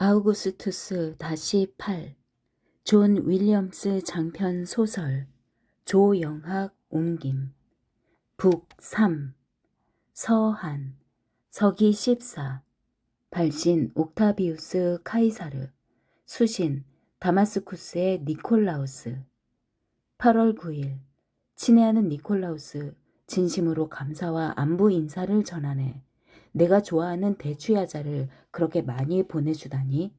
아우구스투스 다시 8. 존 윌리엄스 장편 소설 조영학 옮김 북 3. 서한 서기 14. 발신 옥타비우스 카이사르 수신 다마스쿠스의 니콜라우스 8월 9일 친애하는 니콜라우스, 진심으로 감사와 안부 인사를 전하네. 내가 좋아하는 대추야자를 그렇게 많이 보내주다니.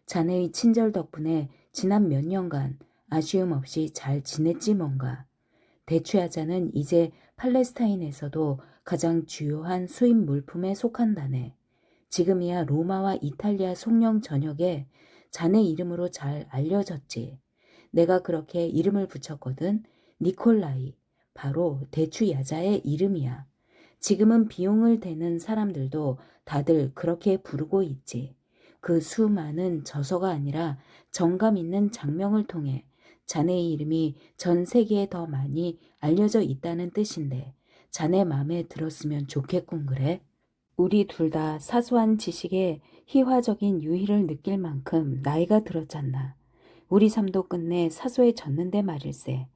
자네의 친절 덕분에 지난 몇 년간 아쉬움 없이 잘 지냈지 뭔가. 대추야자는 이제 팔레스타인에서도 가장 주요한 수입 물품에 속한다네. 지금이야 로마와 이탈리아 송령 전역에 자네 이름으로 잘 알려졌지. 내가 그렇게 이름을 붙였거든. 니콜라이, 바로 대추야자의 이름이야. 지금은 비용을 대는 사람들도 다들 그렇게 부르고 있지. 그 수많은 저서가 아니라 정감 있는 장명을 통해 자네의 이름이 전 세계에 더 많이 알려져 있다는 뜻인데 자네 마음에 들었으면 좋겠군 그래. 우리 둘 다 사소한 지식에 희화적인 유희를 느낄 만큼 나이가 들었잖나. 우리 삶도 끝내 사소해졌는데 말일세.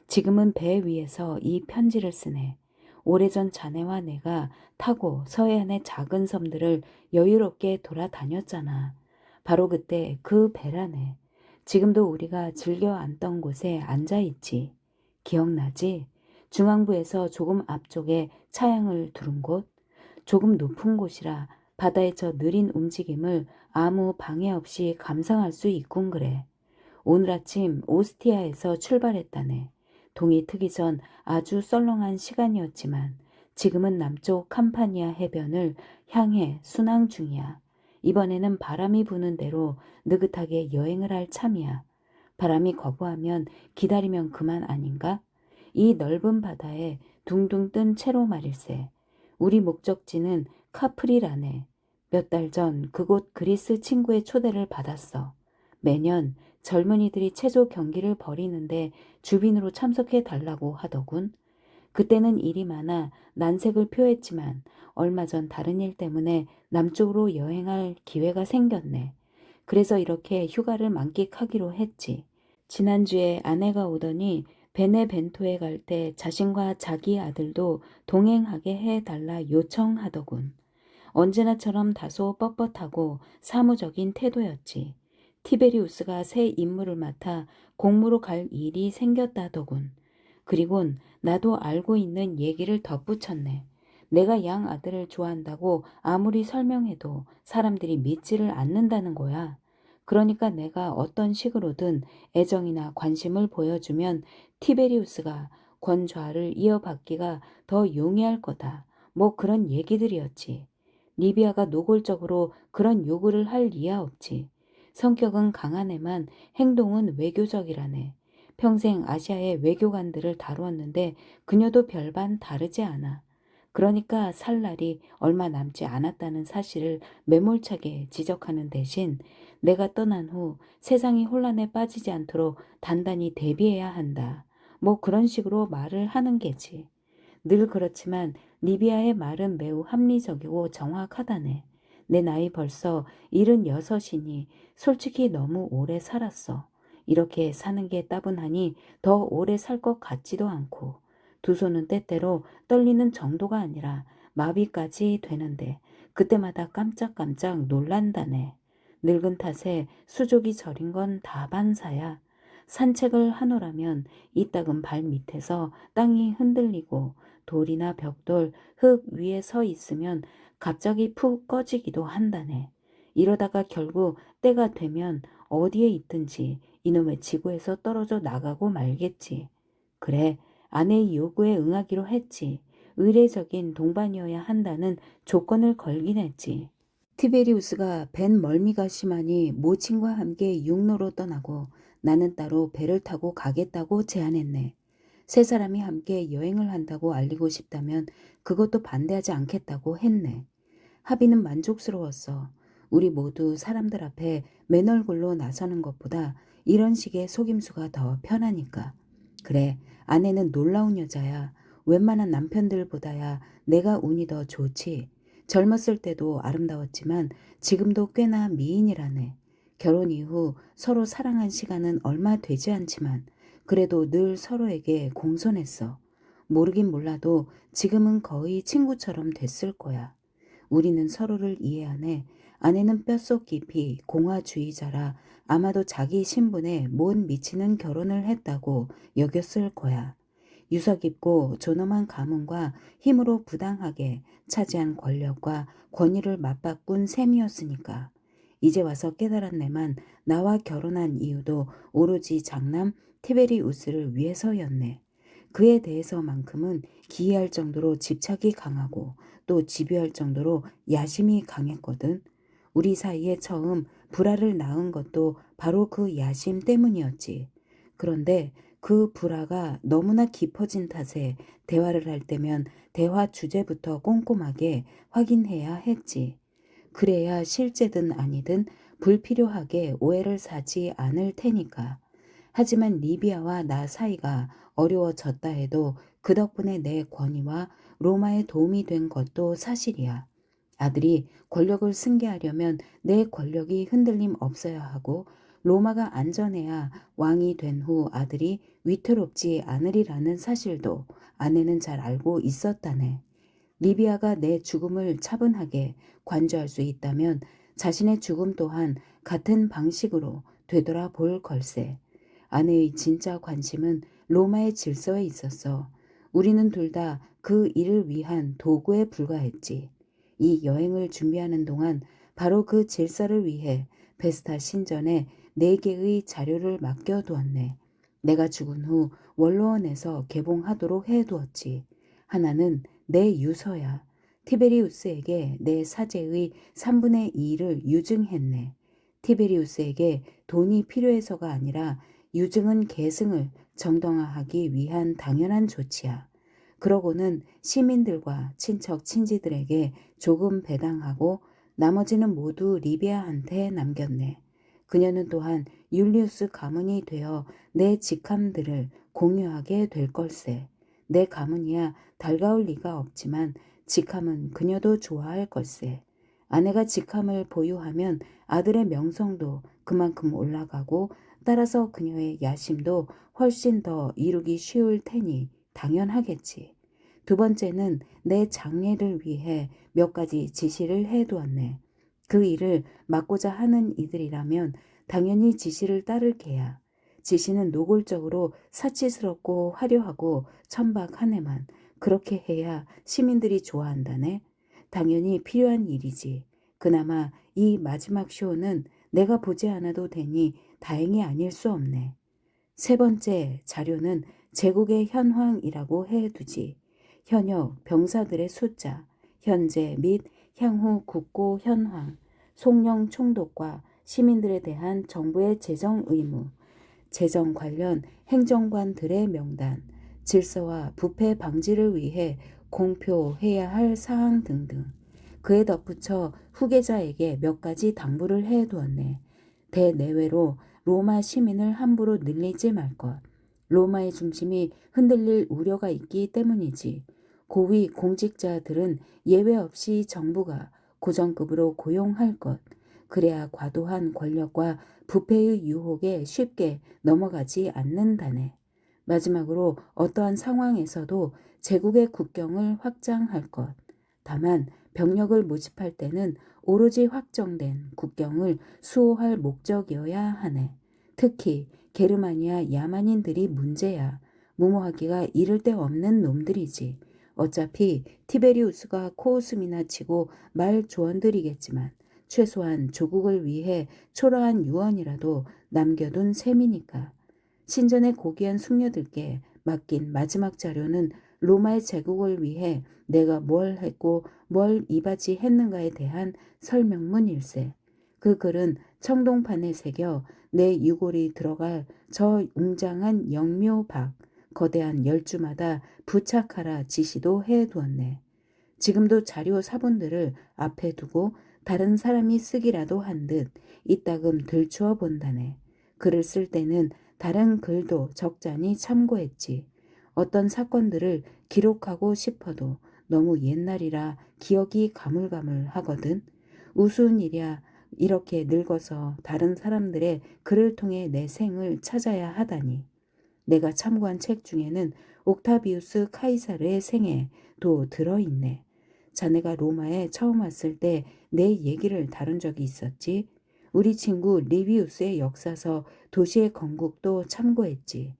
지금은 배 위에서 이 편지를 쓰네. 오래전 자네와 내가 타고 서해안의 작은 섬들을 여유롭게 돌아다녔잖아. 바로 그때 그 배라네. 지금도 우리가 즐겨 앉던 곳에 앉아있지. 기억나지? 중앙부에서 조금 앞쪽에 차양을 두른 곳. 조금 높은 곳이라 바다의 저 느린 움직임을 아무 방해 없이 감상할 수 있군 그래. 오늘 아침 오스티아에서 출발했다네. 동이 트기 전 아주 썰렁한 시간이었지만 지금은 남쪽 캄파니아 해변을 향해 순항 중이야. 이번에는 바람이 부는 대로 느긋하게 여행을 할 참이야. 바람이 거부하면 기다리면 그만 아닌가? 이 넓은 바다에 둥둥 뜬 채로 말일세. 우리 목적지는 카프리라네. 몇 달 전 그곳 그리스 친구의 초대를 받았어. 매년 젊은이들이 체조 경기를 벌이는데 주빈으로 참석해 달라고 하더군. 그때는 일이 많아 난색을 표했지만 얼마 전 다른 일 때문에 남쪽으로 여행할 기회가 생겼네. 그래서 이렇게 휴가를 만끽하기로 했지. 지난주에 아내가 오더니 베네벤토에 갈 때 자신과 자기 아들도 동행하게 해달라 요청하더군. 언제나처럼 다소 뻣뻣하고 사무적인 태도였지. 티베리우스가 새 임무를 맡아 공무로 갈 일이 생겼다더군. 그리곤 나도 알고 있는 얘기를 덧붙였네. 내가 양 아들을 좋아한다고 아무리 설명해도 사람들이 믿지를 않는다는 거야. 그러니까 내가 어떤 식으로든 애정이나 관심을 보여주면 티베리우스가 권좌를 이어받기가 더 용이할 거다. 뭐 그런 얘기들이었지. 리비아가 노골적으로 그런 요구를 할 리야 없지. 성격은 강한 애만 행동은 외교적이라네. 평생 아시아의 외교관들을 다루었는데 그녀도 별반 다르지 않아. 그러니까 살 날이 얼마 남지 않았다는 사실을 매몰차게 지적하는 대신 내가 떠난 후 세상이 혼란에 빠지지 않도록 단단히 대비해야 한다. 뭐 그런 식으로 말을 하는 게지. 늘 그렇지만 리비아의 말은 매우 합리적이고 정확하다네. 내 나이 벌써 76이니 솔직히 너무 오래 살았어. 이렇게 사는 게 따분하니 더 오래 살 것 같지도 않고 두 손은 때때로 떨리는 정도가 아니라 마비까지 되는데 그때마다 깜짝깜짝 놀란다네. 늙은 탓에 수족이 저린 건 다반사야. 산책을 하노라면 이따금 발 밑에서 땅이 흔들리고 돌이나 벽돌, 흙 위에 서 있으면 갑자기 푹 꺼지기도 한다네. 이러다가 결국 때가 되면 어디에 있든지 이놈의 지구에서 떨어져 나가고 말겠지. 그래, 아내의 요구에 응하기로 했지. 의례적인 동반이어야 한다는 조건을 걸긴 했지. 티베리우스가 벤 멀미가 심하니 모친과 함께 육로로 떠나고 나는 따로 배를 타고 가겠다고 제안했네. 세 사람이 함께 여행을 한다고 알리고 싶다면 그것도 반대하지 않겠다고 했네. 합의는 만족스러웠어. 우리 모두 사람들 앞에 맨 얼굴로 나서는 것보다 이런 식의 속임수가 더 편하니까. 그래, 아내는 놀라운 여자야. 웬만한 남편들보다야 내가 운이 더 좋지. 젊었을 때도 아름다웠지만 지금도 꽤나 미인이라네. 결혼 이후 서로 사랑한 시간은 얼마 되지 않지만 그래도 늘 서로에게 공손했어. 모르긴 몰라도 지금은 거의 친구처럼 됐을 거야. 우리는 서로를 이해하네. 아내는 뼛속 깊이 공화주의자라 아마도 자기 신분에 못 미치는 결혼을 했다고 여겼을 거야. 유서 깊고 존엄한 가문과 힘으로 부당하게 차지한 권력과 권위를 맞바꾼 셈이었으니까. 이제 와서 깨달았네만 나와 결혼한 이유도 오로지 장남 티베리우스를 위해서였네. 그에 대해서만큼은 기이할 정도로 집착이 강하고 또 집요할 정도로 야심이 강했거든. 우리 사이에 처음 불화를 낳은 것도 바로 그 야심 때문이었지. 그런데 그 불화가 너무나 깊어진 탓에 대화를 할 때면 대화 주제부터 꼼꼼하게 확인해야 했지. 그래야 실제든 아니든 불필요하게 오해를 사지 않을 테니까. 하지만 리비아와 나 사이가 어려워졌다 해도 그 덕분에 내 권위와 로마에 도움이 된 것도 사실이야. 아들이 권력을 승계하려면 내 권력이 흔들림 없어야 하고 로마가 안전해야 왕이 된 후 아들이 위태롭지 않으리라는 사실도 아내는 잘 알고 있었다네. 리비아가 내 죽음을 차분하게 관주할 수 있다면 자신의 죽음 또한 같은 방식으로 되돌아볼 걸세. 아내의 진짜 관심은 로마의 질서에 있었어. 우리는 둘 다 그 일을 위한 도구에 불과했지. 이 여행을 준비하는 동안 바로 그 질서를 위해 베스타 신전에 4개의 자료를 맡겨두었네. 내가 죽은 후 원로원에서 개봉하도록 해두었지. 하나는 내 유서야. 티베리우스에게 내 사제의 3분의 2를 유증했네. 티베리우스에게 돈이 필요해서가 아니라 유증은 계승을 정당화하기 위한 당연한 조치야. 그러고는 시민들과 친척 친지들에게 조금 배당하고 나머지는 모두 리비아한테 남겼네. 그녀는 또한 율리우스 가문이 되어 내 직함들을 공유하게 될 걸세. 내 가문이야 달가울 리가 없지만 직함은 그녀도 좋아할 걸세. 아내가 직함을 보유하면 아들의 명성도 그만큼 올라가고 따라서 그녀의 야심도 훨씬 더 이루기 쉬울 테니 당연하겠지. 두 번째는 내 장례를 위해 몇 가지 지시를 해두었네. 그 일을 맡고자 하는 이들이라면 당연히 지시를 따를 게야. 지시는 노골적으로 사치스럽고 화려하고 천박하네만 그렇게 해야 시민들이 좋아한다네. 당연히 필요한 일이지. 그나마 이 마지막 쇼는 내가 보지 않아도 되니 다행이 아닐 수 없네. 세 번째 자료는 제국의 현황이라고 해두지. 현역 병사들의 숫자, 현재 및 향후 국고 현황, 송령 총독과 시민들에 대한 정부의 재정 의무, 재정 관련 행정관들의 명단, 질서와 부패 방지를 위해 공표해야 할 사항 등등. 그에 덧붙여 후계자에게 몇 가지 당부를 해두었네. 대내외로 로마 시민을 함부로 늘리지 말 것. 로마의 중심이 흔들릴 우려가 있기 때문이지. 고위 공직자들은 예외 없이 정부가 고정급으로 고용할 것. 그래야 과도한 권력과 부패의 유혹에 쉽게 넘어가지 않는다네. 마지막으로 어떠한 상황에서도 제국의 국경을 확장할 것. 다만 병력을 모집할 때는 오로지 확정된 국경을 수호할 목적이어야 하네. 특히 게르마니아 야만인들이 문제야. 무모하기가 이를 데 없는 놈들이지. 어차피 티베리우스가 코웃음이나 치고 말 조언들이겠지만 최소한 조국을 위해 초라한 유언이라도 남겨둔 셈이니까. 신전의 고귀한 숙녀들께 맡긴 마지막 자료는 로마의 제국을 위해 내가 뭘 했고 뭘 이바지했는가에 대한 설명문일세. 그 글은 청동판에 새겨 내 유골이 들어갈 저 웅장한 영묘박 거대한 열주마다 부착하라 지시도 해두었네. 지금도 자료 사본들을 앞에 두고 다른 사람이 쓰기라도 한 듯 이따금 들추어 본다네. 글을 쓸 때는 다른 글도 적잖이 참고했지. 어떤 사건들을 기록하고 싶어도 너무 옛날이라 기억이 가물가물하거든. 우스운 일이야. 이렇게 늙어서 다른 사람들의 글을 통해 내 생을 찾아야 하다니. 내가 참고한 책 중에는 옥타비우스 카이사르의 생애도 들어있네. 자네가 로마에 처음 왔을 때 내 얘기를 다룬 적이 있었지. 우리 친구 리비우스의 역사서 도시의 건국도 참고했지.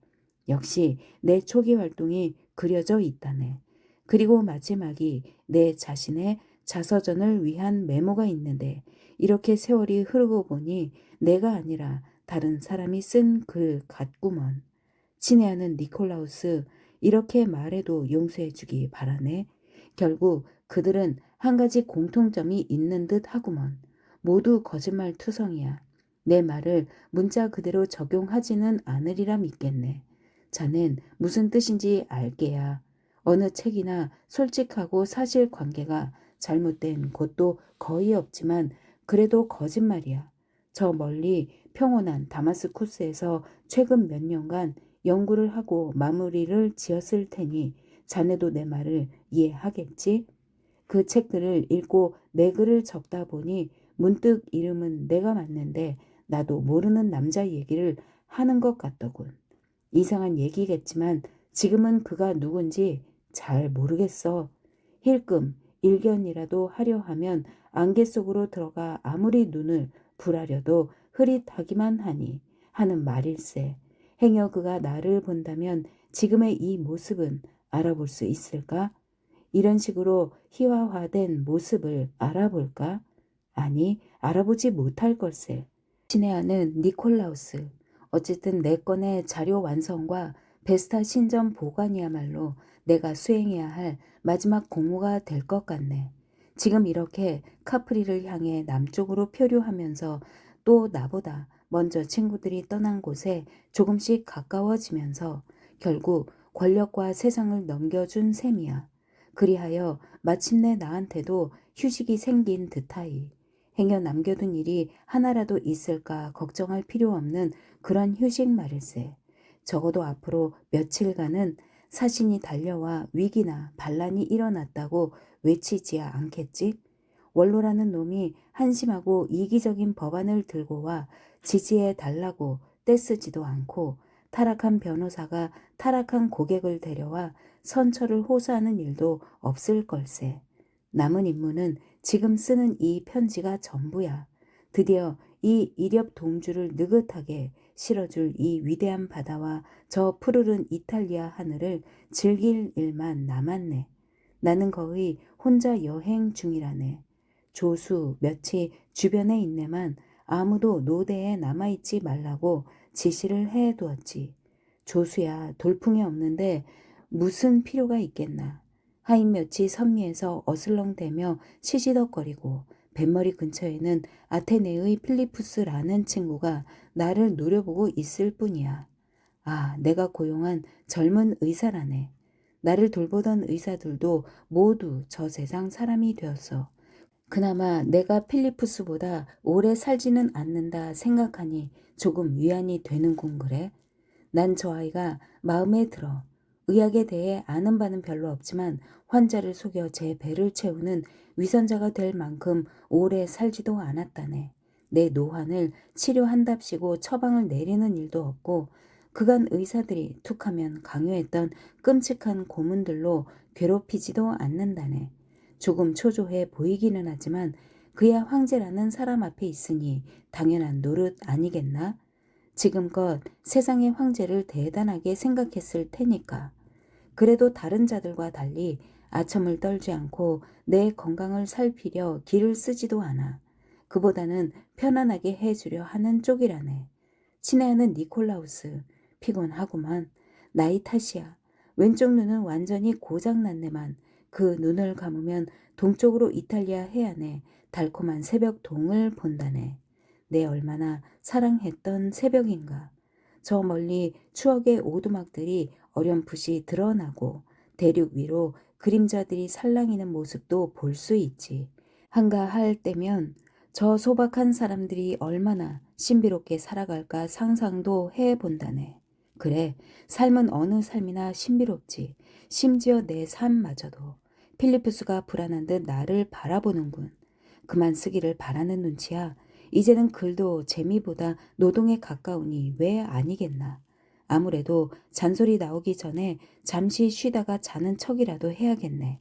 역시 내 초기 활동이 그려져 있다네. 그리고 마지막이 내 자신의 자서전을 위한 메모가 있는데 이렇게 세월이 흐르고 보니 내가 아니라 다른 사람이 쓴 글 같구먼. 친애하는 니콜라우스, 이렇게 말해도 용서해 주기 바라네. 결국 그들은 한 가지 공통점이 있는 듯 하구먼. 모두 거짓말 투성이야. 내 말을 문자 그대로 적용하지는 않으리라 믿겠네. 자넨 무슨 뜻인지 알게야. 어느 책이나 솔직하고 사실관계가 잘못된 곳도 거의 없지만 그래도 거짓말이야. 저 멀리 평온한 다마스쿠스에서 최근 몇 년간 연구를 하고 마무리를 지었을 테니 자네도 내 말을 이해하겠지? 그 책들을 읽고 내 글을 적다 보니 문득 이름은 내가 맞는데 나도 모르는 남자 얘기를 하는 것 같더군. 이상한 얘기겠지만 지금은 그가 누군지 잘 모르겠어. 힐끔 일견이라도 하려 하면 안개 속으로 들어가 아무리 눈을 불하려도 흐릿하기만 하니 하는 말일세. 행여 그가 나를 본다면 지금의 이 모습은 알아볼 수 있을까? 이런 식으로 희화화된 모습을 알아볼까? 아니, 알아보지 못할 걸세. 친애하는 니콜라우스. 어쨌든 내 건의 자료 완성과 베스타 신전 보관이야말로 내가 수행해야 할 마지막 공모가 될 것 같네. 지금 이렇게 카프리를 향해 남쪽으로 표류하면서 또 나보다 먼저 친구들이 떠난 곳에 조금씩 가까워지면서 결국 권력과 세상을 넘겨준 셈이야. 그리하여 마침내 나한테도 휴식이 생긴 듯하이. 행여 남겨둔 일이 하나라도 있을까 걱정할 필요 없는 그런 휴식 말일세. 적어도 앞으로 며칠간은 사신이 달려와 위기나 반란이 일어났다고 외치지야 않겠지? 원로라는 놈이 한심하고 이기적인 법안을 들고 와 지지해 달라고 떼쓰지도 않고 타락한 변호사가 타락한 고객을 데려와 선처를 호소하는 일도 없을 걸세. 남은 임무는 지금 쓰는 이 편지가 전부야. 드디어 이 이렵 동주를 느긋하게 실어줄 이 위대한 바다와 저 푸르른 이탈리아 하늘을 즐길 일만 남았네. 나는 거의 혼자 여행 중이라네. 조수 몇이 주변에 있네만 아무도 노대에 남아있지 말라고 지시를 해두었지. 조수야 돌풍이 없는데 무슨 필요가 있겠나. 하인 몇이 선미에서 어슬렁대며 시시덕거리고 뱃머리 근처에는 아테네의 필리푸스라는 친구가 나를 노려보고 있을 뿐이야. 아, 내가 고용한 젊은 의사라네. 나를 돌보던 의사들도 모두 저 세상 사람이 되었어. 그나마 내가 필리푸스보다 오래 살지는 않는다 생각하니 조금 위안이 되는군 그래. 난 저 아이가 마음에 들어. 의학에 대해 아는 바는 별로 없지만 환자를 속여 제 배를 채우는 위선자가 될 만큼 오래 살지도 않았다네. 내 노환을 치료한답시고 처방을 내리는 일도 없고 그간 의사들이 툭하면 강요했던 끔찍한 고문들로 괴롭히지도 않는다네. 조금 초조해 보이기는 하지만 그야 황제라는 사람 앞에 있으니 당연한 노릇 아니겠나? 지금껏 세상의 황제를 대단하게 생각했을 테니까. 그래도 다른 자들과 달리 아첨을 떨지 않고 내 건강을 살피려 기를 쓰지도 않아. 그보다는 편안하게 해주려 하는 쪽이라네. 친애하는 니콜라우스, 피곤하구만. 나이 탓이야. 왼쪽 눈은 완전히 고장났네만 그 눈을 감으면 동쪽으로 이탈리아 해안에 달콤한 새벽 동을 본다네. 내 얼마나 사랑했던 새벽인가. 저 멀리 추억의 오두막들이 어렴풋이 드러나고 대륙 위로 그림자들이 살랑이는 모습도 볼 수 있지. 한가할 때면 저 소박한 사람들이 얼마나 신비롭게 살아갈까 상상도 해본다네. 그래, 삶은 어느 삶이나 신비롭지. 심지어 내 삶마저도. 필리프스가 불안한 듯 나를 바라보는군. 그만 쓰기를 바라는 눈치야. 이제는 글도 재미보다 노동에 가까우니 왜 아니겠나. 아무래도 잔소리 나오기 전에 잠시 쉬다가 자는 척이라도 해야겠네.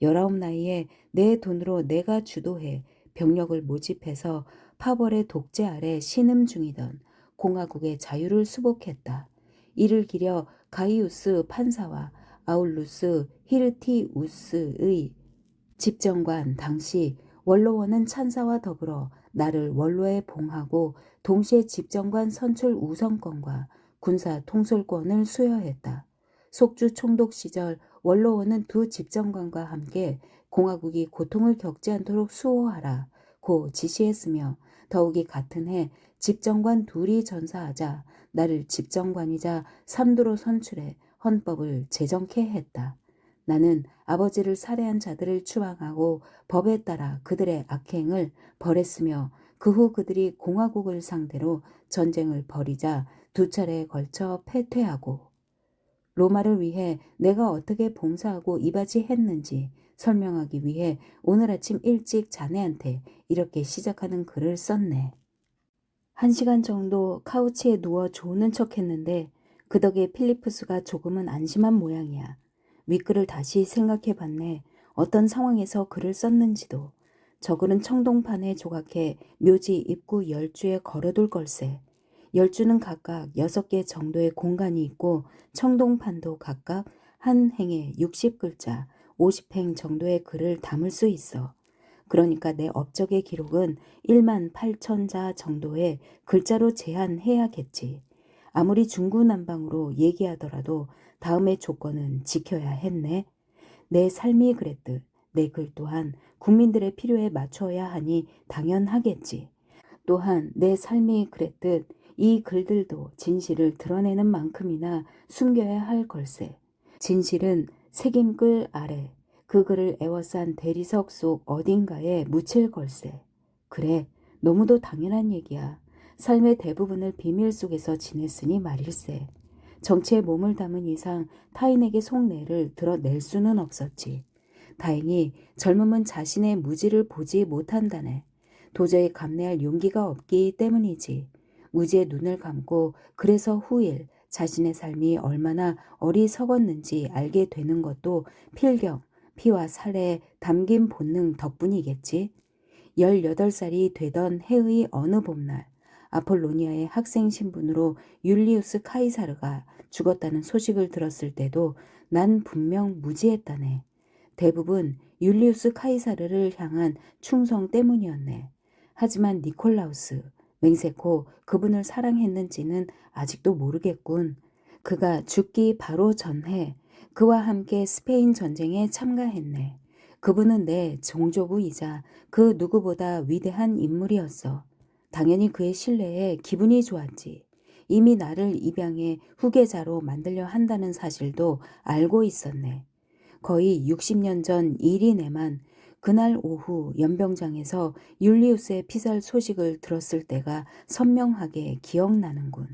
19 나이에 내 돈으로 내가 주도해 병력을 모집해서 파벌의 독재 아래 신음 중이던 공화국의 자유를 수복했다. 이를 기려 가이우스 판사와 아울루스 히르티우스의 집정관 당시 원로원은 찬사와 더불어 나를 원로에 봉하고 동시에 집정관 선출 우선권과 군사 통솔권을 수여했다. 속주 총독 시절 원로원은 두 집정관과 함께 공화국이 고통을 겪지 않도록 수호하라고 지시했으며 더욱이 같은 해 집정관 둘이 전사하자 나를 집정관이자 삼두로 선출해 헌법을 제정케 했다. 나는 아버지를 살해한 자들을 추방하고 법에 따라 그들의 악행을 벌했으며 그 후 그들이 공화국을 상대로 전쟁을 벌이자 2차례에 걸쳐 패퇴하고 로마를 위해 내가 어떻게 봉사하고 이바지했는지 설명하기 위해 오늘 아침 일찍 자네한테 이렇게 시작하는 글을 썼네. 1시간 정도 카우치에 누워 조는 척했는데 그 덕에 필리프스가 조금은 안심한 모양이야. 윗글을 다시 생각해봤네. 어떤 상황에서 글을 썼는지도. 저 글은 청동판에 조각해 묘지 입구 10주에 걸어둘 걸세. 10주는 각각 6개 정도의 공간이 있고 청동판도 각각 한 행에 60글자, 50행 정도의 글을 담을 수 있어. 그러니까 내 업적의 기록은 1만 8천 자 정도의 글자로 제한해야겠지. 아무리 중구난방으로 얘기하더라도 다음의 조건은 지켜야 했네. 내 삶이 그랬듯 내 글 또한 국민들의 필요에 맞춰야 하니 당연하겠지. 또한 내 삶이 그랬듯 이 글들도 진실을 드러내는 만큼이나 숨겨야 할 걸세. 진실은 새김글 아래 그 글을 애워싼 대리석 속 어딘가에 묻힐 걸세. 그래, 너무도 당연한 얘기야. 삶의 대부분을 비밀 속에서 지냈으니 말일세. 정치에 몸을 담은 이상 타인에게 속내를 드러낼 수는 없었지. 다행히 젊음은 자신의 무지를 보지 못한다네. 도저히 감내할 용기가 없기 때문이지. 무지의 눈을 감고 그래서 후일 자신의 삶이 얼마나 어리석었는지 알게 되는 것도 필경, 피와 살에 담긴 본능 덕분이겠지. 18살이 되던 해의 어느 봄날 아폴로니아의 학생 신분으로 율리우스 카이사르가 죽었다는 소식을 들었을 때도 난 분명 무지했다네. 대부분 율리우스 카이사르를 향한 충성 때문이었네. 하지만 니콜라우스, 맹세코 그분을 사랑했는지는 아직도 모르겠군. 그가 죽기 바로 전해 그와 함께 스페인 전쟁에 참가했네. 그분은 내 종조부이자 그 누구보다 위대한 인물이었어. 당연히 그의 신뢰에 기분이 좋았지. 이미 나를 입양해 후계자로 만들려 한다는 사실도 알고 있었네. 거의 60년 전 일이내만 그날 오후 연병장에서 율리우스의 피살 소식을 들었을 때가 선명하게 기억나는군.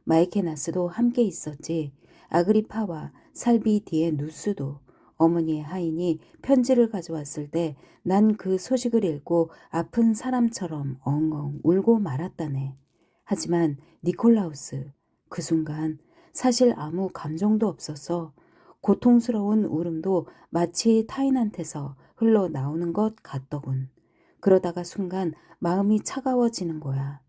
마이케나스도 함께 있었지. 아그리파와 살비디의 누스도. 어머니의 하인이 편지를 가져왔을 때 난 그 소식을 읽고 아픈 사람처럼 엉엉 울고 말았다네. 하지만 니콜라우스, 그 순간 사실 아무 감정도 없었어. 고통스러운 울음도 마치 타인한테서 흘러나오는 것 같더군. 그러다가 순간 마음이 차가워지는 거야.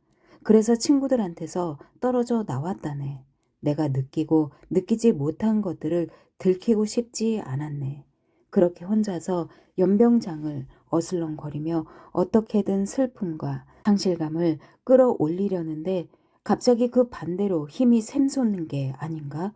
그래서 친구들한테서 떨어져 나왔다네. 내가 느끼고 느끼지 못한 것들을 들키고 싶지 않았네. 그렇게 혼자서 연병장을 어슬렁거리며 어떻게든 슬픔과 상실감을 끌어올리려는데 갑자기 그 반대로 힘이 샘솟는 게 아닌가?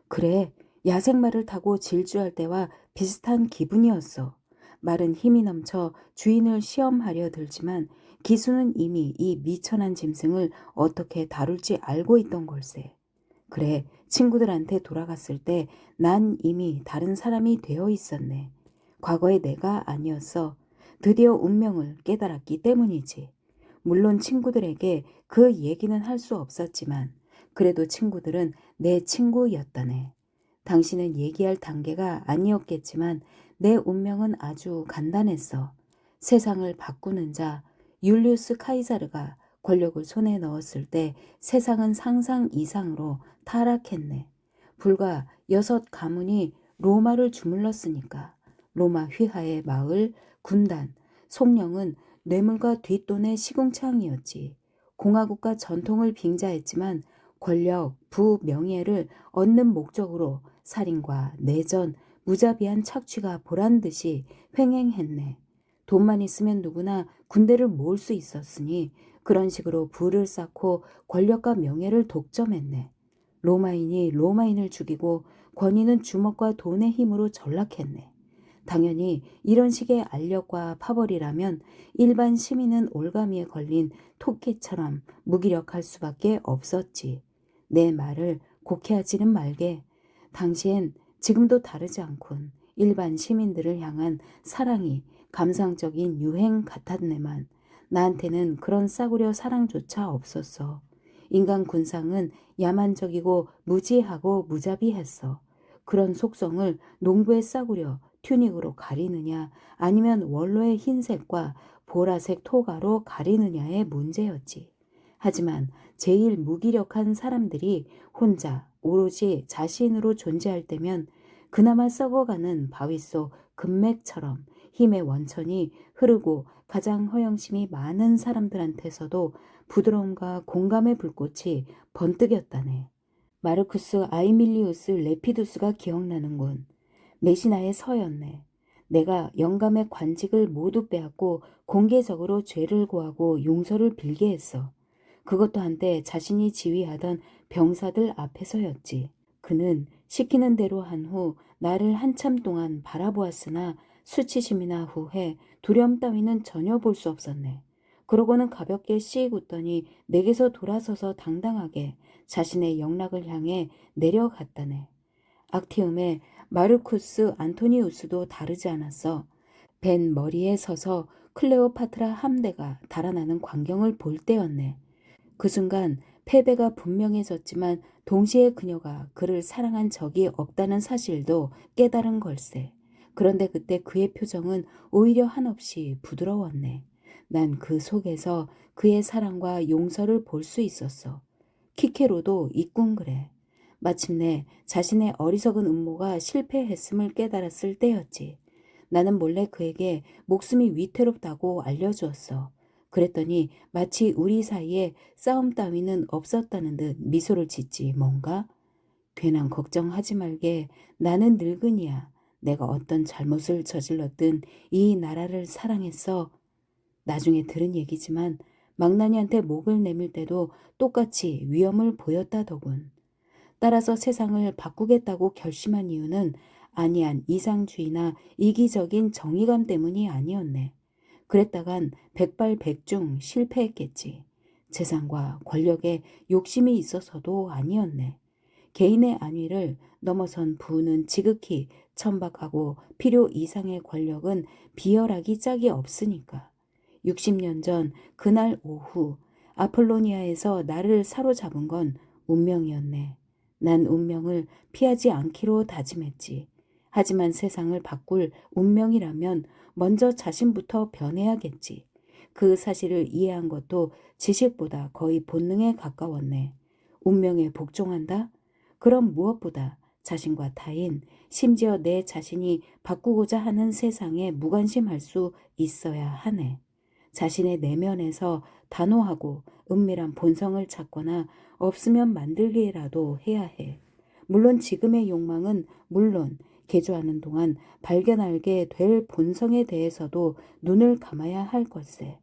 그래, 야생말을 타고 질주할 때와 비슷한 기분이었어. 말은 힘이 넘쳐 주인을 시험하려 들지만 기수는 이미 이 미천한 짐승을 어떻게 다룰지 알고 있던 걸세. 그래, 친구들한테 돌아갔을 때 난 이미 다른 사람이 되어 있었네. 과거의 내가 아니었어. 드디어 운명을 깨달았기 때문이지. 물론 친구들에게 그 얘기는 할 수 없었지만 그래도 친구들은 내 친구였다네. 당신은 얘기할 단계가 아니었겠지만 내 운명은 아주 간단했어. 세상을 바꾸는 자 율리우스 카이사르가 권력을 손에 넣었을 때 세상은 상상 이상으로 타락했네. 불과 6가문이 로마를 주물렀으니까. 로마 휘하의 마을, 군단, 속령은 뇌물과 뒷돈의 시궁창이었지. 공화국가 전통을 빙자했지만 권력, 부, 명예를 얻는 목적으로 살인과 내전, 무자비한 착취가 보란듯이 횡행했네. 돈만 있으면 누구나 군대를 모을 수 있었으니 그런 식으로 부를 쌓고 권력과 명예를 독점했네. 로마인이 로마인을 죽이고 권위는 주먹과 돈의 힘으로 전락했네. 당연히 이런 식의 알력과 파벌이라면 일반 시민은 올가미에 걸린 토끼처럼 무기력할 수밖에 없었지. 내 말을 곡해하지는 말게. 당시엔 지금도 다르지 않군. 일반 시민들을 향한 사랑이 감상적인 유행 같았네만 나한테는 그런 싸구려 사랑조차 없었어. 인간 군상은 야만적이고 무지하고 무자비했어. 그런 속성을 농부의 싸구려 튜닉으로 가리느냐 아니면 원로의 흰색과 보라색 토가로 가리느냐의 문제였지. 하지만 제일 무기력한 사람들이 혼자 오로지 자신으로 존재할 때면 그나마 썩어가는 바위 속 금맥처럼 힘의 원천이 흐르고 가장 허영심이 많은 사람들한테서도 부드러움과 공감의 불꽃이 번뜩였다네. 마르쿠스 아이밀리우스 레피두스가 기억나는군. 메시나의 서였네. 내가 영감의 관직을 모두 빼앗고 공개적으로 죄를 고하고 용서를 빌게 했어. 그것도 한때 자신이 지휘하던 병사들 앞에서였지. 그는 시키는 대로 한 후 나를 한참 동안 바라보았으나 수치심이나 후회, 두려움 따위는 전혀 볼 수 없었네. 그러고는 가볍게 씩 웃더니 내게서 돌아서서 당당하게 자신의 영락을 향해 내려갔다네. 악티움의 마르쿠스 안토니우스도 다르지 않았어. 벤 머리에 서서 클레오파트라 함대가 달아나는 광경을 볼 때였네. 그 순간 패배가 분명해졌지만 동시에 그녀가 그를 사랑한 적이 없다는 사실도 깨달은 걸세. 그런데 그때 그의 표정은 오히려 한없이 부드러웠네. 난 그 속에서 그의 사랑과 용서를 볼 수 있었어. 키케로도 있군 그래. 마침내 자신의 어리석은 음모가 실패했음을 깨달았을 때였지. 나는 몰래 그에게 목숨이 위태롭다고 알려주었어. 그랬더니 마치 우리 사이에 싸움 따위는 없었다는 듯 미소를 짓지 뭔가? 괜한 걱정하지 말게. 나는 늙은이야. 내가 어떤 잘못을 저질렀든 이 나라를 사랑했어. 나중에 들은 얘기지만 망나니한테 목을 내밀 때도 똑같이 위험을 보였다더군. 따라서 세상을 바꾸겠다고 결심한 이유는 아니한 이상주의나 이기적인 정의감 때문이 아니었네. 그랬다간 백발백중 실패했겠지. 재산과 권력에 욕심이 있어서도 아니었네. 개인의 안위를 넘어선 부는 지극히 천박하고 필요 이상의 권력은 비열하기 짝이 없으니까. 60년 전 그날 오후 아폴로니아에서 나를 사로잡은 건 운명이었네. 난 운명을 피하지 않기로 다짐했지. 하지만 세상을 바꿀 운명이라면 먼저 자신부터 변해야겠지. 그 사실을 이해한 것도 지식보다 거의 본능에 가까웠네. 운명에 복종한다? 그럼 무엇보다 자신과 타인, 심지어 내 자신이 바꾸고자 하는 세상에 무관심할 수 있어야 하네. 자신의 내면에서 단호하고 은밀한 본성을 찾거나 없으면 만들기라도 해야 해. 물론 지금의 욕망은 물론 개조하는 동안 발견하게 될 본성에 대해서도 눈을 감아야 할 걸세.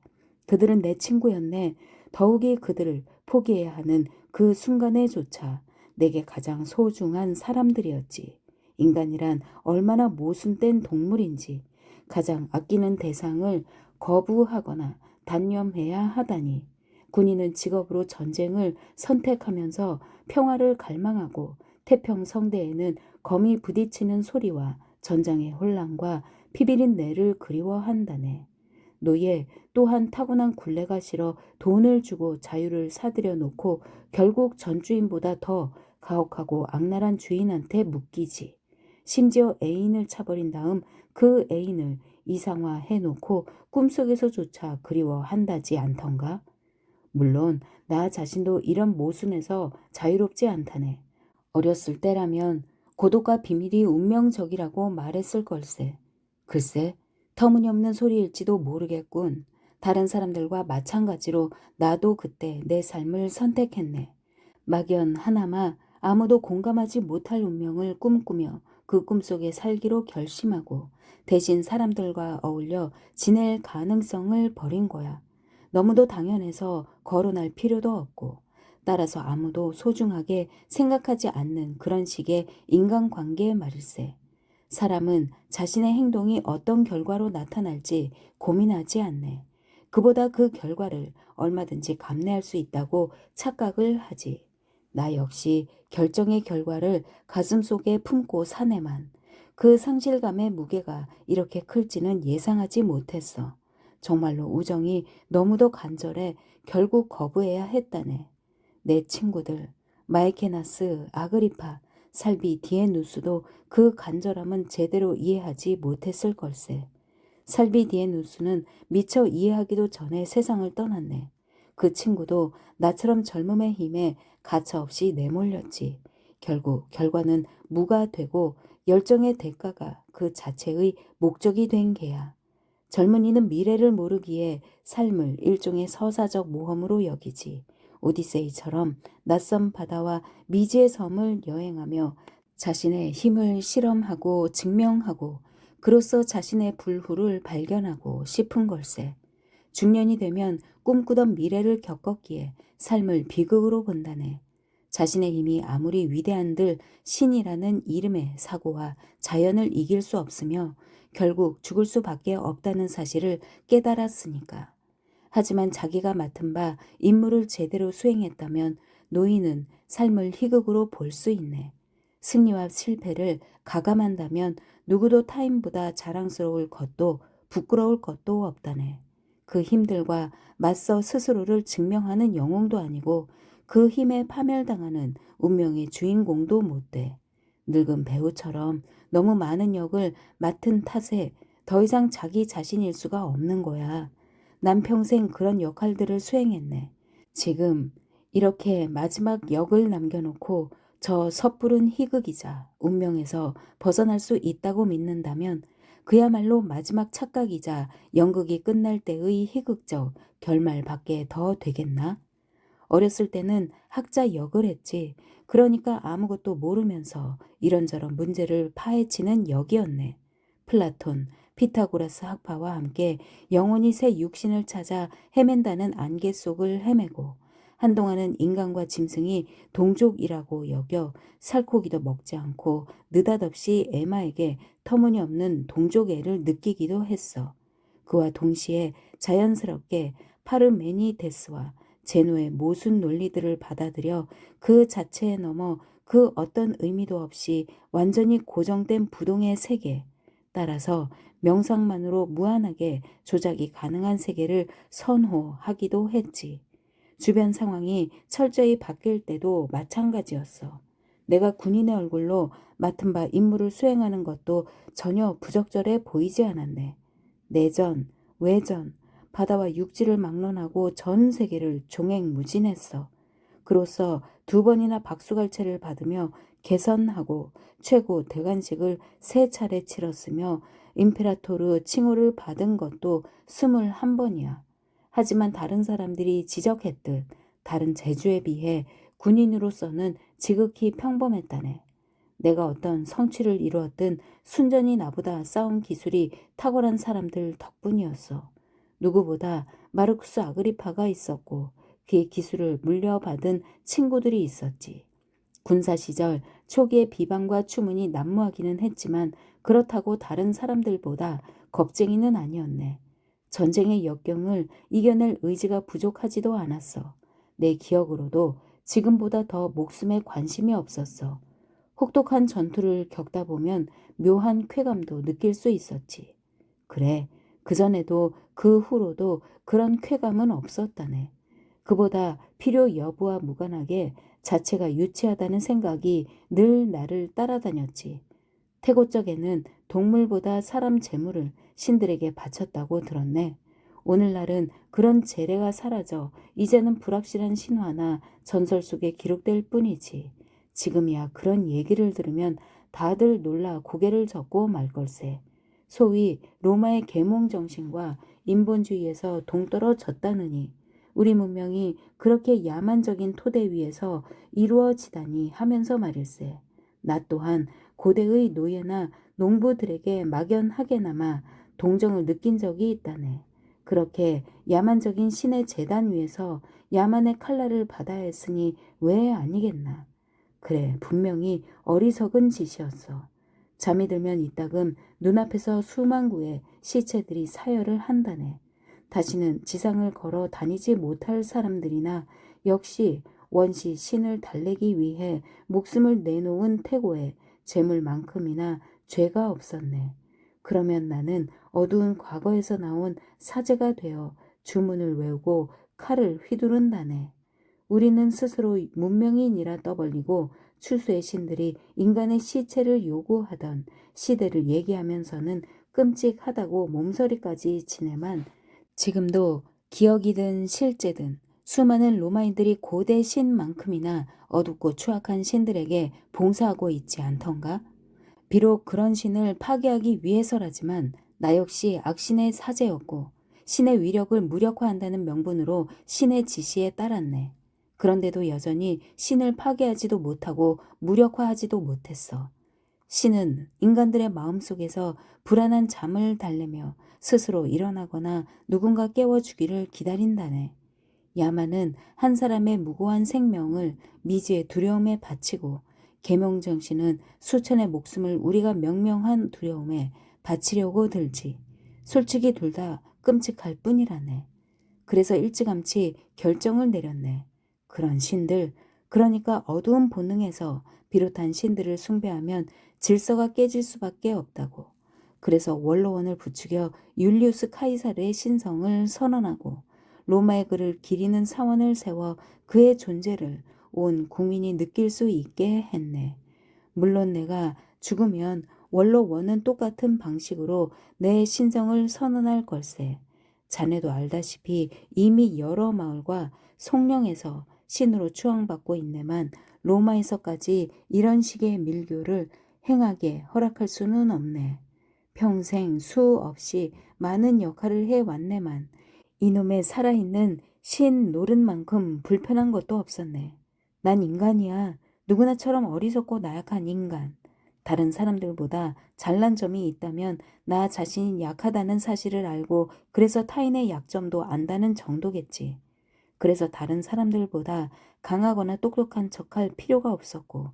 그들은 내 친구였네. 더욱이 그들을 포기해야 하는 그 순간에조차 내게 가장 소중한 사람들이었지. 인간이란 얼마나 모순된 동물인지 가장 아끼는 대상을 거부하거나 단념해야 하다니. 군인은 직업으로 전쟁을 선택하면서 평화를 갈망하고 태평성대에는 검이 부딪히는 소리와 전장의 혼란과 피비린 내를 그리워한다네. 노예 또한 타고난 굴레가 싫어 돈을 주고 자유를 사들여 놓고 결국 전주인보다 더 가혹하고 악랄한 주인한테 묶이지. 심지어 애인을 차버린 다음 그 애인을 이상화해놓고 꿈속에서조차 그리워한다지 않던가? 물론 나 자신도 이런 모순에서 자유롭지 않다네. 어렸을 때라면 고독과 비밀이 운명적이라고 말했을 걸세. 글쎄, 터무니없는 소리일지도 모르겠군. 다른 사람들과 마찬가지로 나도 그때 내 삶을 선택했네. 막연 하나마 아무도 공감하지 못할 운명을 꿈꾸며 그 꿈속에 살기로 결심하고 대신 사람들과 어울려 지낼 가능성을 버린 거야. 너무도 당연해서 거론할 필요도 없고 따라서 아무도 소중하게 생각하지 않는 그런 식의 인간관계 말일세. 사람은 자신의 행동이 어떤 결과로 나타날지 고민하지 않네. 그보다 그 결과를 얼마든지 감내할 수 있다고 착각을 하지. 나 역시 결정의 결과를 가슴속에 품고 사네만 그 상실감의 무게가 이렇게 클지는 예상하지 못했어. 정말로 우정이 너무도 간절해 결국 거부해야 했다네. 내 친구들 마이케나스, 아그리파, 살비 디에누스도 그 간절함은 제대로 이해하지 못했을 걸세. 살비 디에누스는 미처 이해하기도 전에 세상을 떠났네. 그 친구도 나처럼 젊음의 힘에 가차없이 내몰렸지. 결국 결과는 무가 되고 열정의 대가가 그 자체의 목적이 된 게야. 젊은이는 미래를 모르기에 삶을 일종의 서사적 모험으로 여기지. 오디세이처럼 낯선 바다와 미지의 섬을 여행하며 자신의 힘을 실험하고 증명하고 그로써 자신의 불후를 발견하고 싶은 걸세. 중년이 되면 꿈꾸던 미래를 겪었기에 삶을 비극으로 본다네. 자신의 힘이 아무리 위대한들 신이라는 이름의 사고와 자연을 이길 수 없으며 결국 죽을 수밖에 없다는 사실을 깨달았으니까. 하지만 자기가 맡은 바 임무를 제대로 수행했다면 노인은 삶을 희극으로 볼 수 있네. 승리와 실패를 가감한다면 누구도 타인보다 자랑스러울 것도 부끄러울 것도 없다네. 그 힘들과 맞서 스스로를 증명하는 영웅도 아니고 그 힘에 파멸당하는 운명의 주인공도 못 돼. 늙은 배우처럼 너무 많은 역을 맡은 탓에 더 이상 자기 자신일 수가 없는 거야. 난 평생 그런 역할들을 수행했네. 지금 이렇게 마지막 역을 남겨놓고 저 섣부른 희극이자 운명에서 벗어날 수 있다고 믿는다면 그야말로 마지막 착각이자 연극이 끝날 때의 희극적 결말밖에 더 되겠나? 어렸을 때는 학자 역을 했지. 그러니까 아무것도 모르면서 이런저런 문제를 파헤치는 역이었네. 플라톤, 피타고라스 학파와 함께 영혼이 새 육신을 찾아 헤맨다는 안개 속을 헤매고 한동안은 인간과 짐승이 동족이라고 여겨 살코기도 먹지 않고 느닷없이 에마에게 터무니없는 동족애를 느끼기도 했어. 그와 동시에 자연스럽게 파르메니데스와 제노의 모순 논리들을 받아들여 그 자체에 넘어 그 어떤 의미도 없이 완전히 고정된 부동의 세계, 따라서 명상만으로 무한하게 조작이 가능한 세계를 선호하기도 했지. 주변 상황이 철저히 바뀔 때도 마찬가지였어. 내가 군인의 얼굴로 맡은 바 임무를 수행하는 것도 전혀 부적절해 보이지 않았네. 내전, 외전, 바다와 육지를 막론하고 전 세계를 종횡무진했어. 그로써 2번이나 박수갈채를 받으며 개선하고 최고 대관식을 3차례 치렀으며 임페라토르 칭호를 받은 것도 21번이야. 하지만 다른 사람들이 지적했듯 다른 재주에 비해 군인으로서는 지극히 평범했다네. 내가 어떤 성취를 이루었든 순전히 나보다 싸움 기술이 탁월한 사람들 덕분이었어. 누구보다 마르쿠스 아그리파가 있었고 그의 기술을 물려받은 친구들이 있었지. 군사 시절 초기의 비방과 추문이 난무하기는 했지만 그렇다고 다른 사람들보다 겁쟁이는 아니었네. 전쟁의 역경을 이겨낼 의지가 부족하지도 않았어. 내 기억으로도 지금보다 더 목숨에 관심이 없었어. 혹독한 전투를 겪다 보면 묘한 쾌감도 느낄 수 있었지. 그래, 그전에도 그 후로도 그런 쾌감은 없었다네. 그보다 필요 여부와 무관하게 자체가 유치하다는 생각이 늘 나를 따라다녔지. 태고적에는 동물보다 사람 재물을 신들에게 바쳤다고 들었네. 오늘날은 그런 재래가 사라져 이제는 불확실한 신화나 전설 속에 기록될 뿐이지. 지금이야 그런 얘기를 들으면 다들 놀라 고개를 젓고 말 걸세. 소위 로마의 계몽 정신과 인본주의에서 동떨어졌다느니 우리 문명이 그렇게 야만적인 토대 위에서 이루어지다니 하면서 말일세. 나 또한 고대의 노예나 농부들에게 막연하게나마 동정을 느낀 적이 있다네. 그렇게 야만적인 신의 제단 위에서 야만의 칼날을 받아야 했으니 왜 아니겠나. 그래, 분명히 어리석은 짓이었어. 잠이 들면 이따금 눈앞에서 수만 구의 시체들이 사열을 한다네. 다시는 지상을 걸어 다니지 못할 사람들이나 역시 원시 신을 달래기 위해 목숨을 내놓은 태고에 재물만큼이나 죄가 없었네. 그러면 나는 어두운 과거에서 나온 사제가 되어 주문을 외우고 칼을 휘두른다네. 우리는 스스로 문명인이라 떠벌리고 추수의 신들이 인간의 시체를 요구하던 시대를 얘기하면서는 끔찍하다고 몸서리까지 치네만 지금도 기억이든 실제든 수많은 로마인들이 고대 신만큼이나 어둡고 추악한 신들에게 봉사하고 있지 않던가? 비록 그런 신을 파괴하기 위해서라지만 나 역시 악신의 사제였고 신의 위력을 무력화한다는 명분으로 신의 지시에 따랐네. 그런데도 여전히 신을 파괴하지도 못하고 무력화하지도 못했어. 신은 인간들의 마음속에서 불안한 잠을 달래며 스스로 일어나거나 누군가 깨워주기를 기다린다네. 야만은 한 사람의 무고한 생명을 미지의 두려움에 바치고 계명정신은 수천의 목숨을 우리가 명명한 두려움에 바치려고 들지. 솔직히 둘 다 끔찍할 뿐이라네. 그래서 일찌감치 결정을 내렸네. 그런 신들, 그러니까 어두운 본능에서 비롯한 신들을 숭배하면 질서가 깨질 수밖에 없다고. 그래서 원로원을 부추겨 율리우스 카이사르의 신성을 선언하고 로마의 글을 기리는 사원을 세워 그의 존재를 온 국민이 느낄 수 있게 했네. 물론 내가 죽으면 원로원은 똑같은 방식으로 내 신성을 선언할 걸세. 자네도 알다시피 이미 여러 마을과 송령에서 신으로 추앙받고 있네만 로마에서까지 이런 식의 밀교를 행하게 허락할 수는 없네. 평생 수없이 많은 역할을 해왔네만 이놈의 살아있는 신 노릇만큼 불편한 것도 없었네. 난 인간이야. 누구나처럼 어리석고 나약한 인간. 다른 사람들보다 잘난 점이 있다면 나 자신이 약하다는 사실을 알고 그래서 타인의 약점도 안다는 정도겠지. 그래서 다른 사람들보다 강하거나 똑똑한 척할 필요가 없었고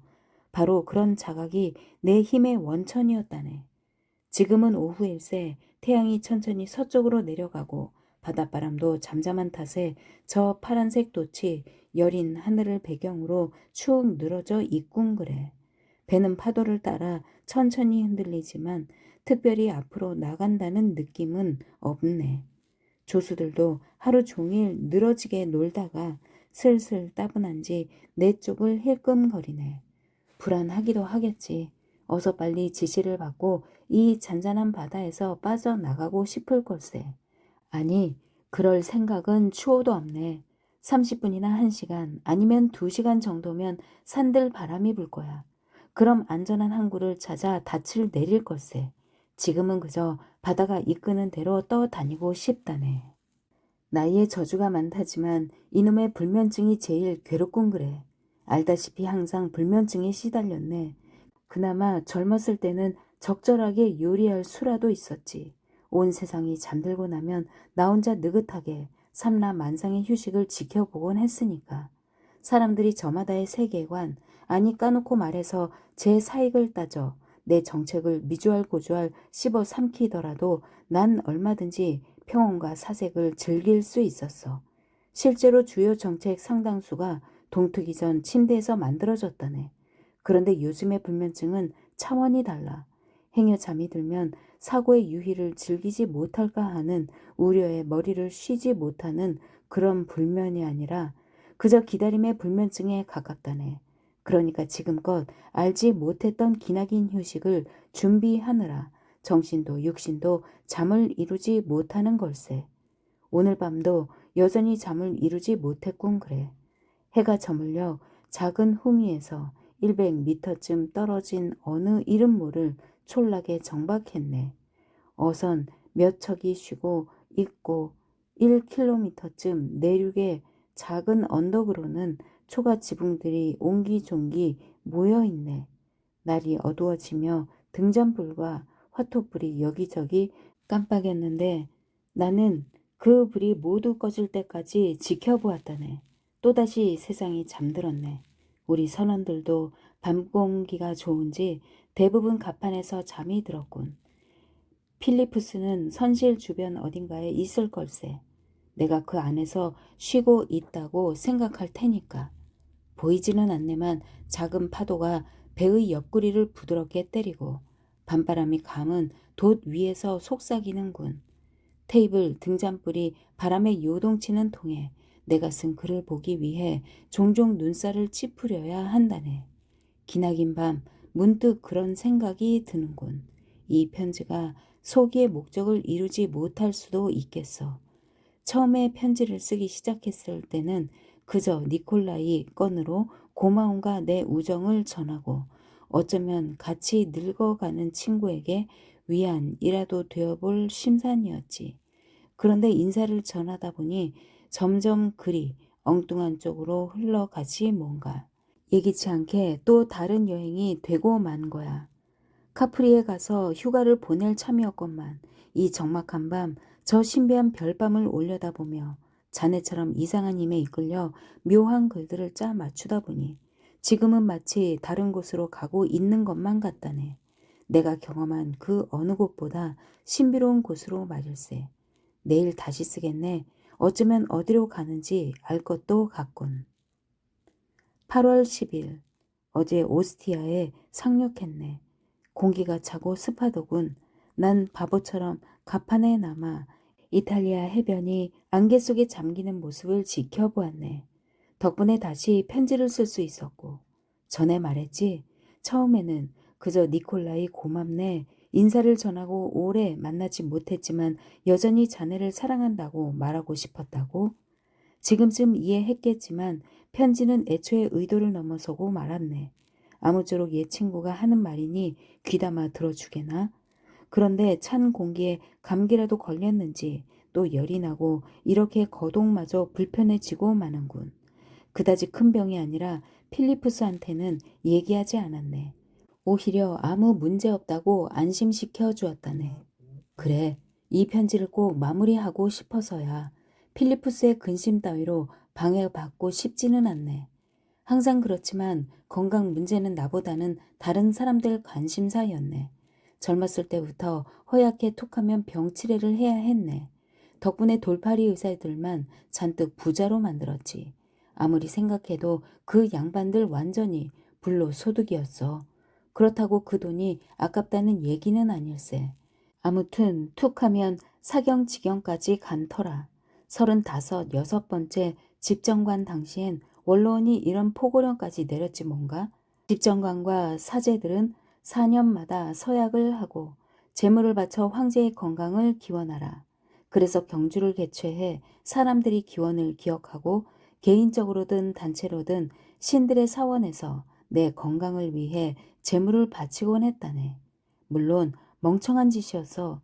바로 그런 자각이 내 힘의 원천이었다네. 지금은 오후일세 태양이 천천히 서쪽으로 내려가고 바닷바람도 잠잠한 탓에 저 파란색 돛이 여린 하늘을 배경으로 축 늘어져 있군 그래. 배는 파도를 따라 천천히 흔들리지만 특별히 앞으로 나간다는 느낌은 없네. 조수들도 하루 종일 늘어지게 놀다가 슬슬 따분한지 내 쪽을 힐끔거리네. 불안하기도 하겠지. 어서 빨리 지시를 받고 이 잔잔한 바다에서 빠져나가고 싶을 걸세. 아니, 그럴 생각은 추호도 없네. 30분이나 1시간 아니면 2시간 정도면 산들 바람이 불 거야. 그럼 안전한 항구를 찾아 닻을 내릴 걸세. 지금은 그저 바다가 이끄는 대로 떠다니고 싶다네. 나이에 저주가 많다지만 이놈의 불면증이 제일 괴롭군 그래. 알다시피 항상 불면증에 시달렸네. 그나마 젊었을 때는 적절하게 요리할 수라도 있었지. 온 세상이 잠들고 나면 나 혼자 느긋하게 삼라만상의 휴식을 지켜보곤 했으니까. 사람들이 저마다의 세계관, 아니 까놓고 말해서 제 사익을 따져 내 정책을 미주알고주알 씹어 삼키더라도 난 얼마든지 평온과 사색을 즐길 수 있었어. 실제로 주요 정책 상당수가 동트기 전 침대에서 만들어졌다네. 그런데 요즘의 불면증은 차원이 달라. 행여 잠이 들면 사고의 유희를 즐기지 못할까 하는 우려에 머리를 쉬지 못하는 그런 불면이 아니라 그저 기다림의 불면증에 가깝다네. 그러니까 지금껏 알지 못했던 기나긴 휴식을 준비하느라 정신도 육신도 잠을 이루지 못하는 걸세. 오늘 밤도 여전히 잠을 이루지 못했군 그래. 해가 저물려 작은 후미에서 100m쯤 떨어진 어느 이름 모를 촌락에 정박했네. 어선 몇 척이 쉬고 있고 1km쯤 내륙의 작은 언덕으로는 초가 지붕들이 옹기종기 모여있네. 날이 어두워지며 등잔불과 화톡불이 여기저기 깜빡였는데 나는 그 불이 모두 꺼질 때까지 지켜보았다네. 또다시 세상이 잠들었네. 우리 선원들도 밤 공기가 좋은지 대부분 갑판에서 잠이 들었군. 필리프스는 선실 주변 어딘가에 있을 걸세. 내가 그 안에서 쉬고 있다고 생각할 테니까. 보이지는 않네만 작은 파도가 배의 옆구리를 부드럽게 때리고 밤바람이 감은 돛 위에서 속삭이는군. 테이블 등잔불이 바람에 요동치는 통에 내가 쓴 글을 보기 위해 종종 눈살을 찌푸려야 한다네. 기나긴 밤 문득 그런 생각이 드는군. 이 편지가 소기의 목적을 이루지 못할 수도 있겠어. 처음에 편지를 쓰기 시작했을 때는 그저 니콜라이 건으로 고마움과 내 우정을 전하고 어쩌면 같이 늙어가는 친구에게 위안이라도 되어볼 심산이었지. 그런데 인사를 전하다 보니 점점 글이 엉뚱한 쪽으로 흘러가지 뭔가. 예기치 않게 또 다른 여행이 되고 만 거야. 카프리에 가서 휴가를 보낼 참이었건만 이 적막한 밤 저 신비한 별밤을 올려다보며 자네처럼 이상한 힘에 이끌려 묘한 글들을 짜 맞추다 보니 지금은 마치 다른 곳으로 가고 있는 것만 같다네. 내가 경험한 그 어느 곳보다 신비로운 곳으로 말일세. 내일 다시 쓰겠네. 어쩌면 어디로 가는지 알 것도 같군. 8월 10일 어제 오스티아에 상륙했네. 공기가 차고 습하더군. 난 바보처럼 갑판에 남아 이탈리아 해변이 안개 속에 잠기는 모습을 지켜보았네. 덕분에 다시 편지를 쓸 수 있었고 전에 말했지. 처음에는 그저 니콜라이 고맙네. 인사를 전하고 오래 만나지 못했지만 여전히 자네를 사랑한다고 말하고 싶었다고. 지금쯤 이해했겠지만 편지는 애초에 의도를 넘어서고 말았네. 아무쪼록 옛 친구가 하는 말이니 귀담아 들어주게나. 그런데 찬 공기에 감기라도 걸렸는지 또 열이 나고 이렇게 거동마저 불편해지고 마는군. 그다지 큰 병이 아니라 필리프스한테는 얘기하지 않았네. 오히려 아무 문제 없다고 안심시켜 주었다네. 그래, 이 편지를 꼭 마무리하고 싶어서야. 필리프스의 근심 따위로 방해받고 싶지는 않네. 항상 그렇지만 건강 문제는 나보다는 다른 사람들 관심사였네. 젊었을 때부터 허약해 툭하면 병치레를 해야 했네. 덕분에 돌팔이 의사들만 잔뜩 부자로 만들었지. 아무리 생각해도 그 양반들 완전히 불로소득이었어. 그렇다고 그 돈이 아깝다는 얘기는 아닐세. 아무튼 툭하면 사경지경까지 간터라. 35, 6번째 집정관 당시엔 원로원이 이런 포고령까지 내렸지 뭔가. 집정관과 사제들은 4년마다 서약을 하고 재물을 바쳐 황제의 건강을 기원하라. 그래서 경주를 개최해 사람들이 기원을 기억하고 개인적으로든 단체로든 신들의 사원에서 내 건강을 위해 재물을 바치곤 했다네. 물론 멍청한 짓이어서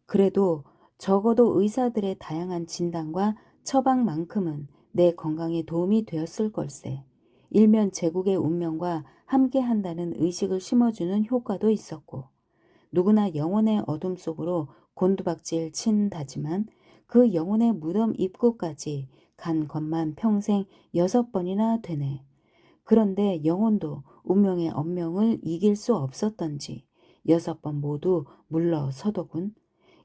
그래도 적어도 의사들의 다양한 진단과 처방만큼은 내 건강에 도움이 되었을 걸세. 일면 제국의 운명과 함께한다는 의식을 심어주는 효과도 있었고 누구나 영혼의 어둠 속으로 곤두박질 친다지만 그 영혼의 무덤 입구까지 간 것만 평생 6번이나 되네. 그런데 영혼도 운명의 언명을 이길 수 없었던지 6번 모두 물러서더군.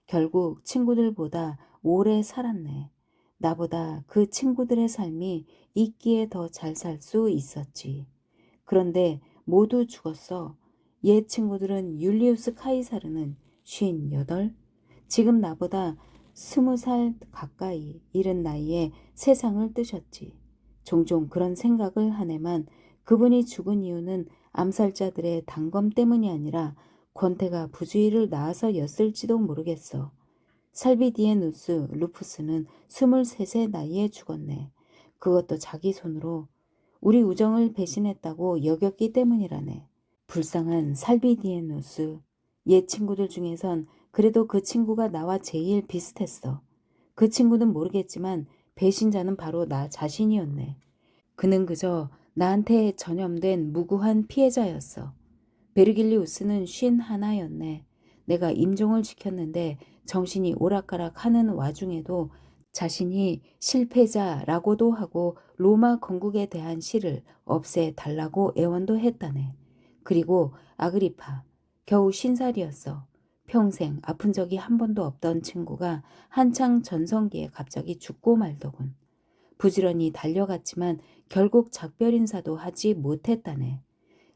결국 친구들보다 오래 살았네. 나보다 그 친구들의 삶이 있기에 더 잘 살 수 있었지. 그런데 모두 죽었어. 옛 친구들은 율리우스 카이사르는 58, 지금 나보다 20살 가까이 이른 나이에 세상을 뜨셨지. 종종 그런 생각을 하네만 그분이 죽은 이유는 암살자들의 단검 때문이 아니라 권태가 부주의를 낳아서였을지도 모르겠어. 살비디에누스 루푸스는 23세 나이에 죽었네. 그것도 자기 손으로 우리 우정을 배신했다고 여겼기 때문이라네. 불쌍한 살비디에누스. 옛 친구들 중에선 그래도 그 친구가 나와 제일 비슷했어. 그 친구는 모르겠지만 배신자는 바로 나 자신이었네. 그는 그저 나한테 전염된 무고한 피해자였어. 베르길리우스는 51였네. 내가 임종을 지켰는데 정신이 오락가락 하는 와중에도 자신이 실패자라고도 하고 로마 건국에 대한 시를 없애달라고 애원도 했다네. 그리고 아그리파, 겨우 50살이었어. 평생 아픈 적이 한 번도 없던 친구가 한창 전성기에 갑자기 죽고 말더군. 부지런히 달려갔지만 결국 작별 인사도 하지 못했다네.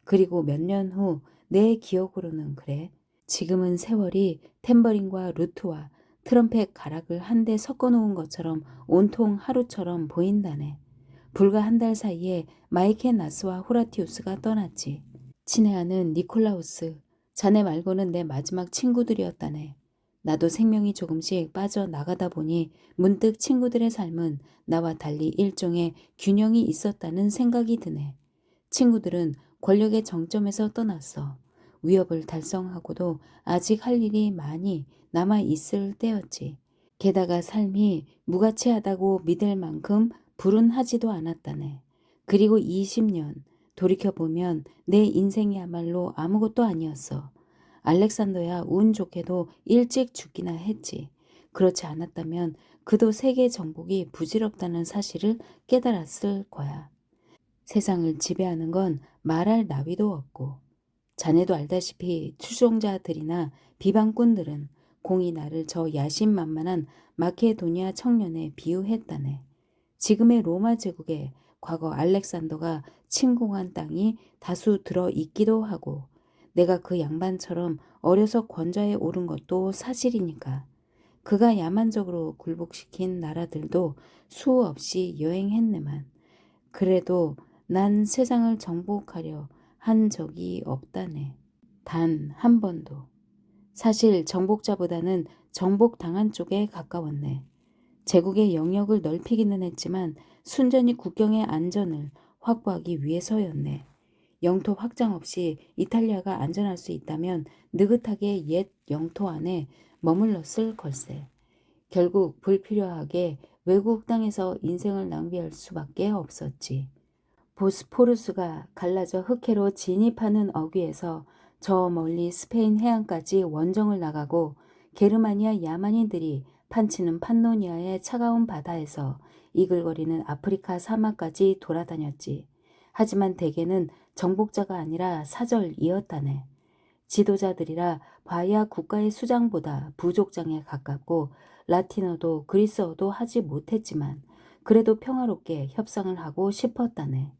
그리고 몇 년 후 내 기억으로는 그래. 지금은 세월이 탬버린과 루트와 트럼펫 가락을 한데 섞어놓은 것처럼 온통 하루처럼 보인다네. 불과 한 달 사이에 마이케나스와 호라티우스가 떠났지. 친애하는 니콜라우스, 자네 말고는 내 마지막 친구들이었다네. 나도 생명이 조금씩 빠져나가다 보니 문득 친구들의 삶은 나와 달리 일종의 균형이 있었다는 생각이 드네. 친구들은 권력의 정점에서 떠났어. 위협을 달성하고도 아직 할 일이 많이 남아있을 때였지. 게다가 삶이 무가치하다고 믿을 만큼 불운하지도 않았다네. 그리고 20년 돌이켜보면 내 인생이야말로 아무것도 아니었어. 알렉산더야 운 좋게도 일찍 죽기나 했지. 그렇지 않았다면 그도 세계 정복이 부질없다는 사실을 깨달았을 거야. 세상을 지배하는 건 말할 나위도 없고 자네도 알다시피 추종자들이나 비방꾼들은 공이 나를 저 야심만만한 마케도니아 청년에 비유했다네. 지금의 로마 제국에 과거 알렉산더가 침공한 땅이 다수 들어 있기도 하고 내가 그 양반처럼 어려서 권좌에 오른 것도 사실이니까. 그가 야만적으로 굴복시킨 나라들도 수없이 여행했네만 그래도 난 세상을 정복하려 한 적이 없다네. 단 한 번도. 사실 정복자보다는 정복당한 쪽에 가까웠네. 제국의 영역을 넓히기는 했지만 순전히 국경의 안전을 확보하기 위해서였네. 영토 확장 없이 이탈리아가 안전할 수 있다면 느긋하게 옛 영토 안에 머물렀을 걸세. 결국 불필요하게 외국 땅에서 인생을 낭비할 수밖에 없었지. 보스포루스가 갈라져 흑해로 진입하는 어귀에서 저 멀리 스페인 해안까지 원정을 나가고 게르마니아 야만인들이 판치는 판노니아의 차가운 바다에서 이글거리는 아프리카 사막까지 돌아다녔지. 하지만 대개는 정복자가 아니라 사절이었다네. 지도자들이라 봐야 국가의 수장보다 부족장에 가깝고 라틴어도 그리스어도 하지 못했지만 그래도 평화롭게 협상을 하고 싶었다네.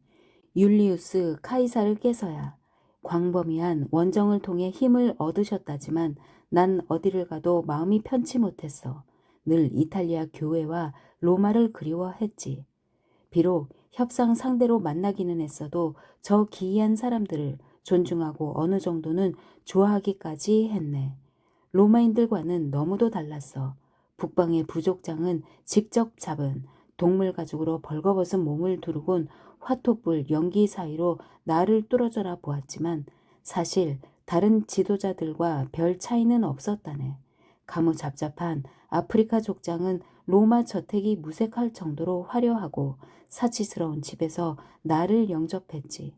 율리우스 카이사를 깨서야 광범위한 원정을 통해 힘을 얻으셨다지만 난 어디를 가도 마음이 편치 못했어. 늘 이탈리아 교회와 로마를 그리워했지. 비록 협상 상대로 만나기는 했어도 저 기이한 사람들을 존중하고 어느 정도는 좋아하기까지 했네. 로마인들과는 너무도 달랐어. 북방의 부족장은 직접 잡은 동물 가죽으로 벌거벗은 몸을 두르곤 화토불 연기 사이로 나를 뚫어져라 보았지만 사실 다른 지도자들과 별 차이는 없었다네. 가무잡잡한 아프리카 족장은 로마 저택이 무색할 정도로 화려하고 사치스러운 집에서 나를 영접했지.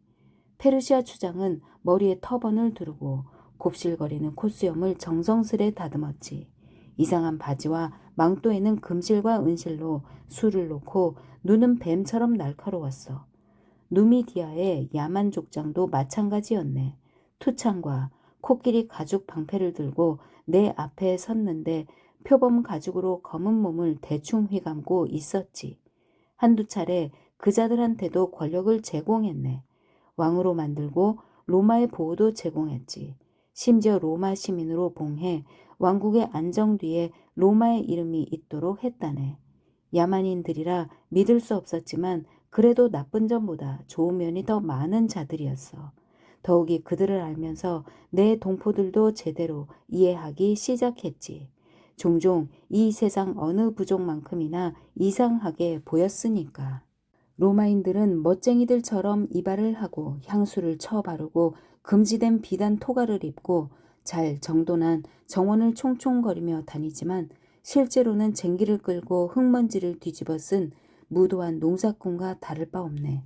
페르시아 추장은 머리에 터번을 두르고 곱실거리는 콧수염을 정성스레 다듬었지. 이상한 바지와 망토에는 금실과 은실로 술을 놓고 눈은 뱀처럼 날카로웠어. 누미디아의 야만 족장도 마찬가지였네. 투창과 코끼리 가죽 방패를 들고 내 앞에 섰는데 표범 가죽으로 검은 몸을 대충 휘감고 있었지. 한두 차례 그자들한테도 권력을 제공했네. 왕으로 만들고 로마의 보호도 제공했지. 심지어 로마 시민으로 봉해 왕국의 안정 뒤에 로마의 이름이 있도록 했다네. 야만인들이라 믿을 수 없었지만 그래도 나쁜 점보다 좋은 면이 더 많은 자들이었어. 더욱이 그들을 알면서 내 동포들도 제대로 이해하기 시작했지. 종종 이 세상 어느 부족만큼이나 이상하게 보였으니까. 로마인들은 멋쟁이들처럼 이발을 하고 향수를 쳐 바르고 금지된 비단 토가를 입고 잘 정돈한 정원을 총총거리며 다니지만 실제로는 쟁기를 끌고 흙먼지를 뒤집어 쓴 무도한 농사꾼과 다를 바 없네.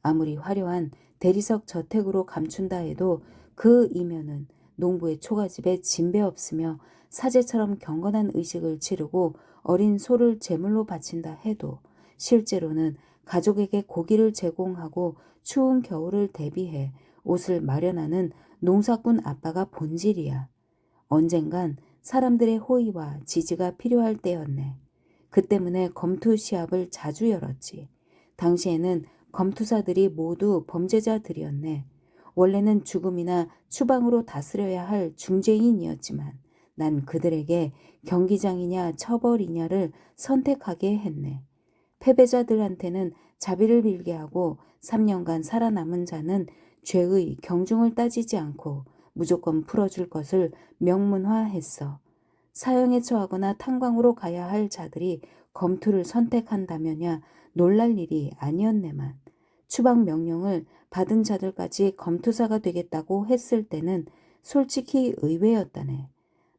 아무리 화려한 대리석 저택으로 감춘다 해도 그 이면은 농부의 초가집에 진배 없으며 사제처럼 경건한 의식을 치르고 어린 소를 제물로 바친다 해도 실제로는 가족에게 고기를 제공하고 추운 겨울을 대비해 옷을 마련하는 농사꾼 아빠가 본질이야. 언젠간 사람들의 호의와 지지가 필요할 때였네. 그 때문에 검투 시합을 자주 열었지. 당시에는 검투사들이 모두 범죄자들이었네. 원래는 죽음이나 추방으로 다스려야 할 중죄인이었지만 난 그들에게 경기장이냐 처벌이냐를 선택하게 했네. 패배자들한테는 자비를 빌게 하고 3년간 살아남은 자는 죄의 경중을 따지지 않고 무조건 풀어줄 것을 명문화했어. 사형에 처하거나 탄광으로 가야 할 자들이 검투를 선택한다면야 놀랄 일이 아니었네만. 추방 명령을 받은 자들까지 검투사가 되겠다고 했을 때는 솔직히 의외였다네.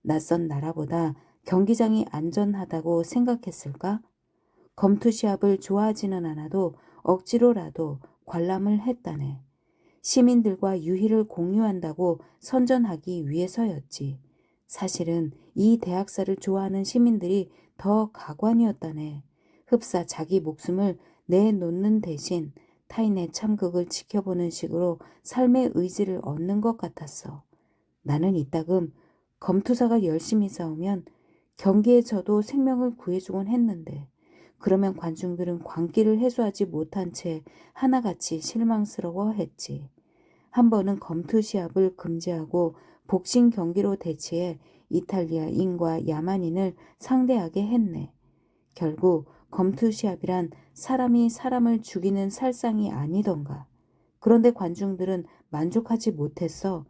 낯선 나라보다 경기장이 안전하다고 생각했을까? 검투 시합을 좋아하지는 않아도 억지로라도 관람을 했다네. 시민들과 유희를 공유한다고 선전하기 위해서였지. 사실은 이 대학살을 좋아하는 시민들이 더 가관이었다네. 흡사 자기 목숨을 내놓는 대신 타인의 참극을 지켜보는 식으로 삶의 의지를 얻는 것 같았어. 나는 이따금 검투사가 열심히 싸우면 경기에 져도 생명을 구해주곤 했는데 그러면 관중들은 광기를 해소하지 못한 채 하나같이 실망스러워했지. 한 번은 검투 시합을 금지하고 복싱 경기로 대체해 이탈리아인과 야만인을 상대하게 했네. 결국 검투 시합이란 사람이 사람을 죽이는 살상이 아니던가. 그런데 관중들은 만족하지 못했어.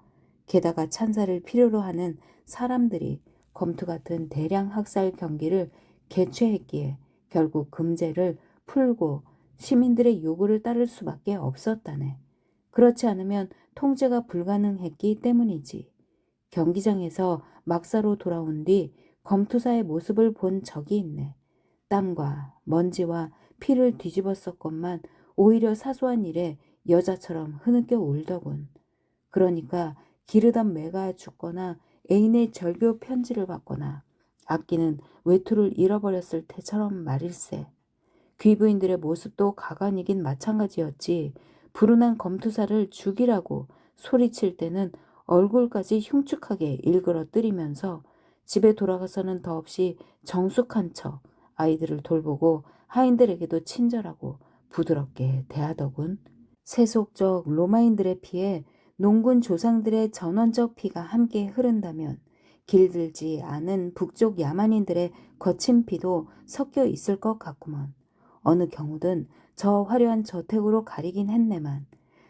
게다가 찬사를 필요로 하는 사람들이 검투 같은 대량 학살 경기를 개최했기에 결국 금제를 풀고 시민들의 요구를 따를 수밖에 없었다네. 그렇지 않으면 통제가 불가능했기 때문이지. 경기장에서 막사로 돌아온 뒤 검투사의 모습을 본 적이 있네. 땀과 먼지와 피를 뒤집었었건만 오히려 사소한 일에 여자처럼 흐느껴 울더군. 그러니까 기르던 매가 죽거나 애인의 절교 편지를 받거나 아끼는 외투를 잃어버렸을 때처럼 말일세. 귀부인들의 모습도 가관이긴 마찬가지였지. 불운한 검투사를 죽이라고 소리칠 때는 얼굴까지 흉측하게 일그러뜨리면서 집에 돌아가서는 더없이 정숙한 척 아이들을 돌보고 하인들에게도 친절하고 부드럽게 대하더군. 세속적 로마인들의 피에 농군 조상들의 전원적 피가 함께 흐른다면 길들지 않은 북쪽 야만인들의 거친 피도 섞여 있을 것 같구먼. 어느 경우든 저 화려한 저택으로 가리긴 했네만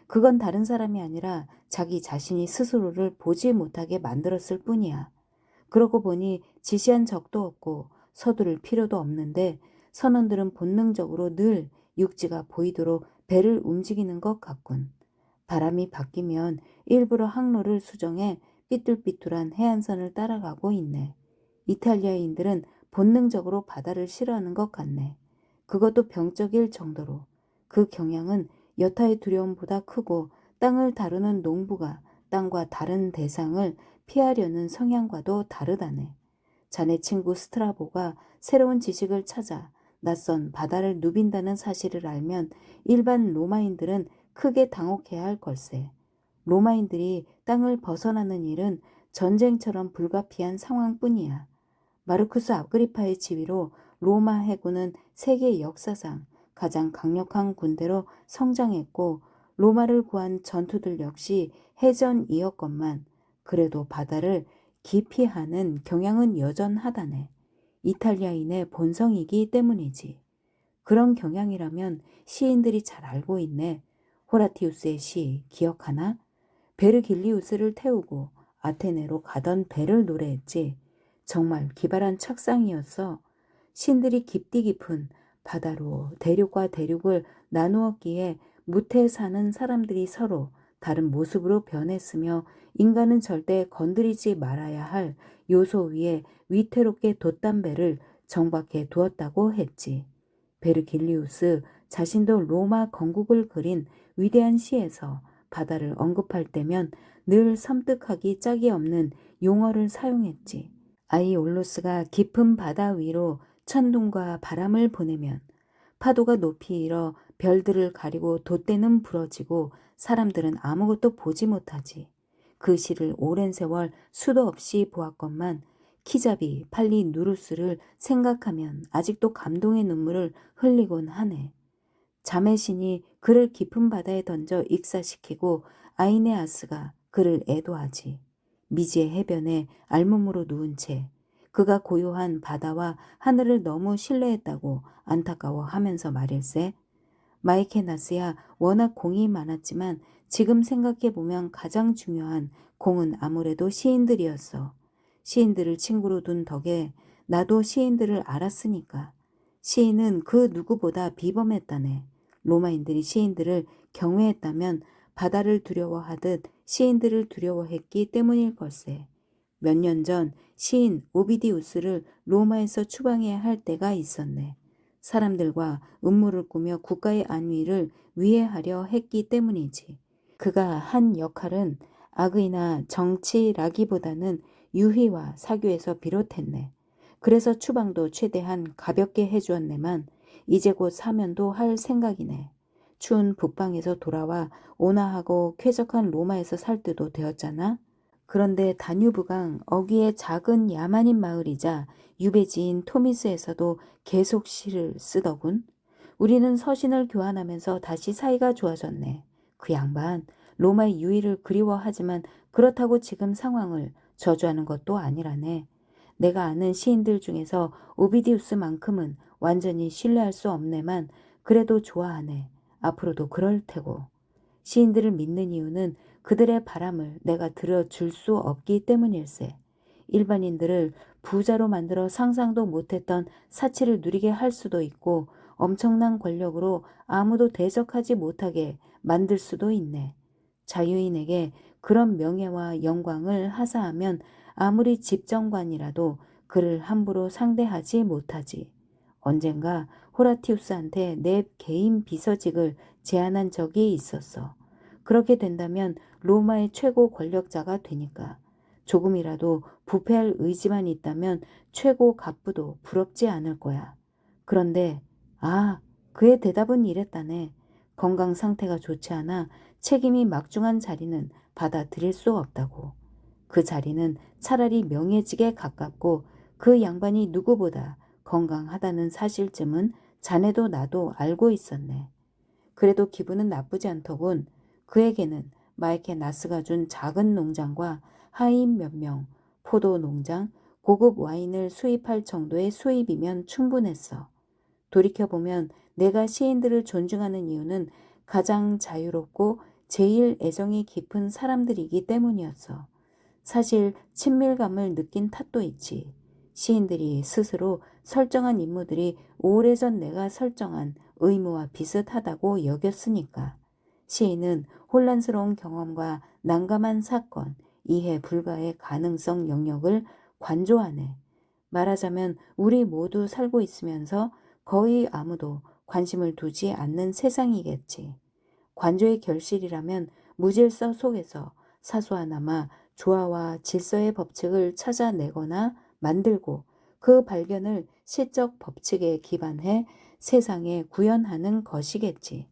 그건 다른 사람이 아니라 자기 자신이 스스로를 보지 못하게 만들었을 뿐이야. 그러고 보니 지시한 적도 없고 서두를 필요도 없는데 선원들은 본능적으로 늘 육지가 보이도록 배를 움직이는 것 같군. 바람이 바뀌면 일부러 항로를 수정해 삐뚤삐뚤한 해안선을 따라가고 있네. 이탈리아인들은 본능적으로 바다를 싫어하는 것 같네. 그것도 병적일 정도로. 그 경향은 여타의 두려움보다 크고 땅을 다루는 농부가 땅과 다른 대상을 피하려는 성향과도 다르다네. 자네 친구 스트라보가 새로운 지식을 찾아 낯선 바다를 누빈다는 사실을 알면 일반 로마인들은 크게 당혹해야 할 걸세. 로마인들이 땅을 벗어나는 일은 전쟁처럼 불가피한 상황뿐이야. 마르쿠스 아그리파의 지위로 로마 해군은 세계 역사상 가장 강력한 군대로 성장했고 로마를 구한 전투들 역시 해전이었건만 그래도 바다를 기피하는 경향은 여전하다네. 이탈리아인의 본성이기 때문이지. 그런 경향이라면 시인들이 잘 알고 있네. 호라티우스의 시 기억하나? 베르길리우스를 태우고 아테네로 가던 배를 노래했지. 정말 기발한 착상이었어. 신들이 깊디 깊은 바다로 대륙과 대륙을 나누었기에 무태에 사는 사람들이 서로 다른 모습으로 변했으며 인간은 절대 건드리지 말아야 할 요소 위에 위태롭게 돛담배를 정박해 두었다고 했지. 베르길리우스 자신도 로마 건국을 그린 위대한 시에서 바다를 언급할 때면 늘 섬뜩하기 짝이 없는 용어를 사용했지. 아이올로스가 깊은 바다 위로 천둥과 바람을 보내면 파도가 높이 일어 별들을 가리고 돛대는 부러지고 사람들은 아무것도 보지 못하지. 그 시를 오랜 세월 수도 없이 보았건만 키자비 팔리누루스를 생각하면 아직도 감동의 눈물을 흘리곤 하네. 잠의 신이 그를 깊은 바다에 던져 익사시키고 아이네아스가 그를 애도하지. 미지의 해변에 알몸으로 누운 채 그가 고요한 바다와 하늘을 너무 신뢰했다고 안타까워하면서 말일세. 마이케나스야 워낙 공이 많았지만 지금 생각해보면 가장 중요한 공은 아무래도 시인들이었어. 시인들을 친구로 둔 덕에 나도 시인들을 알았으니까. 시인은 그 누구보다 비범했다네. 로마인들이 시인들을 경외했다면 바다를 두려워하듯 시인들을 두려워했기 때문일 걸세. 몇 년 전 시인 오비디우스를 로마에서 추방해야 할 때가 있었네. 사람들과 음모를 꾸며 국가의 안위를 위해하려 했기 때문이지. 그가 한 역할은 악의나 정치라기보다는 유희와 사교에서 비롯했네. 그래서 추방도 최대한 가볍게 해주었네만 이제 곧 사면도 할 생각이네. 추운 북방에서 돌아와 온화하고 쾌적한 로마에서 살 때도 되었잖아. 그런데 다뉴브강 어귀의 작은 야만인 마을이자 유배지인 토미스에서도 계속 시를 쓰더군. 우리는 서신을 교환하면서 다시 사이가 좋아졌네. 그 양반 로마의 유의를 그리워하지만 그렇다고 지금 상황을 저주하는 것도 아니라네. 내가 아는 시인들 중에서 오비디우스만큼은 완전히 신뢰할 수 없네만 그래도 좋아하네. 앞으로도 그럴 테고. 시인들을 믿는 이유는 그들의 바람을 내가 들어줄 수 없기 때문일세. 일반인들을 부자로 만들어 상상도 못했던 사치를 누리게 할 수도 있고 엄청난 권력으로 아무도 대적하지 못하게 만들 수도 있네. 자유인에게 그런 명예와 영광을 하사하면 아무리 집정관이라도 그를 함부로 상대하지 못하지. 언젠가 호라티우스한테 내 개인 비서직을 제안한 적이 있었어. 그렇게 된다면 로마의 최고 권력자가 되니까. 조금이라도 부패할 의지만 있다면 최고 갑부도 부럽지 않을 거야. 그런데 그의 대답은 이랬다네. 건강 상태가 좋지 않아 책임이 막중한 자리는 받아들일 수 없다고. 그 자리는 차라리 명예직에 가깝고 그 양반이 누구보다 건강하다는 사실쯤은 자네도 나도 알고 있었네. 그래도 기분은 나쁘지 않더군. 그에게는 마이케 나스가 준 작은 농장과 하인 몇 명, 포도 농장, 고급 와인을 수입할 정도의 수입이면 충분했어. 돌이켜보면 내가 시인들을 존중하는 이유는 가장 자유롭고 제일 애정이 깊은 사람들이기 때문이었어. 사실 친밀감을 느낀 탓도 있지. 시인들이 스스로 설정한 임무들이 오래전 내가 설정한 의무와 비슷하다고 여겼으니까. 시인은 혼란스러운 경험과 난감한 사건, 이해 불가의 가능성 영역을 관조하네. 말하자면 우리 모두 살고 있으면서 거의 아무도 관심을 두지 않는 세상이겠지. 관조의 결실이라면 무질서 속에서 사소하나마 조화와 질서의 법칙을 찾아내거나 만들고 그 발견을 시적 법칙에 기반해 세상에 구현하는 것이겠지.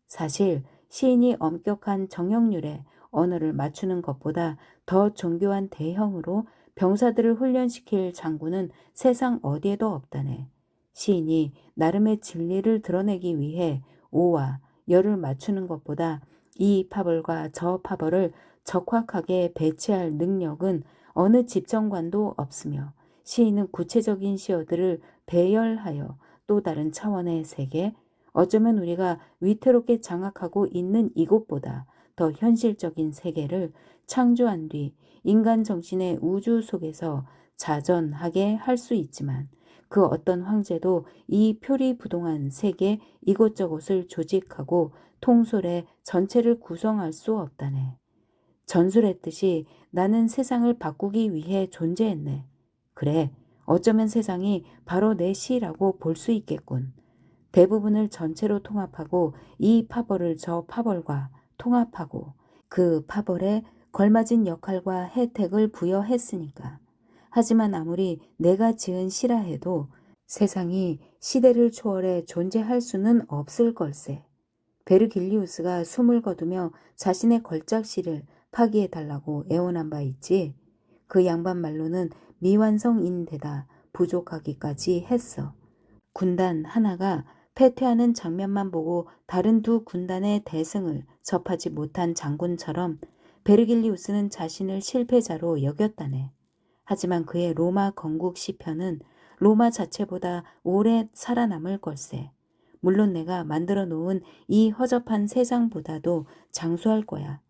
사실 시인이 엄격한 정형률에 언어를 맞추는 것보다 더 정교한 대형으로 병사들을 훈련시킬 장군은 세상 어디에도 없다네. 시인이 나름의 진리를 드러내기 위해 오와 열을 맞추는 것보다 이 파벌과 저 파벌을 적확하게 배치할 능력은 어느 집정관도 없으며 시인은 구체적인 시어들을 배열하여 또 다른 차원의 세계, 어쩌면 우리가 위태롭게 장악하고 있는 이곳보다 더 현실적인 세계를 창조한 뒤 인간 정신의 우주 속에서 자전하게 할 수 있지만 그 어떤 황제도 이 표리부동한 세계 이곳저곳을 조직하고 통솔해 전체를 구성할 수 없다네. 전술했듯이 나는 세상을 바꾸기 위해 존재했네. 그래, 어쩌면 세상이 바로 내 시라고 볼 수 있겠군. 대부분을 전체로 통합하고 이 파벌을 저 파벌과 통합하고 그 파벌에 걸맞은 역할과 혜택을 부여했으니까. 하지만 아무리 내가 지은 시라 해도 세상이 시대를 초월해 존재할 수는 없을 걸세. 베르길리우스가 숨을 거두며 자신의 걸작시를 파기해달라고 애원한 바 있지. 그 양반 말로는 미완성인데다 부족하기까지 했어. 군단 하나가 패퇴하는 장면만 보고 다른 두 군단의 대승을 접하지 못한 장군처럼 베르길리우스는 자신을 실패자로 여겼다네. 하지만 그의 로마 건국 시편은 로마 자체보다 오래 살아남을 걸세. 물론 내가 만들어 놓은 이 허접한 세상보다도 장수할 거야.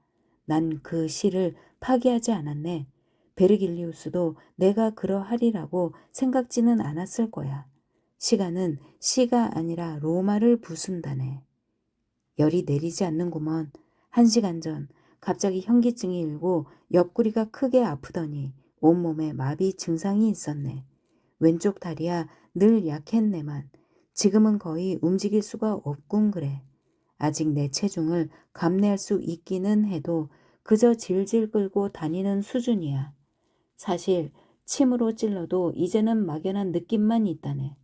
난 그 시를 파기하지 않았네. 베르길리우스도 내가 그러하리라고 생각지는 않았을 거야. 시간은 시가 아니라 로마를 부순다네. 열이 내리지 않는구먼. 1시간 전 갑자기 현기증이 일고 옆구리가 크게 아프더니 온몸에 마비 증상이 있었네. 왼쪽 다리야 늘 약했네만 지금은 거의 움직일 수가 없군 그래. 아직 내 체중을 감내할 수 있기는 해도 그저 질질 끌고 다니는 수준이야. 사실 침으로 찔러도 이제는 막연한 느낌만 있다네.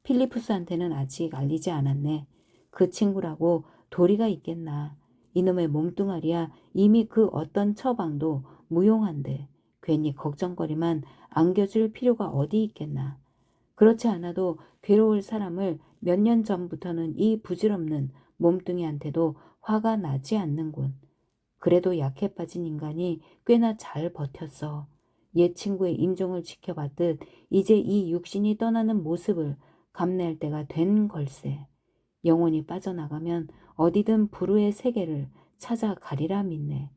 필리푸스한테는 아직 알리지 않았네. 그 친구라고 도리가 있겠나. 이놈의 몸뚱아리야 이미 그 어떤 처방도 무용한데 괜히 걱정거리만 안겨줄 필요가 어디 있겠나. 그렇지 않아도 괴로울 사람을 몇 년 전부터는 이 부질없는 몸뚱이한테도 화가 나지 않는군. 그래도 약해 빠진 인간이 꽤나 잘 버텼어. 옛 친구의 임종을 지켜봤듯 이제 이 육신이 떠나는 모습을 감내할 때가 된 걸세. 영혼이 빠져나가면 어디든 불후의 세계를 찾아가리라 믿네.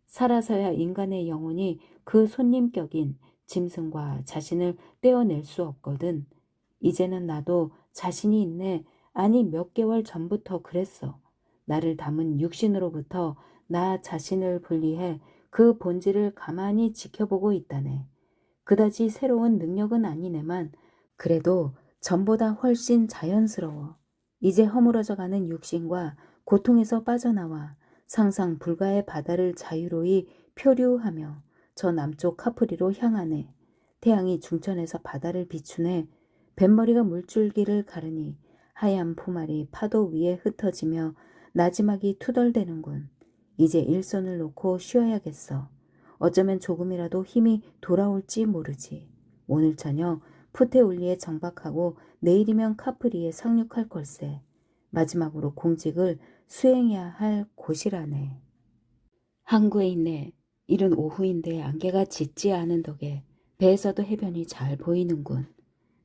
살아서야 인간의 영혼이 그 손님격인 짐승과 자신을 떼어낼 수 없거든. 이제는 나도 자신이 있네. 아니 몇 개월 전부터 그랬어. 나를 담은 육신으로부터 나 자신을 분리해 그 본질을 가만히 지켜보고 있다네. 그다지 새로운 능력은 아니네만 그래도 전보다 훨씬 자연스러워. 이제 허물어져가는 육신과 고통에서 빠져나와 상상 불가의 바다를 자유로이 표류하며 저 남쪽 카프리로 향하네. 태양이 중천에서 바다를 비추네. 뱃머리가 물줄기를 가르니 하얀 포말이 파도 위에 흩어지며 나지막이 투덜대는군. 이제 일손을 놓고 쉬어야겠어. 어쩌면 조금이라도 힘이 돌아올지 모르지. 오늘 저녁 푸테올리에 정박하고 내일이면 카프리에 상륙할 걸세. 마지막으로 공직을 수행해야 할 곳이라네. 항구에 있네. 이른 오후인데 안개가 짙지 않은 덕에 배에서도 해변이 잘 보이는군.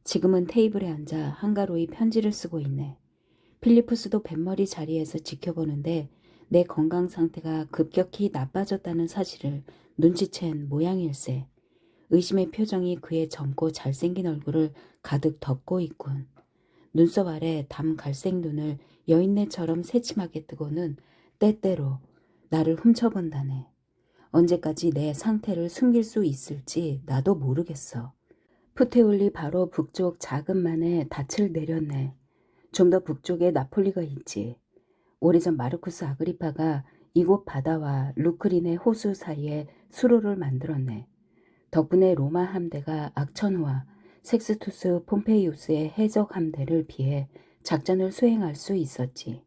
지금은 테이블에 앉아 한가로이 편지를 쓰고 있네. 필리푸스도 뱃머리 자리에서 지켜보는데 내 건강 상태가 급격히 나빠졌다는 사실을 눈치챈 모양일세. 의심의 표정이 그의 젊고 잘생긴 얼굴을 가득 덮고 있군. 눈썹 아래 담 갈색 눈을 여인네처럼 새침하게 뜨고는 때때로 나를 훔쳐본다네. 언제까지 내 상태를 숨길 수 있을지 나도 모르겠어. 푸테올리 바로 북쪽 작은 만에 닻을 내렸네. 좀 더 북쪽에 나폴리가 있지. 오래전 마르쿠스 아그리파가 이곳 바다와 루크린의 호수 사이에 수로를 만들었네. 덕분에 로마 함대가 악천후와 섹스투스 폼페이우스의 해적 함대를 피해 작전을 수행할 수 있었지.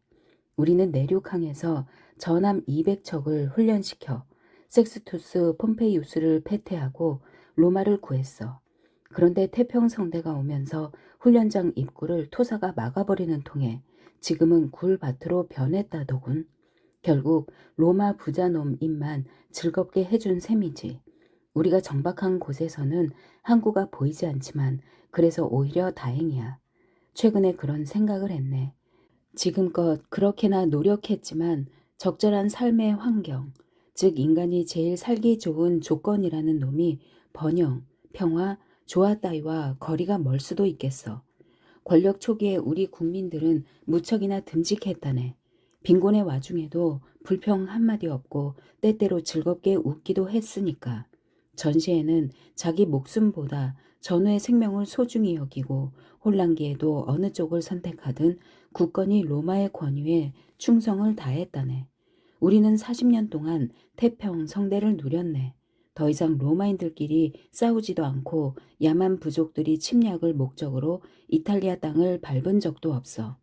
우리는 내륙항에서 전함 200척을 훈련시켜 섹스투스 폼페이우스를 패퇴하고 로마를 구했어. 그런데 태평성대가 오면서 훈련장 입구를 토사가 막아버리는 통에 지금은 굴밭으로 변했다더군. 결국 로마 부자놈 입만 즐겁게 해준 셈이지. 우리가 정박한 곳에서는 항구가 보이지 않지만 그래서 오히려 다행이야. 최근에 그런 생각을 했네. 지금껏 그렇게나 노력했지만 적절한 삶의 환경, 즉 인간이 제일 살기 좋은 조건이라는 놈이 번영, 평화, 조화 따위와 거리가 멀 수도 있겠어. 권력 초기에 우리 국민들은 무척이나 듬직했다네. 빈곤의 와중에도 불평 한마디 없고 때때로 즐겁게 웃기도 했으니까. 전시에는 자기 목숨보다 전우의 생명을 소중히 여기고 혼란기에도 어느 쪽을 선택하든 굳건히 로마의 권위에 충성을 다했다네. 우리는 40년 동안 태평성대를 누렸네. 더 이상 로마인들끼리 싸우지도 않고 야만 부족들이 침략을 목적으로 이탈리아 땅을 밟은 적도 없어.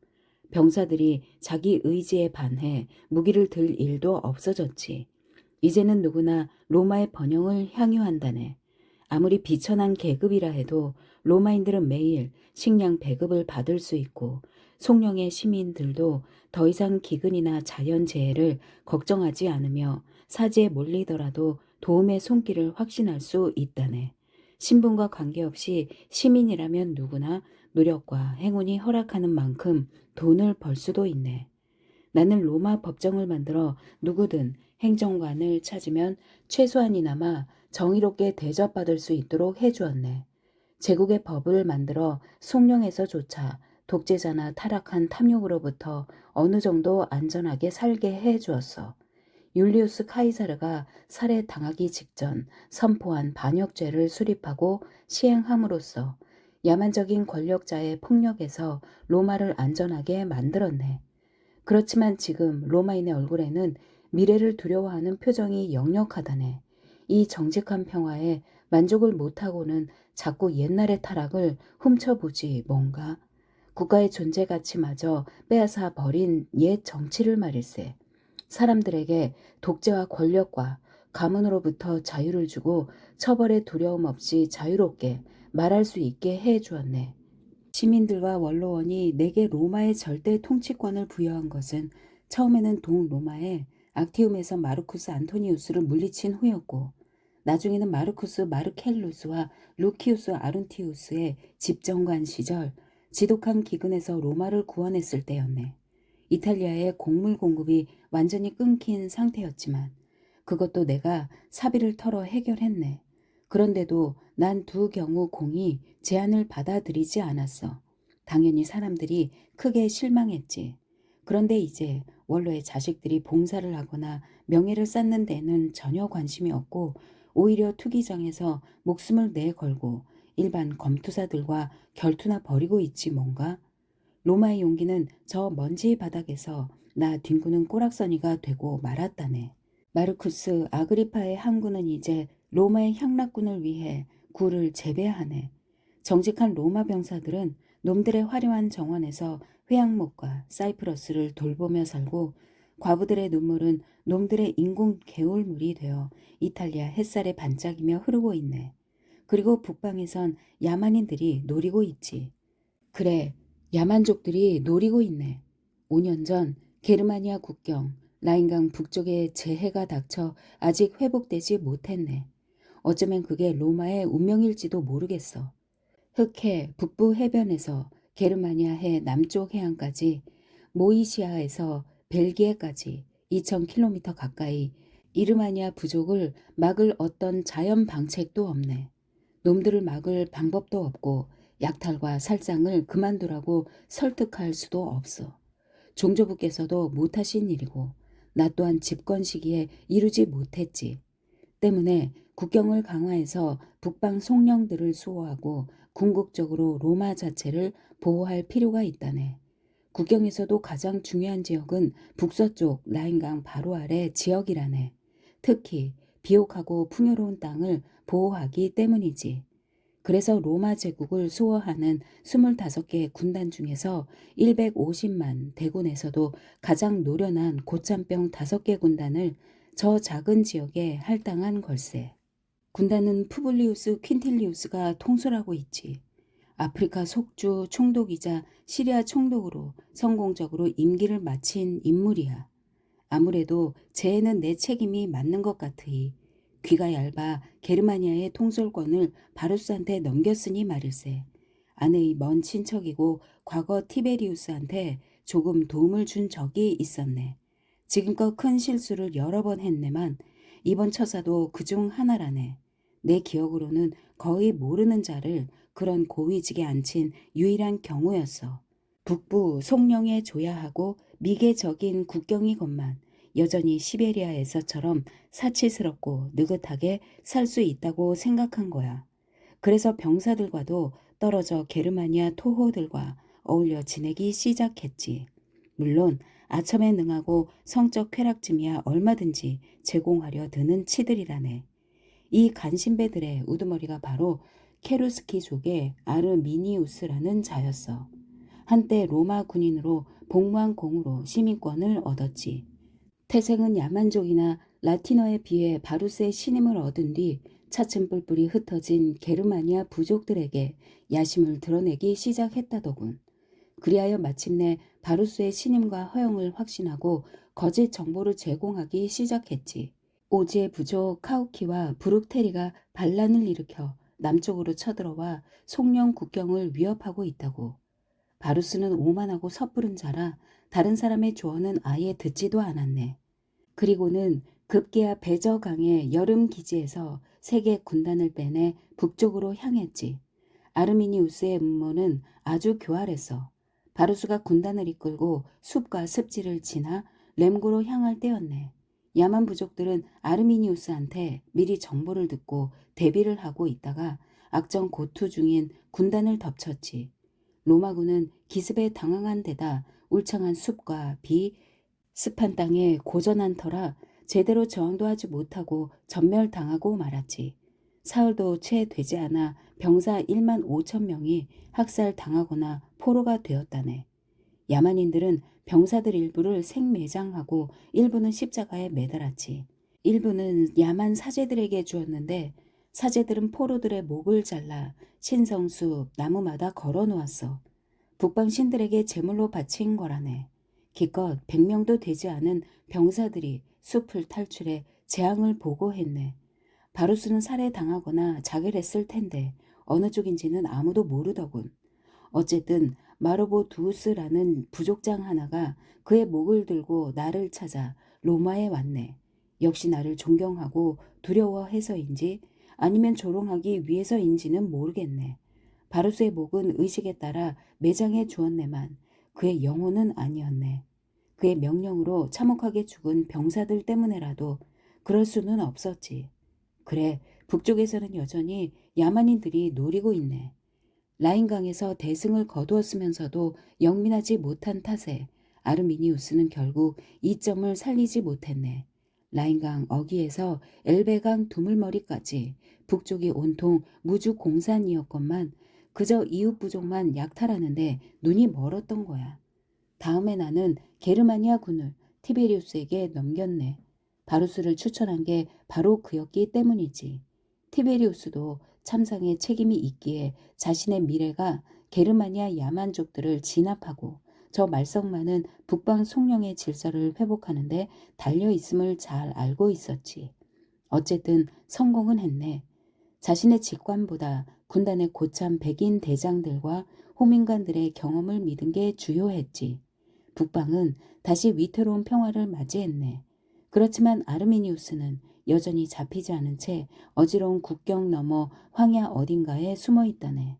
병사들이 자기 의지에 반해 무기를 들 일도 없어졌지. 이제는 누구나 로마의 번영을 향유한다네. 아무리 비천한 계급이라 해도 로마인들은 매일 식량 배급을 받을 수 있고 속령의 시민들도 더 이상 기근이나 자연재해를 걱정하지 않으며 사지에 몰리더라도 도움의 손길을 확신할 수 있다네. 신분과 관계없이 시민이라면 누구나 노력과 행운이 허락하는 만큼 돈을 벌 수도 있네. 나는 로마 법정을 만들어 누구든 행정관을 찾으면 최소한이나마 정의롭게 대접받을 수 있도록 해주었네. 제국의 법을 만들어 속령에서조차 독재자나 타락한 탐욕으로부터 어느 정도 안전하게 살게 해주었어. 율리우스 카이사르가 살해당하기 직전 선포한 반역죄를 수립하고 시행함으로써 야만적인 권력자의 폭력에서 로마를 안전하게 만들었네. 그렇지만 지금 로마인의 얼굴에는 미래를 두려워하는 표정이 역력하다네. 이 정직한 평화에 만족을 못하고는 자꾸 옛날의 타락을 훔쳐보지 뭔가. 국가의 존재 가치마저 빼앗아 버린 옛 정치를 말일세. 사람들에게 독재와 권력과 가문으로부터 자유를 주고 처벌의 두려움 없이 자유롭게 말할 수 있게 해 주었네. 시민들과 원로원이 내게 로마의 절대 통치권을 부여한 것은 처음에는 동로마의 악티움에서 마르쿠스 안토니우스를 물리친 후였고 나중에는 마르쿠스 마르켈루스와 루키우스 아룬티우스의 집정관 시절 지독한 기근에서 로마를 구원했을 때였네. 이탈리아의 곡물 공급이 완전히 끊긴 상태였지만 그것도 내가 사비를 털어 해결했네. 그런데도 난 두 경우 공이 제안을 받아들이지 않았어. 당연히 사람들이 크게 실망했지. 그런데 이제 원로의 자식들이 봉사를 하거나 명예를 쌓는 데는 전혀 관심이 없고 오히려 투기장에서 목숨을 내걸고 일반 검투사들과 결투나 벌이고 있지 뭔가. 로마의 용기는 저 먼지 바닥에서 나 뒹구는 꼬락서니가 되고 말았다네. 마르쿠스 아그리파의 항구는 이제 로마의 향락군을 위해 굴을 재배하네. 정직한 로마 병사들은 놈들의 화려한 정원에서 회양목과 사이프러스를 돌보며 살고 과부들의 눈물은 놈들의 인공 개울물이 되어 이탈리아 햇살에 반짝이며 흐르고 있네. 그리고 북방에선 야만인들이 노리고 있지. 그래, 야만족들이 노리고 있네. 5년 전 게르마니아 국경 라인강 북쪽에 재해가 닥쳐 아직 회복되지 못했네. 어쩌면 그게 로마의 운명일지도 모르겠어. 흑해 북부 해변에서 게르마니아해 남쪽 해안까지 모이시아에서 벨기에까지 2000km 가까이 이르마니아 부족을 막을 어떤 자연 방책도 없네. 놈들을 막을 방법도 없고 약탈과 살상을 그만두라고 설득할 수도 없어. 종조부께서도 못하신 일이고 나 또한 집권 시기에 이루지 못했지. 때문에 국경을 강화해서 북방 속령들을 수호하고 궁극적으로 로마 자체를 보호할 필요가 있다네. 국경에서도 가장 중요한 지역은 북서쪽 라인강 바로 아래 지역이라네. 특히 비옥하고 풍요로운 땅을 보호하기 때문이지. 그래서 로마 제국을 수호하는 25개의 군단 중에서 150만 대군에서도 가장 노련한 고참병 5개 군단을 저 작은 지역에 할당한 걸세. 군단은 푸블리우스 퀸틸리우스가 통솔하고 있지. 아프리카 속주 총독이자 시리아 총독으로 성공적으로 임기를 마친 인물이야. 아무래도 쟤는 내 책임이 맞는 것 같으니 귀가 얇아 게르마니아의 통솔권을 바루스한테 넘겼으니 말일세. 아내의 먼 친척이고 과거 티베리우스한테 조금 도움을 준 적이 있었네. 지금껏 큰 실수를 여러 번 했네만 이번 처사도 그중 하나라네. 내 기억으로는 거의 모르는 자를 그런 고위직에 앉힌 유일한 경우였어. 북부 속령에 줘야 하고 미개적인 국경이건만 여전히 시베리아에서처럼 사치스럽고 느긋하게 살 수 있다고 생각한 거야. 그래서 병사들과도 떨어져 게르마니아 토호들과 어울려 지내기 시작했지. 물론 아첨에 능하고 성적 쾌락쯤이야 얼마든지 제공하려 드는 치들이라네. 이 간신배들의 우두머리가 바로 케루스키족의 아르미니우스라는 자였어. 한때 로마 군인으로 복무한 공으로 시민권을 얻었지. 태생은 야만족이나 라틴어에 비해 바루스의 신임을 얻은 뒤 차츰 뿔뿔이 흩어진 게르마니아 부족들에게 야심을 드러내기 시작했다더군. 그리하여 마침내 바루스의 신임과 허용을 확신하고 거짓 정보를 제공하기 시작했지. 오지의 부족 카우키와 브룩테리가 반란을 일으켜 남쪽으로 쳐들어와 속령 국경을 위협하고 있다고. 바루스는 오만하고 섣부른 자라 다른 사람의 조언은 아예 듣지도 않았네. 그리고는 급기야 베저강의 여름 기지에서 세계 군단을 빼내 북쪽으로 향했지. 아르미니우스의 음모는 아주 교활했어. 바루스가 군단을 이끌고 숲과 습지를 지나 렘고로 향할 때였네. 야만 부족들은 아르미니우스한테 미리 정보를 듣고 대비를 하고 있다가 악정 고투 중인 군단을 덮쳤지. 로마군은 기습에 당황한 데다 울창한 숲과 비, 습한 땅에 고전한 터라 제대로 저항도 하지 못하고 전멸당하고 말았지. 사흘도 채 되지 않아 병사 1만 5천 명이 학살당하거나 포로가 되었다네. 야만인들은 병사들 일부를 생매장하고 일부는 십자가에 매달았지. 일부는 야만 사제들에게 주었는데 사제들은 포로들의 목을 잘라 신성숲 나무마다 걸어 놓았어. 북방 신들에게 제물로 바친 거라네. 기껏 100명도 되지 않은 병사들이 숲을 탈출해 재앙을 보고했네. 바루스는 살해당하거나 자결했을 텐데 어느 쪽인지는 아무도 모르더군. 어쨌든 마로보 두우스라는 부족장 하나가 그의 목을 들고 나를 찾아 로마에 왔네. 역시 나를 존경하고 두려워해서인지 아니면 조롱하기 위해서인지는 모르겠네. 바루스의 목은 의식에 따라 매장해 주었네만 그의 영혼은 아니었네. 그의 명령으로 참혹하게 죽은 병사들 때문에라도 그럴 수는 없었지. 그래, 북쪽에서는 여전히 야만인들이 노리고 있네. 라인강에서 대승을 거두었으면서도 영민하지 못한 탓에 아르미니우스는 결국 이점을 살리지 못했네. 라인강 어귀에서 엘베강 두물머리까지 북쪽이 온통 무주공산이었건만 그저 이웃 부족만 약탈하는데 눈이 멀었던 거야. 다음에 나는 게르마니아 군을 티베리우스에게 넘겼네. 바루스를 추천한 게 바로 그였기 때문이지. 티베리우스도 참상의 책임이 있기에 자신의 미래가 게르마니아 야만족들을 진압하고 저 말썽 많은 북방 속령의 질서를 회복하는데 달려있음을 잘 알고 있었지. 어쨌든 성공은 했네. 자신의 직관보다 군단의 고참 백인 대장들과 호민관들의 경험을 믿은 게 주요했지. 북방은 다시 위태로운 평화를 맞이했네. 그렇지만 아르미니우스는 여전히 잡히지 않은 채 어지러운 국경 너머 황야 어딘가에 숨어 있다네.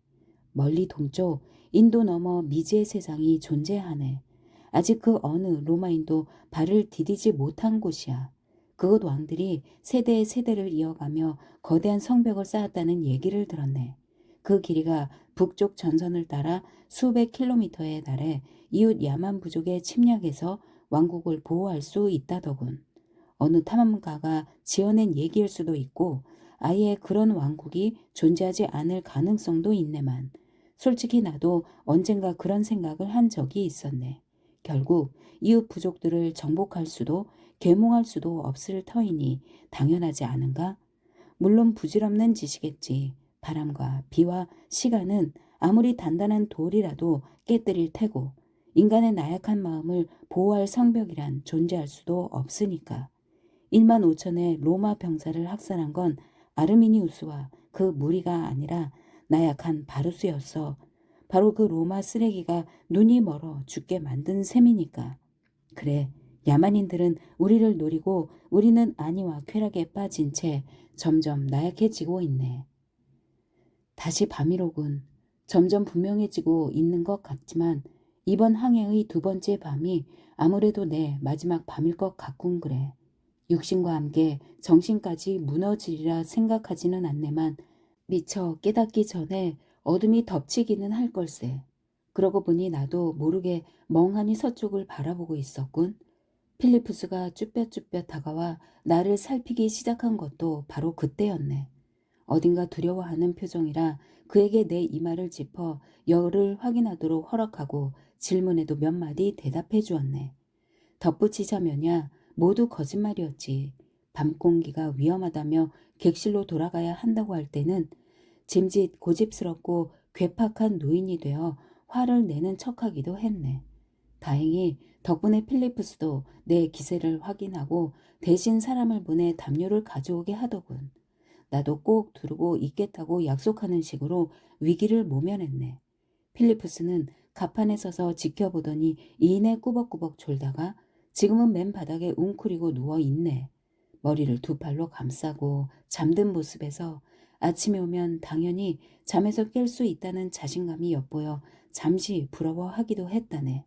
멀리 동쪽 인도 너머 미지의 세상이 존재하네. 아직 그 어느 로마인도 발을 디디지 못한 곳이야. 그곳 왕들이 세대의 세대를 이어가며 거대한 성벽을 쌓았다는 얘기를 들었네. 그 길이가 북쪽 전선을 따라 수백 킬로미터에 달해 이웃 야만 부족의 침략에서 왕국을 보호할 수 있다더군. 어느 탐험가가 지어낸 얘기일 수도 있고 아예 그런 왕국이 존재하지 않을 가능성도 있네만 솔직히 나도 언젠가 그런 생각을 한 적이 있었네. 결국 이웃 부족들을 정복할 수도 계몽할 수도 없을 터이니 당연하지 않은가? 물론 부질없는 짓이겠지. 바람과 비와 시간은 아무리 단단한 돌이라도 깨뜨릴 테고 인간의 나약한 마음을 보호할 성벽이란 존재할 수도 없으니까. 1만 5천의 로마 병사를 학살한 건 아르미니우스와 그 무리가 아니라 나약한 바루스였어. 바로 그 로마 쓰레기가 눈이 멀어 죽게 만든 셈이니까. 그래, 야만인들은 우리를 노리고 우리는 안위와 쾌락에 빠진 채 점점 나약해지고 있네. 다시 밤이로군. 점점 분명해지고 있는 것 같지만 이번 항해의 두 번째 밤이 아무래도 내 마지막 밤일 것 같군 그래. 육신과 함께 정신까지 무너지리라 생각하지는 않네만 미처 깨닫기 전에 어둠이 덮치기는 할 걸세. 그러고 보니 나도 모르게 멍하니 서쪽을 바라보고 있었군. 필리푸스가 쭈뼛쭈뼛 다가와 나를 살피기 시작한 것도 바로 그때였네. 어딘가 두려워하는 표정이라 그에게 내 이마를 짚어 열을 확인하도록 허락하고 질문에도 몇 마디 대답해 주었네. 덧붙이자면야 모두 거짓말이었지. 밤 공기가 위험하다며 객실로 돌아가야 한다고 할 때는 짐짓 고집스럽고 괴팍한 노인이 되어 화를 내는 척하기도 했네. 다행히 덕분에 필리프스도 내 기세를 확인하고 대신 사람을 보내 담요를 가져오게 하더군. 나도 꼭 두르고 있겠다고 약속하는 식으로 위기를 모면했네. 필리프스는 갑판에 서서 지켜보더니 이내 꾸벅꾸벅 졸다가 지금은 맨 바닥에 웅크리고 누워있네. 머리를 두 팔로 감싸고 잠든 모습에서 아침에 오면 당연히 잠에서 깰 수 있다는 자신감이 엿보여 잠시 부러워하기도 했다네.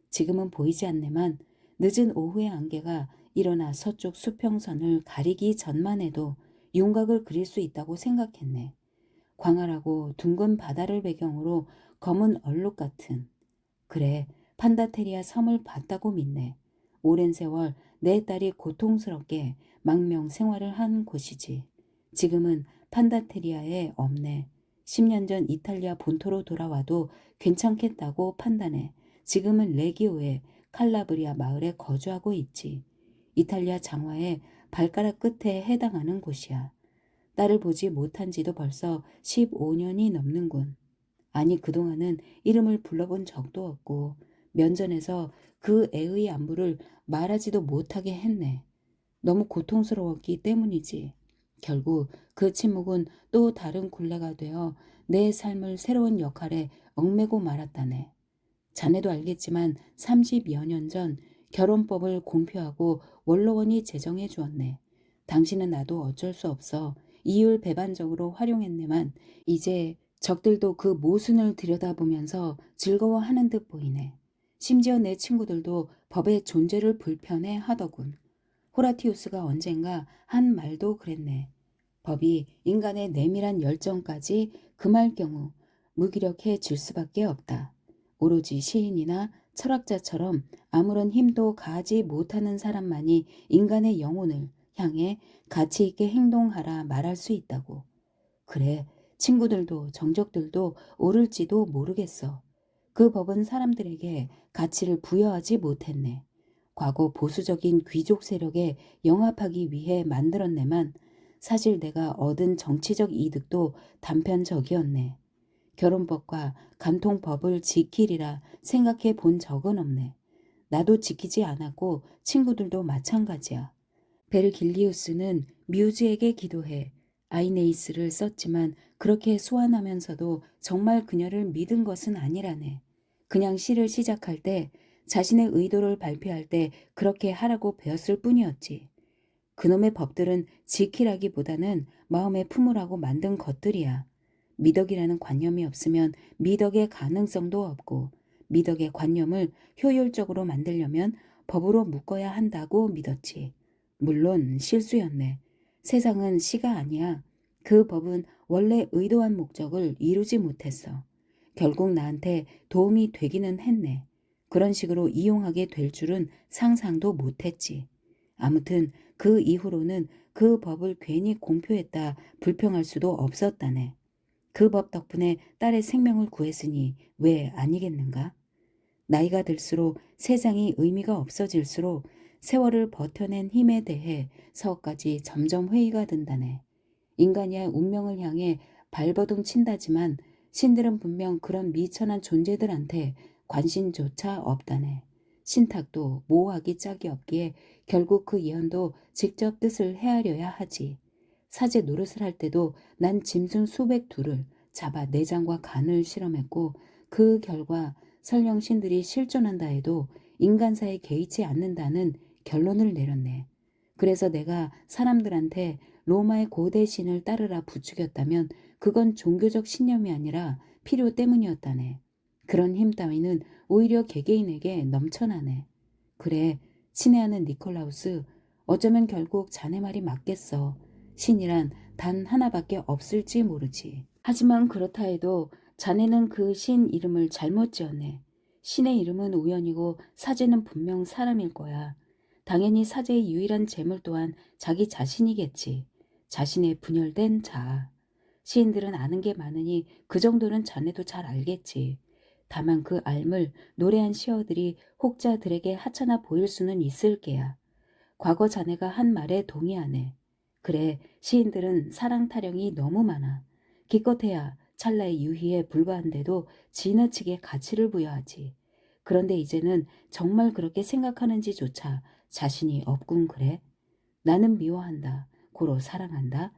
지금은 보이지 않네만 늦은 오후의 안개가 일어나 서쪽 수평선을 가리기 전만 해도 윤곽을 그릴 수 있다고 생각했네. 광활하고 둥근 바다를 배경으로 검은 얼룩 같은. 그래, 판다테리아 섬을 봤다고 믿네. 오랜 세월 내 딸이 고통스럽게 망명 생활을 한 곳이지. 지금은 판다테리아에 없네. 10년 전 이탈리아 본토로 돌아와도 괜찮겠다고 판단해. 지금은 레기오의 칼라브리아 마을에 거주하고 있지. 이탈리아 장화의 발가락 끝에 해당하는 곳이야. 딸을 보지 못한 지도 벌써 15년이 넘는군. 아니 그동안은 이름을 불러본 적도 없고 면전에서 그 애의 안부를 말하지도 못하게 했네. 너무 고통스러웠기 때문이지. 결국 그 침묵은 또 다른 굴레가 되어 내 삶을 새로운 역할에 얽매고 말았다네. 자네도 알겠지만 30여 년 전 결혼법을 공표하고 원로원이 제정해 주었네. 당신은 나도 어쩔 수 없어 이율 배반적으로 활용했네만 이제 적들도 그 모순을 들여다보면서 즐거워하는 듯 보이네. 심지어 내 친구들도 법의 존재를 불편해 하더군. 호라티우스가 언젠가 한 말도 그랬네. 법이 인간의 내밀한 열정까지 금할 경우 무기력해질 수밖에 없다. 오로지 시인이나 철학자처럼 아무런 힘도 가하지 못하는 사람만이 인간의 영혼을 향해 가치 있게 행동하라 말할 수 있다고. 그래, 친구들도 정적들도 옳을지도 모르겠어. 그 법은 사람들에게 가치를 부여하지 못했네. 과거 보수적인 귀족 세력에 영합하기 위해 만들었네만 사실 내가 얻은 정치적 이득도 단편적이었네. 결혼법과 간통법을 지키리라 생각해 본 적은 없네. 나도 지키지 않았고 친구들도 마찬가지야. 베르길리우스는 뮤즈에게 기도해 아이네이스를 썼지만 그렇게 소환하면서도 정말 그녀를 믿은 것은 아니라네. 그냥 시를 시작할 때 자신의 의도를 발표할 때 그렇게 하라고 배웠을 뿐이었지. 그놈의 법들은 지키라기보다는 마음에 품으라고 만든 것들이야. 미덕이라는 관념이 없으면 미덕의 가능성도 없고 미덕의 관념을 효율적으로 만들려면 법으로 묶어야 한다고 믿었지. 물론 실수였네. 세상은 시가 아니야. 그 법은 원래 의도한 목적을 이루지 못했어. 결국 나한테 도움이 되기는 했네. 그런 식으로 이용하게 될 줄은 상상도 못했지. 아무튼 그 이후로는 그 법을 괜히 공표했다 불평할 수도 없었다네. 그 법 덕분에 딸의 생명을 구했으니 왜 아니겠는가? 나이가 들수록 세상이 의미가 없어질수록 세월을 버텨낸 힘에 대해 서까지 점점 회의가 든다네. 인간이야 운명을 향해 발버둥 친다지만 신들은 분명 그런 미천한 존재들한테 관심조차 없다네. 신탁도 모호하기 짝이 없기에 결국 그 예언도 직접 뜻을 헤아려야 하지. 사제 노릇을 할 때도 난 짐승 수백 두를 잡아 내장과 간을 실험했고 그 결과 설령 신들이 실존한다 해도 인간사에 개의치 않는다는 결론을 내렸네. 그래서 내가 사람들한테 로마의 고대 신을 따르라 부추겼다면 그건 종교적 신념이 아니라 필요 때문이었다네. 그런 힘 따위는 오히려 개개인에게 넘쳐나네. 그래, 친애하는 니콜라우스, 어쩌면 결국 자네 말이 맞겠어. 신이란 단 하나밖에 없을지 모르지. 하지만 그렇다 해도 자네는 그 신 이름을 잘못 지었네. 신의 이름은 우연이고 사제는 분명 사람일 거야. 당연히 사제의 유일한 재물 또한 자기 자신이겠지. 자신의 분열된 자아. 시인들은 아는 게 많으니 그 정도는 자네도 잘 알겠지. 다만 그 알물 노래한 시어들이 혹자들에게 하찮아 보일 수는 있을 게야. 과거 자네가 한 말에 동의하네. 그래, 시인들은 사랑 타령이 너무 많아. 기껏해야 찰나의 유희에 불과한데도 지나치게 가치를 부여하지. 그런데 이제는 정말 그렇게 생각하는지조차 자신이 없군 그래. 나는 미워한다. 고로 사랑한다.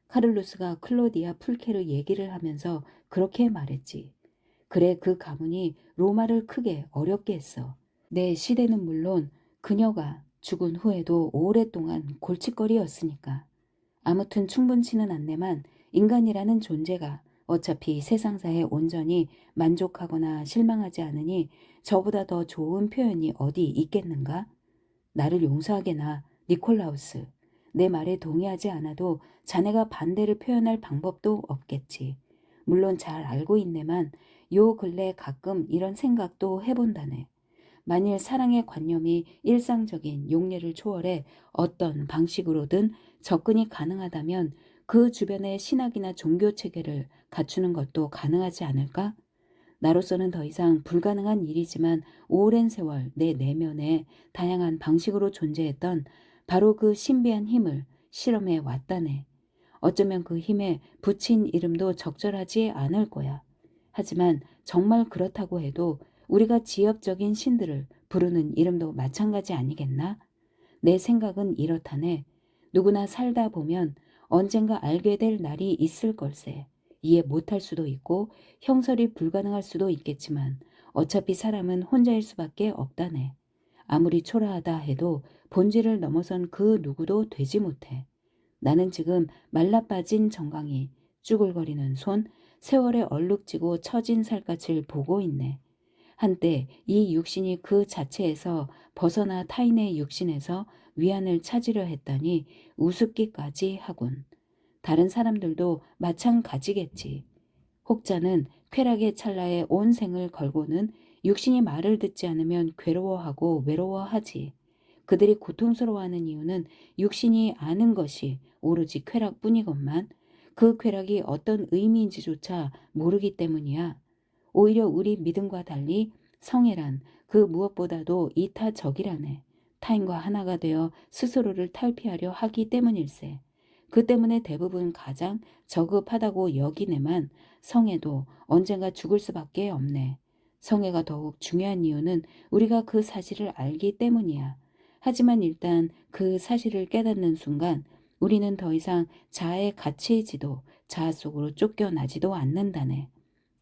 카를루스가 클로디아 풀케르 얘기를 하면서 그렇게 말했지. 그래, 그 가문이 로마를 크게 어렵게 했어. 내 시대는 물론 그녀가 죽은 후에도 오랫동안 골칫거리였으니까. 아무튼 충분치는 않네만 인간이라는 존재가 어차피 세상사에 온전히 만족하거나 실망하지 않으니 저보다 더 좋은 표현이 어디 있겠는가? 나를 용서하게나, 니콜라우스. 내 말에 동의하지 않아도 자네가 반대를 표현할 방법도 없겠지. 물론 잘 알고 있네만 요 근래 가끔 이런 생각도 해본다네. 만일 사랑의 관념이 일상적인 용례를 초월해 어떤 방식으로든 접근이 가능하다면 그 주변의 신학이나 종교 체계를 갖추는 것도 가능하지 않을까? 나로서는 더 이상 불가능한 일이지만 오랜 세월 내 내면에 다양한 방식으로 존재했던 바로 그 신비한 힘을 실험해 왔다네. 어쩌면 그 힘에 붙인 이름도 적절하지 않을 거야. 하지만 정말 그렇다고 해도 우리가 지엽적인 신들을 부르는 이름도 마찬가지 아니겠나? 내 생각은 이렇다네. 누구나 살다 보면 언젠가 알게 될 날이 있을 걸세. 이해 못할 수도 있고 형설이 불가능할 수도 있겠지만 어차피 사람은 혼자일 수밖에 없다네. 아무리 초라하다 해도 본질을 넘어선 그 누구도 되지 못해. 나는 지금 말라빠진 정강이, 쭈글거리는 손, 세월에 얼룩지고 처진 살갗을 보고 있네. 한때 이 육신이 그 자체에서 벗어나 타인의 육신에서 위안을 찾으려 했다니 우습기까지 하군. 다른 사람들도 마찬가지겠지. 혹자는 쾌락의 찰나에 온 생을 걸고는 육신이 말을 듣지 않으면 괴로워하고 외로워하지. 그들이 고통스러워하는 이유는 육신이 아는 것이 오로지 쾌락뿐이건만 그 쾌락이 어떤 의미인지조차 모르기 때문이야. 오히려 우리 믿음과 달리 성애란 그 무엇보다도 이타적이라네. 타인과 하나가 되어 스스로를 탈피하려 하기 때문일세. 그 때문에 대부분 가장 저급하다고 여기네만 성애도 언젠가 죽을 수밖에 없네. 성애가 더욱 중요한 이유는 우리가 그 사실을 알기 때문이야. 하지만 일단 그 사실을 깨닫는 순간 우리는 더 이상 자아에 갇히지도 자아 속으로 쫓겨나지도 않는다네.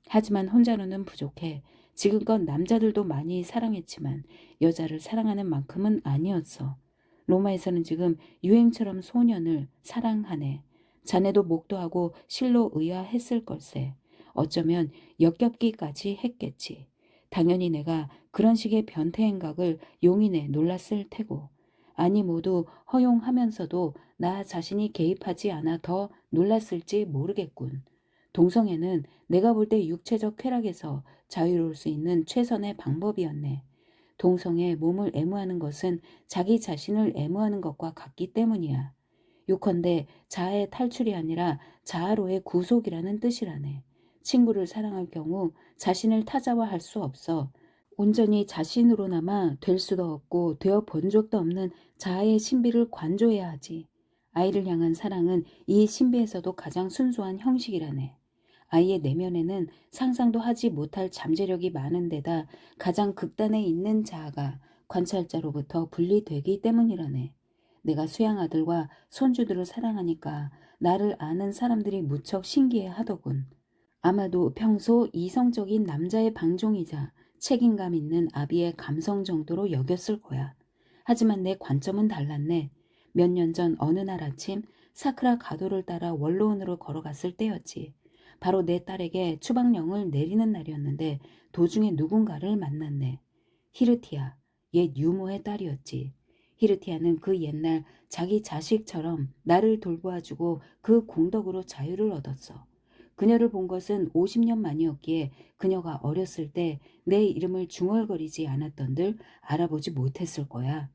하지만 혼자로는 부족해. 지금껏 남자들도 많이 사랑했지만 여자를 사랑하는 만큼은 아니었어. 로마에서는 지금 유행처럼 소년을 사랑하네. 자네도 목도하고 실로 의아했을 걸세. 어쩌면 역겹기까지 했겠지. 당연히 내가 그런 식의 변태 행각을 용인해 놀랐을 테고. 아니 모두 허용하면서도 나 자신이 개입하지 않아 더 놀랐을지 모르겠군. 동성애는 내가 볼 때 육체적 쾌락에서 자유로울 수 있는 최선의 방법이었네. 동성애 몸을 애무하는 것은 자기 자신을 애무하는 것과 같기 때문이야. 요컨대 자아의 탈출이 아니라 자아로의 구속이라는 뜻이라네. 친구를 사랑할 경우 자신을 타자화할 수 없어. 온전히 자신으로나마 될 수도 없고 되어 본 적도 없는 자아의 신비를 관조해야 하지. 아이를 향한 사랑은 이 신비에서도 가장 순수한 형식이라네. 아이의 내면에는 상상도 하지 못할 잠재력이 많은 데다 가장 극단에 있는 자아가 관찰자로부터 분리되기 때문이라네. 내가 수양 아들과 손주들을 사랑하니까 나를 아는 사람들이 무척 신기해 하더군. 아마도 평소 이성적인 남자의 방종이자 책임감 있는 아비의 감성 정도로 여겼을 거야. 하지만 내 관점은 달랐네. 몇 년 전 어느 날 아침 사크라 가도를 따라 원로원으로 걸어갔을 때였지. 바로 내 딸에게 추방령을 내리는 날이었는데 도중에 누군가를 만났네. 히르티아, 옛 유모의 딸이었지. 히르티아는 그 옛날 자기 자식처럼 나를 돌보아주고 그 공덕으로 자유를 얻었어. 그녀를 본 것은 50년 만이었기에 그녀가 어렸을 때 내 이름을 중얼거리지 않았던들 알아보지 못했을 거야.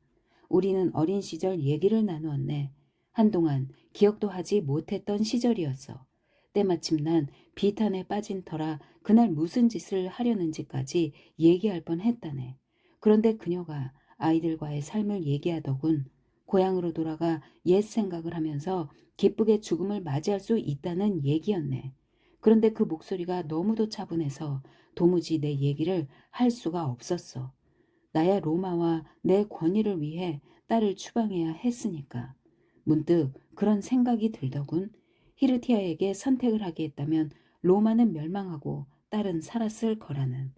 우리는 어린 시절 얘기를 나누었네. 한동안 기억도 하지 못했던 시절이었어. 때마침 난 비탄에 빠진 터라 그날 무슨 짓을 하려는지까지 얘기할 뻔했다네. 그런데 그녀가 아이들과의 삶을 얘기하더군. 고향으로 돌아가 옛 생각을 하면서 기쁘게 죽음을 맞이할 수 있다는 얘기였네. 그런데 그 목소리가 너무도 차분해서 도무지 내 얘기를 할 수가 없었어. 나야 로마와 내 권위를 위해 딸을 추방해야 했으니까. 문득 그런 생각이 들더군. 히르티아에게 선택을 하게 했다면 로마는 멸망하고 딸은 살았을 거라는.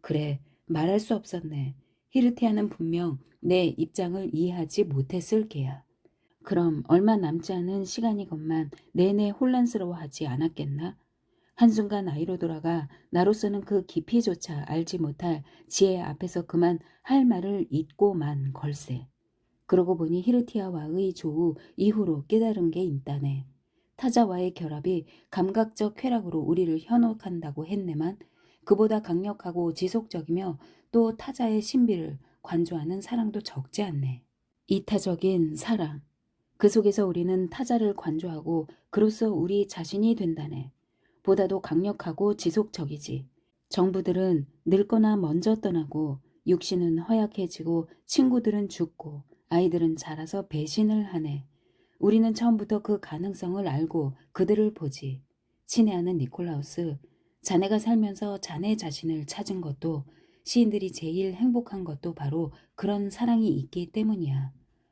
그래, 말할 수 없었네. 히르티아는 분명 내 입장을 이해하지 못했을 게야. 그럼 얼마 남지 않은 시간이건만 내내 혼란스러워하지 않았겠나? 한순간 아이로 돌아가 나로서는 그 깊이조차 알지 못할 지혜 앞에서 그만 할 말을 잊고 만 걸세. 그러고 보니 히르티아와의 조우 이후로 깨달은 게 있다네. 타자와의 결합이 감각적 쾌락으로 우리를 현혹한다고 했네만 그보다 강력하고 지속적이며 또 타자의 신비를 관조하는 사랑도 적지 않네. 이타적인 사랑. 그 속에서 우리는 타자를 관조하고 그로써 우리 자신이 된다네. 보다도 강력하고 지속적이지. 정부들은 늙거나 먼저 떠나고 육신은 허약해지고 친구들은 죽고 아이들은 자라서 배신을 하네. 우리는 처음부터 그 가능성을 알고 그들을 보지. 친애하는 니콜라우스, 자네가 살면서 자네 자신을 찾은 것도 시인들이 제일 행복한 것도 바로 그런 사랑이 있기 때문이야.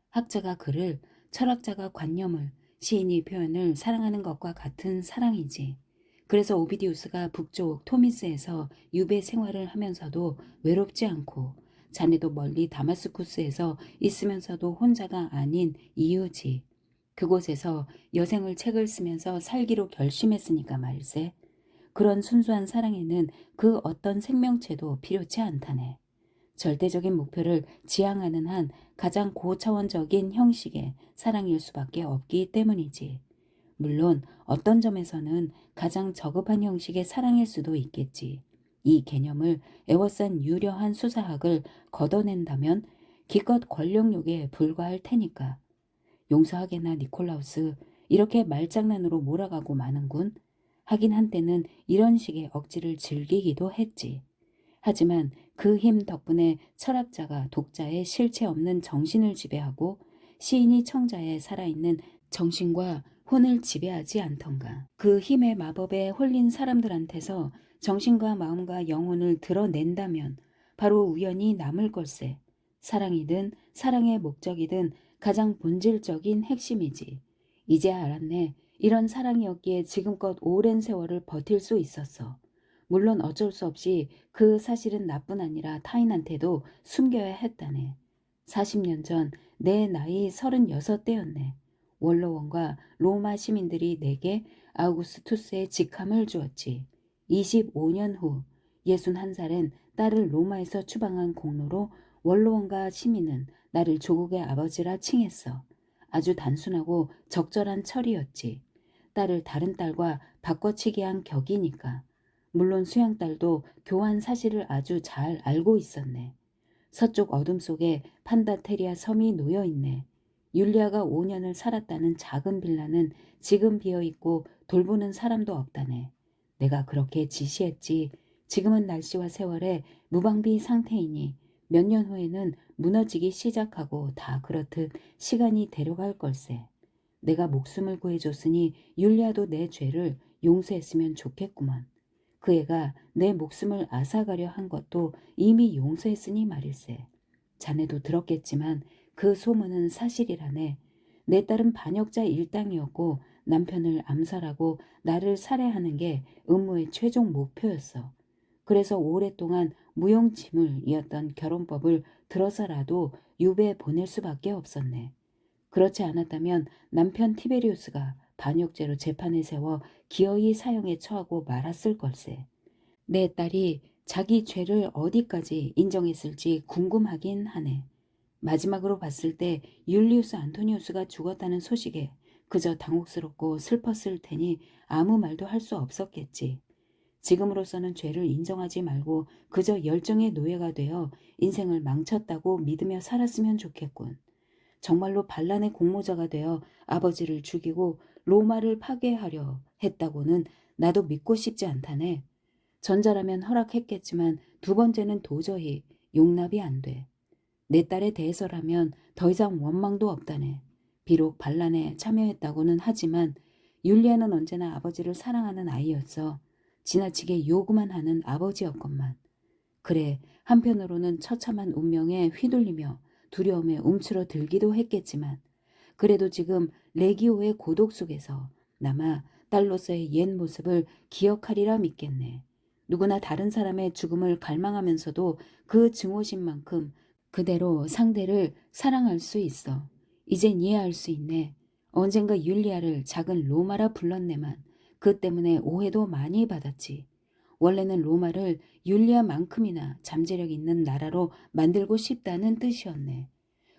학자가 글을, 철학자가 관념을, 시인이 표현을 사랑하는 것과 같은 사랑이지. 그래서 오비디우스가 북쪽 토미스에서 유배 생활을 하면서도 외롭지 않고 자네도 멀리 다마스쿠스에서 있으면서도 혼자가 아닌 이유지. 그곳에서 여생을 책을 쓰면서 살기로 결심했으니까 말세. 그런 순수한 사랑에는 그 어떤 생명체도 필요치 않다네. 절대적인 목표를 지향하는 한 가장 고차원적인 형식의 사랑일 수밖에 없기 때문이지. 물론 어떤 점에서는 가장 저급한 형식의 사랑일 수도 있겠지. 이 개념을 애워싼 유려한 수사학을 걷어낸다면 기껏 권력욕에 불과할 테니까. 용서하게나 니콜라우스, 이렇게 말장난으로 몰아가고 마는군. 하긴 한때는 이런 식의 억지를 즐기기도 했지. 하지만 그 힘 덕분에 철학자가 독자의 실체 없는 정신을 지배하고 시인이 청자의 살아있는 정신과 혼을 지배하지 않던가. 그 힘의 마법에 홀린 사람들한테서 정신과 마음과 영혼을 드러낸다면 바로 우연히 남을 걸세. 사랑이든 사랑의 목적이든 가장 본질적인 핵심이지. 이제야 알았네. 이런 사랑이었기에 지금껏 오랜 세월을 버틸 수 있었어. 물론 어쩔 수 없이 그 사실은 나뿐 아니라 타인한테도 숨겨야 했다네. 40년 전 내 나이 36대였네. 원로원과 로마 시민들이 내게 아우구스투스의 직함을 주었지. 25년 후 61살엔 딸을 로마에서 추방한 공로로 원로원과 시민은 나를 조국의 아버지라 칭했어. 아주 단순하고 적절한 처리였지. 딸을 다른 딸과 바꿔치기 한 격이니까. 물론 수양딸도 교환 사실을 아주 잘 알고 있었네. 서쪽 어둠 속에 판다테리아 섬이 놓여있네. 율리아가 5년을 살았다는 작은 빌라는 지금 비어있고 돌보는 사람도 없다네. 내가 그렇게 지시했지. 지금은 날씨와 세월에 무방비 상태이니 몇 년 후에는 무너지기 시작하고 다 그렇듯 시간이 데려갈 걸세. 내가 목숨을 구해줬으니 율리아도 내 죄를 용서했으면 좋겠구먼. 그 애가 내 목숨을 앗아가려 한 것도 이미 용서했으니 말일세. 자네도 들었겠지만 그 소문은 사실이라네. 내 딸은 반역자 일당이었고 남편을 암살하고 나를 살해하는 게 음모의 최종 목표였어. 그래서 오랫동안 무용지물이었던 결혼법을 들어서라도 유배에 보낼 수밖에 없었네. 그렇지 않았다면 남편 티베리우스가 반역죄로 재판에 세워 기어이 사형에 처하고 말았을 걸세. 내 딸이 자기 죄를 어디까지 인정했을지 궁금하긴 하네. 마지막으로 봤을 때 율리우스 안토니우스가 죽었다는 소식에 그저 당혹스럽고 슬펐을 테니 아무 말도 할 수 없었겠지. 지금으로서는 죄를 인정하지 말고 그저 열정의 노예가 되어 인생을 망쳤다고 믿으며 살았으면 좋겠군. 정말로 반란의 공모자가 되어 아버지를 죽이고 로마를 파괴하려 했다고는 나도 믿고 싶지 않다네. 전자라면 허락했겠지만 두 번째는 도저히 용납이 안 돼. 내 딸에 대해서라면 더 이상 원망도 없다네. 비록 반란에 참여했다고는 하지만 율리아는 언제나 아버지를 사랑하는 아이였어. 지나치게 요구만 하는 아버지였건만. 그래, 한편으로는 처참한 운명에 휘둘리며 두려움에 움츠러들기도 했겠지만 그래도 지금 레기오의 고독 속에서 남아 딸로서의 옛 모습을 기억하리라 믿겠네. 누구나 다른 사람의 죽음을 갈망하면서도 그 증오심만큼 그대로 상대를 사랑할 수 있어. 이젠 이해할 수 있네. 언젠가 율리아를 작은 로마라 불렀네만 그 때문에 오해도 많이 받았지. 원래는 로마를 율리아만큼이나 잠재력 있는 나라로 만들고 싶다는 뜻이었네.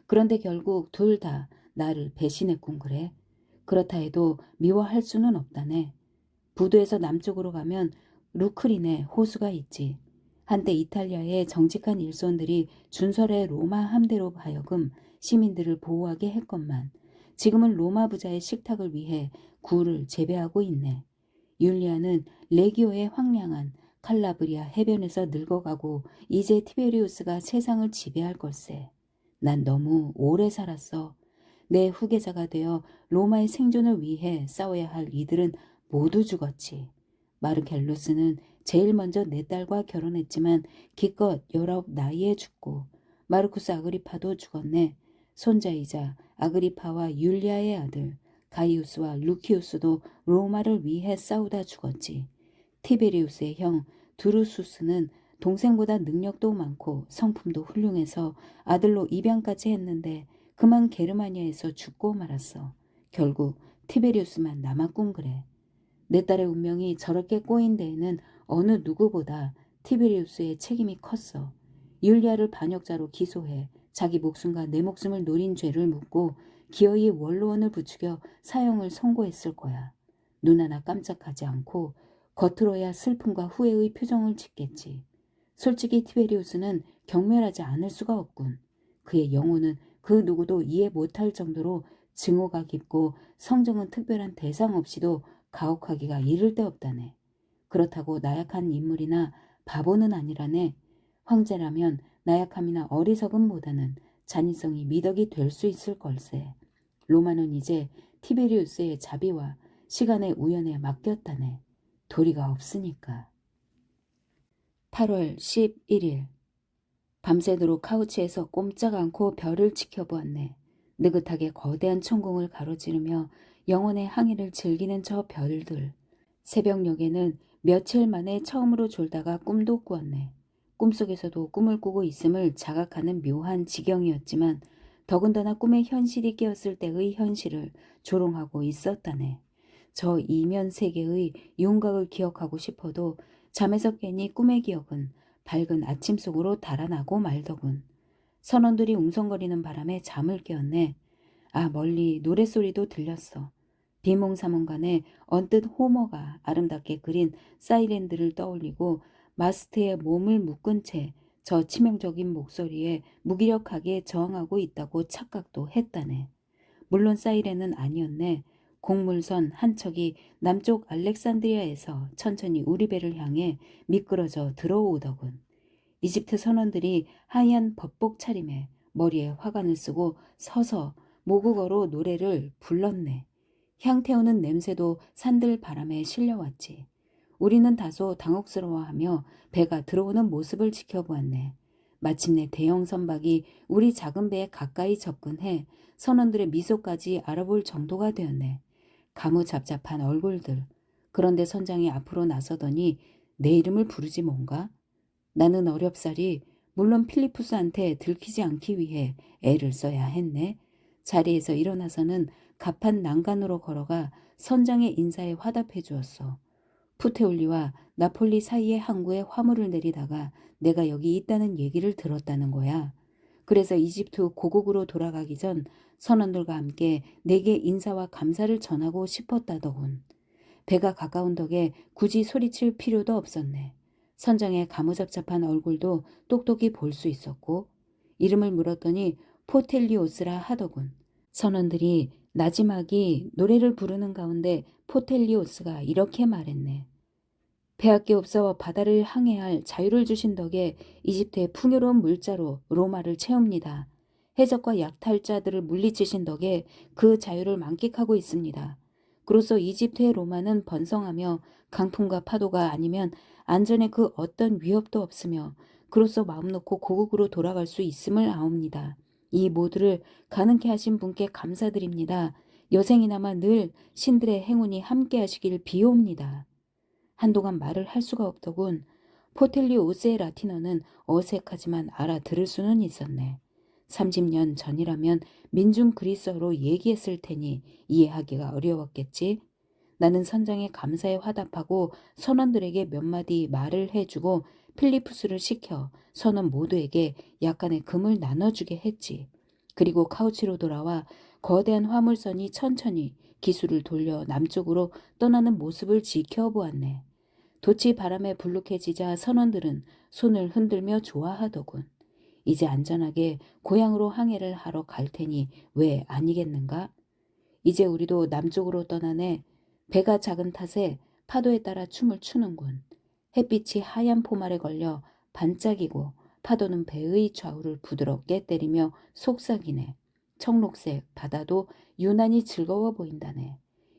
그런데 결국 둘 다 나를 배신했군 그래. 그렇다 해도 미워할 수는 없다네. 부두에서 남쪽으로 가면 루크린의 호수가 있지. 한때 이탈리아의 정직한 일손들이 준설의 로마 함대로 하여금 시민들을 보호하게 했건만 지금은 로마 부자의 식탁을 위해 굴을 재배하고 있네. 율리아는 레기오의 황량한 칼라브리아 해변에서 늙어가고 이제 티베리우스가 세상을 지배할 걸세. 난 너무 오래 살았어. 내 후계자가 되어 로마의 생존을 위해 싸워야 할 이들은 모두 죽었지. 마르켈루스는 제일 먼저 내 딸과 결혼했지만 기껏 19 나이에 죽고 마르쿠스 아그리파도 죽었네. 손자이자 아그리파와 율리아의 아들 가이우스와 루키우스도 로마를 위해 싸우다 죽었지. 티베리우스의 형 두루수스는 동생보다 능력도 많고 성품도 훌륭해서 아들로 입양까지 했는데 그만 게르마니아에서 죽고 말았어. 결국 티베리우스만 남았군 그래. 내 딸의 운명이 저렇게 꼬인 데에는 어느 누구보다 티베리우스의 책임이 컸어. 율리아를 반역자로 기소해 자기 목숨과 내 목숨을 노린 죄를 묻고 기어이 원로원을 부추겨 사형을 선고했을 거야. 눈 하나 깜짝하지 않고 겉으로야 슬픔과 후회의 표정을 짓겠지. 솔직히 티베리우스는 경멸하지 않을 수가 없군. 그의 영혼은 그 누구도 이해 못할 정도로 증오가 깊고 성정은 특별한 대상 없이도 가혹하기가 이를 데 없다네. 그렇다고 나약한 인물이나 바보는 아니라네. 황제라면 나약함이나 어리석음보다는 잔인성이 미덕이 될 수 있을 걸세. 로마는 이제 티베리우스의 자비와 시간의 우연에 맡겼다네. 도리가 없으니까. 8월 11일 밤새도록 카우치에서 꼼짝 않고 별을 지켜보았네. 느긋하게 거대한 천공을 가로지르며 영혼의 항해를 즐기는 저 별들. 새벽녘에는 며칠 만에 처음으로 졸다가 꿈도 꾸었네. 꿈속에서도 꿈을 꾸고 있음을 자각하는 묘한 지경이었지만 더군다나 꿈의 현실이 깨었을 때의 현실을 조롱하고 있었다네. 저 이면 세계의 윤곽을 기억하고 싶어도 잠에서 깨니 꿈의 기억은 밝은 아침 속으로 달아나고 말더군. 선원들이 웅성거리는 바람에 잠을 깨었네. 아, 멀리 노랫소리도 들렸어. 비몽사몽간에 언뜻 호머가 아름답게 그린 사이렌들을 떠올리고 마스트에 몸을 묶은 채 저 치명적인 목소리에 무기력하게 저항하고 있다고 착각도 했다네. 물론 사이렌은 아니었네. 곡물선 한 척이 남쪽 알렉산드리아에서 천천히 우리 배를 향해 미끄러져 들어오더군. 이집트 선원들이 하얀 법복 차림에 머리에 화관을 쓰고 서서 모국어로 노래를 불렀네. 향 태우는 냄새도 산들 바람에 실려왔지. 우리는 다소 당혹스러워하며 배가 들어오는 모습을 지켜보았네. 마침내 대형 선박이 우리 작은 배에 가까이 접근해 선원들의 미소까지 알아볼 정도가 되었네. 가무잡잡한 얼굴들. 그런데 선장이 앞으로 나서더니 내 이름을 부르지 뭔가? 나는 어렵사리 물론 필리푸스한테 들키지 않기 위해 애를 써야 했네. 자리에서 일어나서는 갑판 난간으로 걸어가 선장의 인사에 화답해 주었어. 푸테올리와 나폴리 사이의 항구에 화물을 내리다가 내가 여기 있다는 얘기를 들었다는 거야. 그래서 이집트 고국으로 돌아가기 전 선원들과 함께 내게 인사와 감사를 전하고 싶었다더군. 배가 가까운 덕에 굳이 소리칠 필요도 없었네. 선장의 가무잡잡한 얼굴도 똑똑히 볼 수 있었고 이름을 물었더니 포텔리오스라 하더군. 선원들이 나지막이 노래를 부르는 가운데 포텔리오스가 이렇게 말했네. 배밖에 없어 바다를 항해할 자유를 주신 덕에 이집트의 풍요로운 물자로 로마를 채웁니다. 해적과 약탈자들을 물리치신 덕에 그 자유를 만끽하고 있습니다. 그로써 이집트의 로마는 번성하며 강풍과 파도가 아니면 안전에 그 어떤 위협도 없으며 그로써 마음 놓고 고국으로 돌아갈 수 있음을 아옵니다. 이 모두를 가능케 하신 분께 감사드립니다. 여생이나마 늘 신들의 행운이 함께 하시길 비옵니다. 한동안 말을 할 수가 없더군. 포텔리오스의 라틴어는 어색하지만 알아들을 수는 있었네. 30년 전이라면 민중 그리스어로 얘기했을 테니 이해하기가 어려웠겠지. 나는 선장의 감사에 화답하고 선원들에게 몇 마디 말을 해주고 필리푸스를 시켜 선원 모두에게 약간의 금을 나눠주게 했지. 그리고 카우치로 돌아와 거대한 화물선이 천천히 기수를 돌려 남쪽으로 떠나는 모습을 지켜보았네. 돛이 바람에 불룩해지자 선원들은 손을 흔들며 좋아하더군. 이제 안전하게 고향으로 항해를 하러 갈 테니 왜 아니겠는가? 이제 우리도 남쪽으로 떠나네. 배가 작은 탓에 파도에 따라 춤을 추는군. 햇빛이 하얀 포말에 걸려 반짝이고 파도는 배의 좌우를 부드럽게 때리며 속삭이네. 청록색 바다도 유난히 즐거워 보인다네.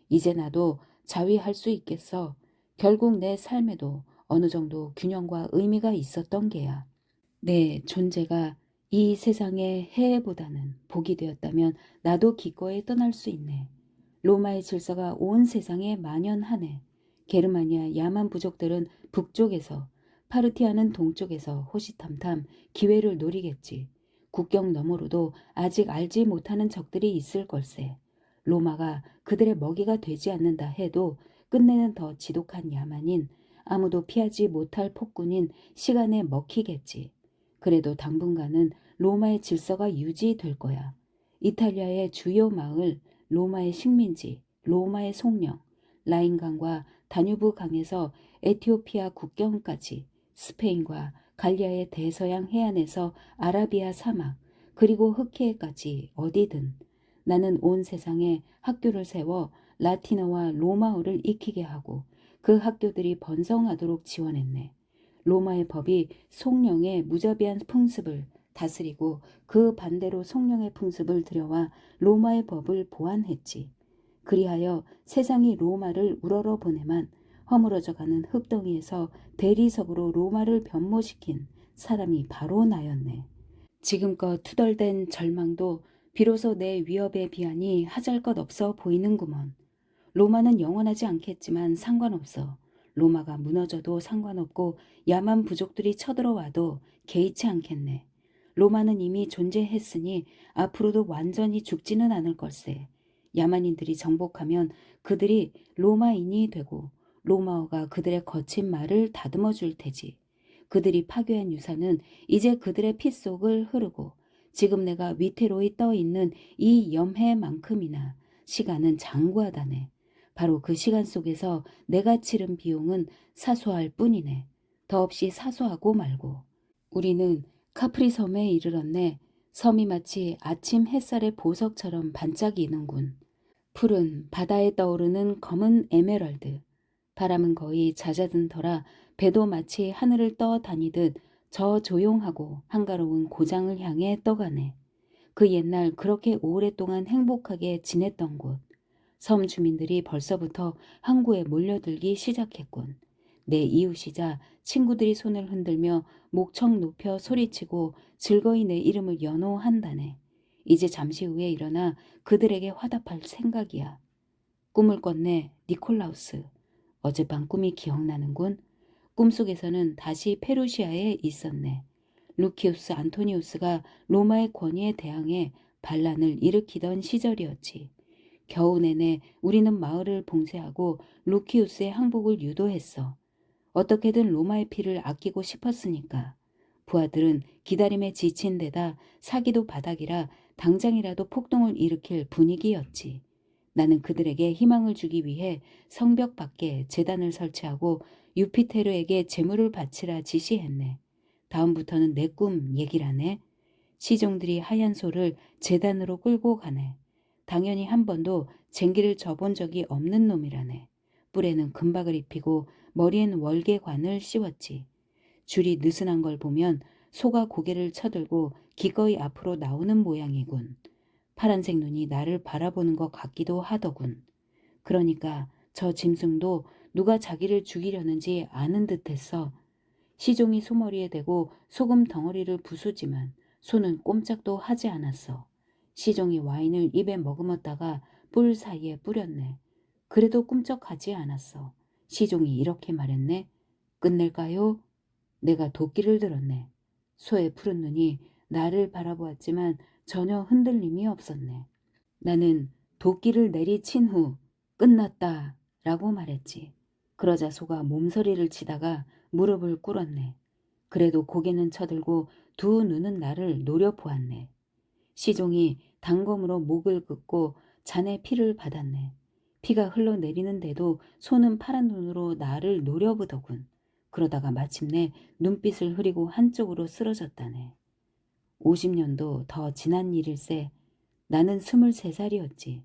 이제 나도 자위할 수 있겠어. 결국 내 삶에도 어느 정도 균형과 의미가 있었던 게야. 내 존재가 이 세상의 해보다는 복이 되었다면 나도 기꺼이 떠날 수 있네. 로마의 질서가 온 세상에 만연하네. 게르마니아 야만 부족들은 북쪽에서, 파르티아는 동쪽에서 호시탐탐 기회를 노리겠지. 국경 너머로도 아직 알지 못하는 적들이 있을 걸세. 로마가 그들의 먹이가 되지 않는다 해도 끝내는 더 지독한 야만인, 아무도 피하지 못할 폭군인 시간에 먹히겠지. 그래도 당분간은 로마의 질서가 유지될 거야. 이탈리아의 주요 마을, 로마의 식민지, 로마의 송령, 라인강과 다뉴브 강에서 에티오피아 국경까지, 스페인과 갈리아의 대서양 해안에서 아라비아 사막, 그리고 흑해까지 어디든 나는 온 세상에 학교를 세워 라틴어와 로마어를 익히게 하고 그 학교들이 번성하도록 지원했네. 로마의 법이 송령의 무자비한 풍습을 다스리고 그 반대로 송령의 풍습을 들여와 로마의 법을 보완했지. 그리하여 세상이 로마를 우러러 보내만 허물어져가는 흙덩이에서 대리석으로 로마를 변모시킨 사람이 바로 나였네. 지금껏 투덜댄 절망도 비로소 내 위협에 비하니 하잘것없어 보이는구먼. 로마는 영원하지 않겠지만 상관없어. 로마가 무너져도 상관없고 야만 부족들이 쳐들어와도 개의치 않겠네. 로마는 이미 존재했으니 앞으로도 완전히 죽지는 않을 걸세. 야만인들이 정복하면 그들이 로마인이 되고 로마어가 그들의 거친 말을 다듬어 줄 테지. 그들이 파괴한 유산은 이제 그들의 피 속을 흐르고 지금 내가 위태로이 떠 있는 이 염해만큼이나 시간은 장구하다네. 바로 그 시간 속에서 내가 치른 비용은 사소할 뿐이네. 더없이 사소하고 말고. 우리는 카프리 섬에 이르렀네. 섬이 마치 아침 햇살의 보석처럼 반짝이는군. 풀은 바다에 떠오르는 검은 에메랄드. 바람은 거의 잦아든 터라 배도 마치 하늘을 떠 다니듯 저 조용하고 한가로운 고장을 향해 떠가네. 그 옛날 그렇게 오랫동안 행복하게 지냈던 곳. 섬 주민들이 벌써부터 항구에 몰려들기 시작했군. 내 이웃이자 친구들이 손을 흔들며 목청 높여 소리치고 즐거이 내 이름을 연호한다네. 이제 잠시 후에 일어나 그들에게 화답할 생각이야. 꿈을 꿨네, 니콜라우스. 어젯밤 꿈이 기억나는군. 꿈속에서는 다시 페루시아에 있었네. 루키우스 안토니우스가 로마의 권위에 대항해 반란을 일으키던 시절이었지. 겨우 내내 우리는 마을을 봉쇄하고 루키우스의 항복을 유도했어. 어떻게든 로마의 피를 아끼고 싶었으니까. 부하들은 기다림에 지친 데다 사기도 바닥이라 당장이라도 폭동을 일으킬 분위기였지. 나는 그들에게 희망을 주기 위해 성벽 밖에 제단을 설치하고 유피테르에게 제물을 바치라 지시했네. 다음부터는 내 꿈 얘기라네. 시종들이 하얀 소를 제단으로 끌고 가네. 당연히 한 번도 쟁기를 져본 적이 없는 놈이라네. 뿔에는 금박을 입히고 머리엔 월계관을 씌웠지. 줄이 느슨한 걸 보면 소가 고개를 쳐들고 기꺼이 앞으로 나오는 모양이군. 파란색 눈이 나를 바라보는 것 같기도 하더군. 그러니까 저 짐승도 누가 자기를 죽이려는지 아는 듯했어. 시종이 소머리에 대고 소금 덩어리를 부수지만 소는 꼼짝도 하지 않았어. 시종이 와인을 입에 머금었다가 뿔 사이에 뿌렸네. 그래도 꿈쩍하지 않았어. 시종이 이렇게 말했네. 끝낼까요? 내가 도끼를 들었네. 소의 푸른 눈이 나를 바라보았지만 전혀 흔들림이 없었네. 나는 도끼를 내리친 후 끝났다 라고 말했지. 그러자 소가 몸서리를 치다가 무릎을 꿇었네. 그래도 고개는 쳐들고 두 눈은 나를 노려보았네. 시종이 단검으로 목을 긋고 잔의 피를 받았네. 피가 흘러내리는데도 소는 파란 눈으로 나를 노려보더군. 그러다가 마침내 눈빛을 흐리고 한쪽으로 쓰러졌다네. 50년도 더 지난 일일세. 나는 23살이었지.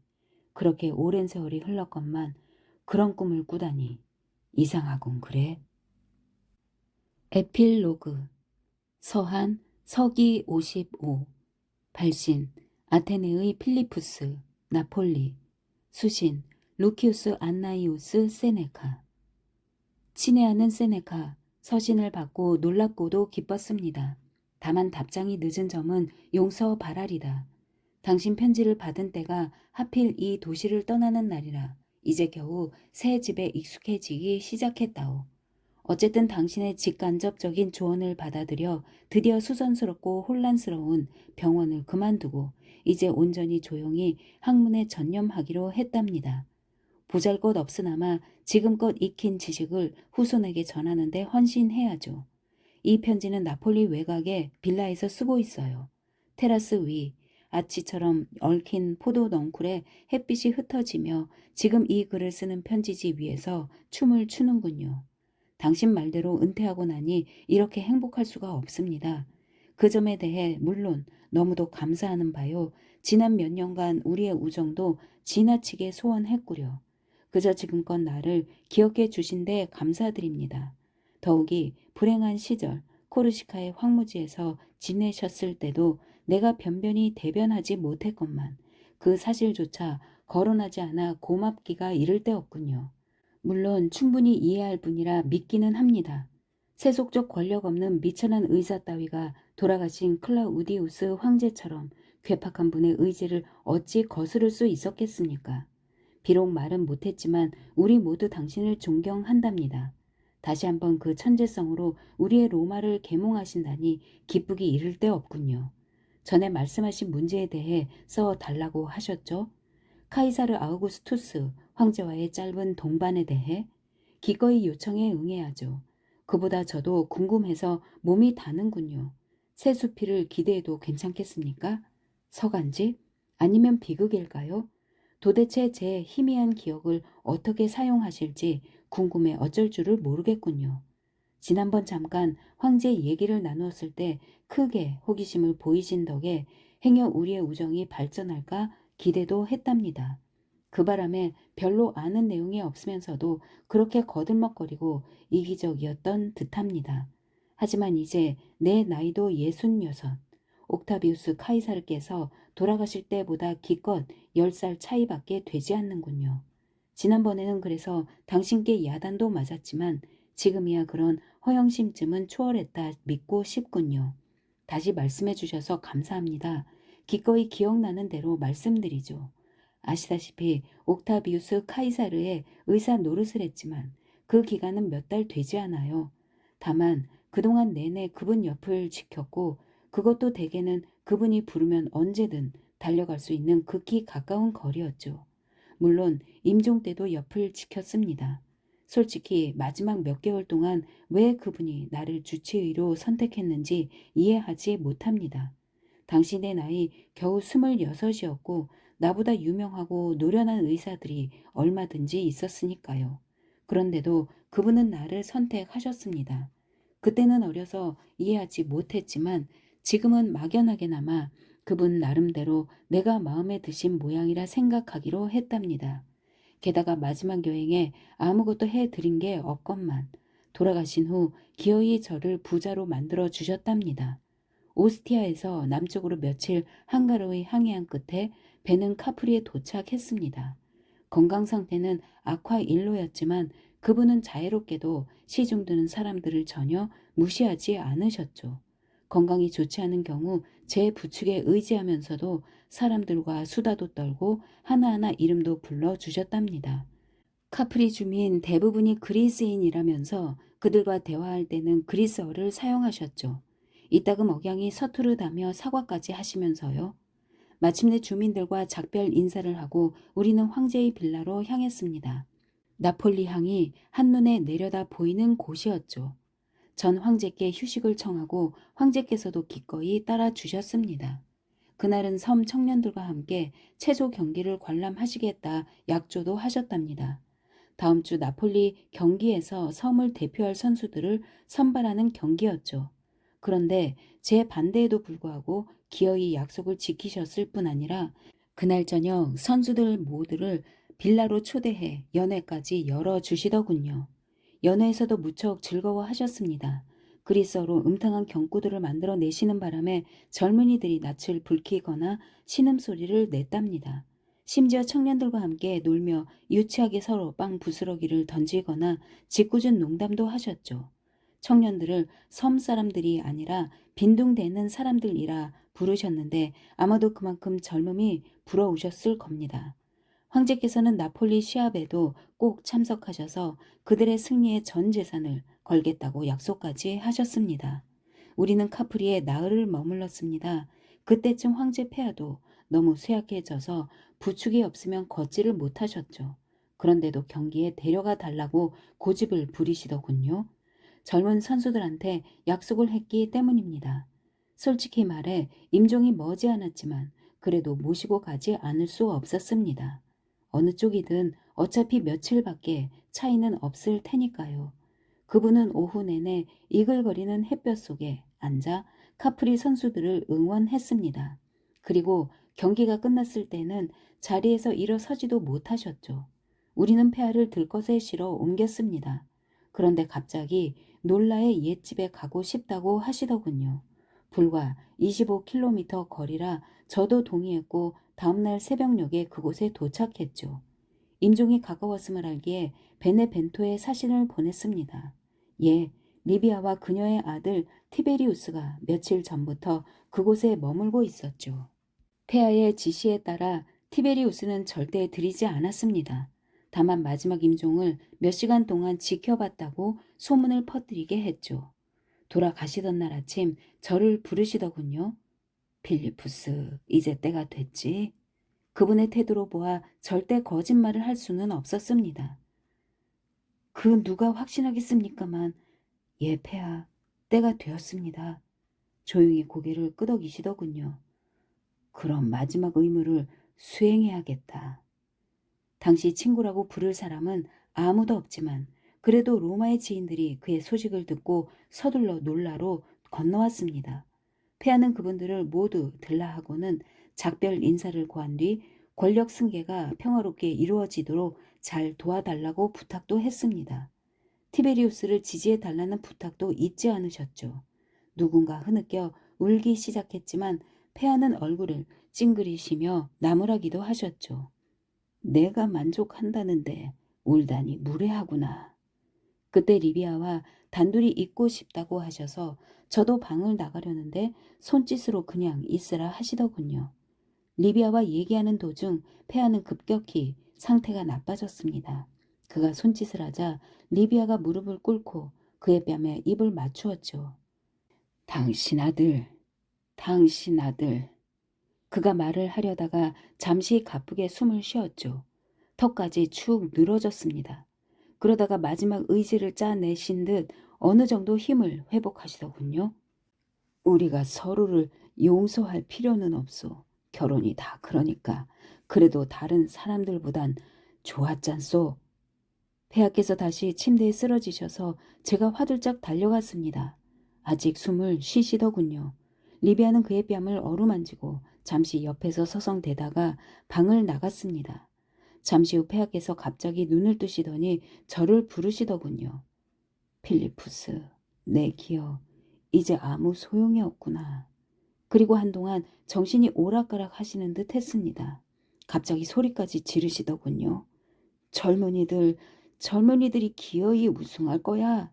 그렇게 오랜 세월이 흘렀건만 그런 꿈을 꾸다니 이상하군 그래. 에필로그 서한 서기 55 발신 아테네의 필리푸스 나폴리 수신 루키우스 안나이우스 세네카 친애하는 세네카 서신을 받고 놀랍고도 기뻤습니다. 다만 답장이 늦은 점은 용서 바라리다. 당신 편지를 받은 때가 하필 이 도시를 떠나는 날이라 이제 겨우 새 집에 익숙해지기 시작했다오. 어쨌든 당신의 직간접적인 조언을 받아들여 드디어 수선스럽고 혼란스러운 병원을 그만두고 이제 온전히 조용히 학문에 전념하기로 했답니다. 보잘것없으나마 지금껏 익힌 지식을 후손에게 전하는 데 헌신해야죠. 이 편지는 나폴리 외곽의 빌라에서 쓰고 있어요. 테라스 위, 아치처럼 얽힌 포도 넝쿨에 햇빛이 흩어지며 지금 이 글을 쓰는 편지지 위에서 춤을 추는군요. 당신 말대로 은퇴하고 나니 이렇게 행복할 수가 없습니다. 그 점에 대해 물론 너무도 감사하는 바요. 지난 몇 년간 우리의 우정도 지나치게 소원했구려. 그저 지금껏 나를 기억해 주신 데 감사드립니다. 더욱이 불행한 시절 코르시카의 황무지에서 지내셨을 때도 내가 변변히 대변하지 못했건만 그 사실조차 거론하지 않아 고맙기가 이를 데 없군요. 물론 충분히 이해할 분이라 믿기는 합니다. 세속적 권력 없는 미천한 의사 따위가 돌아가신 클라우디우스 황제처럼 괴팍한 분의 의지를 어찌 거스를 수 있었겠습니까? 비록 말은 못했지만 우리 모두 당신을 존경한답니다. 다시 한번 그 천재성으로 우리의 로마를 계몽하신다니 기쁘기 이를 데 없군요. 전에 말씀하신 문제에 대해 써달라고 하셨죠? 카이사르 아우구스투스 황제와의 짧은 동반에 대해 기꺼이 요청에 응해야죠. 그보다 저도 궁금해서 몸이 다는군요. 새수피를 기대해도 괜찮겠습니까? 서간지? 아니면 비극일까요? 도대체 제 희미한 기억을 어떻게 사용하실지 궁금해 어쩔 줄을 모르겠군요. 지난번 잠깐 황제 얘기를 나누었을 때 크게 호기심을 보이신 덕에 행여 우리의 우정이 발전할까 기대도 했답니다. 그 바람에 별로 아는 내용이 없으면서도 그렇게 거들먹거리고 이기적이었던 듯합니다. 하지만 이제 내 나이도 66, 옥타비우스 카이사르께서 돌아가실 때보다 기껏 10살 차이밖에 되지 않는군요. 지난번에는 그래서 당신께 야단도 맞았지만 지금이야 그런 허영심쯤은 초월했다 믿고 싶군요. 다시 말씀해 주셔서 감사합니다. 기꺼이 기억나는 대로 말씀드리죠. 아시다시피 옥타비우스 카이사르의 의사 노릇을 했지만 그 기간은 몇 달 되지 않아요. 다만 그동안 내내 그분 옆을 지켰고 그것도 대개는 그분이 부르면 언제든 달려갈 수 있는 극히 가까운 거리였죠. 물론 임종 때도 옆을 지켰습니다. 솔직히 마지막 몇 개월 동안 왜 그분이 나를 주치의로 선택했는지 이해하지 못합니다. 당신의 나이 겨우 26이었고 나보다 유명하고 노련한 의사들이 얼마든지 있었으니까요. 그런데도 그분은 나를 선택하셨습니다. 그때는 어려서 이해하지 못했지만 지금은 막연하게나마 그분 나름대로 내가 마음에 드신 모양이라 생각하기로 했답니다. 게다가 마지막 여행에 아무것도 해드린 게 없건만 돌아가신 후 기어이 저를 부자로 만들어 주셨답니다. 오스티아에서 남쪽으로 며칠 한가로이 항해한 끝에 배는 카프리에 도착했습니다. 건강 상태는 악화일로였지만 그분은 자애롭게도 시중 드는 사람들을 전혀 무시하지 않으셨죠. 건강이 좋지 않은 경우 제 부축에 의지하면서도 사람들과 수다도 떨고 하나하나 이름도 불러주셨답니다. 카프리 주민 대부분이 그리스인이라면서 그들과 대화할 때는 그리스어를 사용하셨죠. 이따금 억양이 서투르다며 사과까지 하시면서요. 마침내 주민들과 작별 인사를 하고 우리는 황제의 빌라로 향했습니다. 나폴리 항이 한눈에 내려다 보이는 곳이었죠. 전 황제께 휴식을 청하고 황제께서도 기꺼이 따라 주셨습니다. 그날은 섬 청년들과 함께 체조 경기를 관람하시겠다 약조도 하셨답니다. 다음 주 나폴리 경기에서 섬을 대표할 선수들을 선발하는 경기였죠. 그런데 제 반대에도 불구하고 기어이 약속을 지키셨을 뿐 아니라 그날 저녁 선수들 모두를 빌라로 초대해 연회까지 열어주시더군요. 연회에서도 무척 즐거워하셨습니다. 그리스어로 음탕한 경구들을 만들어 내시는 바람에 젊은이들이 낯을 붉히거나 신음소리를 냈답니다. 심지어 청년들과 함께 놀며 유치하게 서로 빵 부스러기를 던지거나 짓궂은 농담도 하셨죠. 청년들을 섬 사람들이 아니라 빈둥대는 사람들이라 부르셨는데 아마도 그만큼 젊음이 부러우셨을 겁니다. 황제께서는 나폴리 시합에도 꼭 참석하셔서 그들의 승리에 전 재산을 걸겠다고 약속까지 하셨습니다. 우리는 카프리에 나흘을 머물렀습니다. 그때쯤 황제 폐하도 너무 쇠약해져서 부축이 없으면 걷지를 못하셨죠. 그런데도 경기에 데려가 달라고 고집을 부리시더군요. 젊은 선수들한테 약속을 했기 때문입니다. 솔직히 말해 임종이 머지않았지만 그래도 모시고 가지 않을 수 없었습니다. 어느 쪽이든 어차피 며칠밖에 차이는 없을 테니까요. 그분은 오후 내내 이글거리는 햇볕 속에 앉아 카프리 선수들을 응원했습니다. 그리고 경기가 끝났을 때는 자리에서 일어서지도 못하셨죠. 우리는 폐하를 들것에 실어 옮겼습니다. 그런데 갑자기 놀라의 옛집에 가고 싶다고 하시더군요. 불과 25km 거리라 저도 동의했고 다음날 새벽녘에 그곳에 도착했죠. 임종이 가까웠음을 알기에 베네벤토에 사신을 보냈습니다. 예, 리비아와 그녀의 아들 티베리우스가 며칠 전부터 그곳에 머물고 있었죠. 폐하의 지시에 따라 티베리우스는 절대 들이지 않았습니다. 다만 마지막 임종을 몇 시간 동안 지켜봤다고 소문을 퍼뜨리게 했죠. 돌아가시던 날 아침 저를 부르시더군요. 필리푸스, 이제 때가 됐지? 그분의 태도로 보아 절대 거짓말을 할 수는 없었습니다. 그 누가 확신하겠습니까만, 예, 폐하, 때가 되었습니다. 조용히 고개를 끄덕이시더군요. 그럼 마지막 의무를 수행해야겠다. 당시 친구라고 부를 사람은 아무도 없지만 그래도 로마의 지인들이 그의 소식을 듣고 서둘러 놀라로 건너왔습니다. 폐하는 그분들을 모두 들라하고는 작별 인사를 고한 뒤 권력 승계가 평화롭게 이루어지도록 잘 도와달라고 부탁도 했습니다. 티베리우스를 지지해달라는 부탁도 잊지 않으셨죠. 누군가 흐느껴 울기 시작했지만 폐하는 얼굴을 찡그리시며 나무라기도 하셨죠. 내가 만족한다는데 울다니 무례하구나. 그때 리비아와 단둘이 있고 싶다고 하셔서 저도 방을 나가려는데 손짓으로 그냥 있으라 하시더군요. 리비아와 얘기하는 도중 폐하는 급격히 상태가 나빠졌습니다. 그가 손짓을 하자 리비아가 무릎을 꿇고 그의 뺨에 입을 맞추었죠. 당신 아들, 당신 아들. 그가 말을 하려다가 잠시 가쁘게 숨을 쉬었죠. 턱까지 축 늘어졌습니다. 그러다가 마지막 의지를 짜내신 듯 어느 정도 힘을 회복하시더군요. 우리가 서로를 용서할 필요는 없소. 결혼이 다 그러니까. 그래도 다른 사람들보단 좋았잖소. 폐하께서 다시 침대에 쓰러지셔서 제가 화들짝 달려갔습니다. 아직 숨을 쉬시더군요. 리비아는 그의 뺨을 어루만지고 잠시 옆에서 서성대다가 방을 나갔습니다. 잠시 후 폐하께서 갑자기 눈을 뜨시더니 저를 부르시더군요. 필리푸스, 내 기억 이제 아무 소용이 없구나. 그리고 한동안 정신이 오락가락 하시는 듯 했습니다. 갑자기 소리까지 지르시더군요. 젊은이들이 기어이 우승할 거야.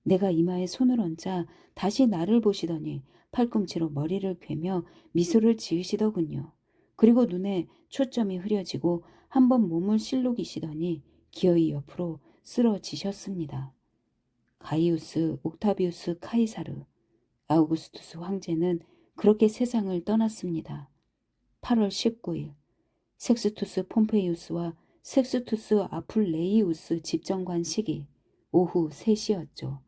내가 이마에 손을 얹자 다시 나를 보시더니 팔꿈치로 머리를 괴며 미소를 지으시더군요. 그리고 눈에 초점이 흐려지고 한번 몸을 실룩이시더니 기어이 옆으로 쓰러지셨습니다. 가이우스 옥타비우스 카이사르 아우구스투스 황제는 그렇게 세상을 떠났습니다. 8월 19일 섹스투스 폼페이우스와 섹스투스 아플레이우스 집정관 시기 오후 3시였죠.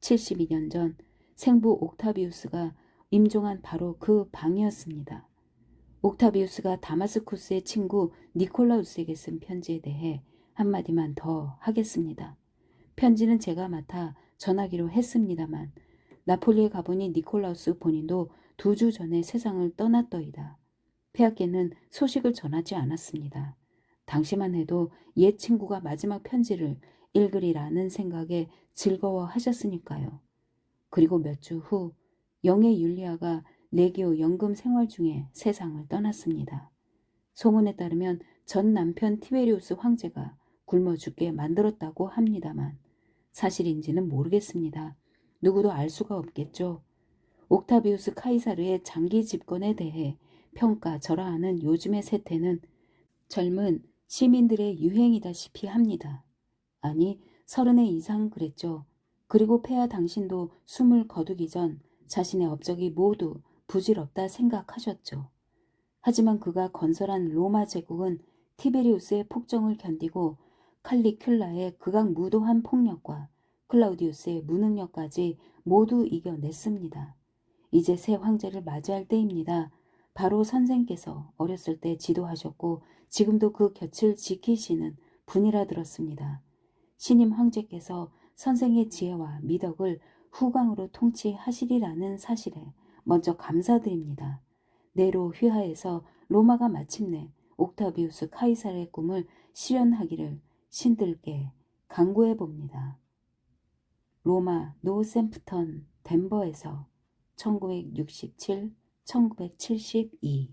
72년 전 생부 옥타비우스가 임종한 바로 그 방이었습니다. 옥타비우스가 다마스쿠스의 친구 니콜라우스에게 쓴 편지에 대해 한마디만 더 하겠습니다. 편지는 제가 맡아 전하기로 했습니다만 나폴리에 가보니 니콜라우스 본인도 2주 전에 세상을 떠났더이다. 폐하께는 소식을 전하지 않았습니다. 당시만 해도 옛 친구가 마지막 편지를 읽으리라는 생각에 즐거워하셨으니까요. 그리고 몇 주 후 영의 율리아가 레기오 연금 생활 중에 세상을 떠났습니다. 소문에 따르면 전 남편 티베리우스 황제가 굶어 죽게 만들었다고 합니다만 사실인지는 모르겠습니다. 누구도 알 수가 없겠죠. 옥타비우스 카이사르의 장기 집권에 대해 평가절하하는 요즘의 세태는 젊은 시민들의 유행이다시피 합니다. 아니 30의 이상 그랬죠. 그리고 폐하 당신도 숨을 거두기 전 자신의 업적이 모두 부질없다 생각하셨죠. 하지만 그가 건설한 로마 제국은 티베리우스의 폭정을 견디고 칼리큘라의 극악무도한 폭력과 클라우디우스의 무능력까지 모두 이겨냈습니다. 이제 새 황제를 맞이할 때입니다. 바로 선생께서 어렸을 때 지도하셨고 지금도 그 곁을 지키시는 분이라 들었습니다. 신임 황제께서 선생의 지혜와 미덕을 후광으로 통치하시리라는 사실에 먼저 감사드립니다. 네로 휘하에서 로마가 마침내 옥타비우스 카이사르의 꿈을 실현하기를 신들께 간구해 봅니다. 로마 노샘프턴 덴버에서 1967-1972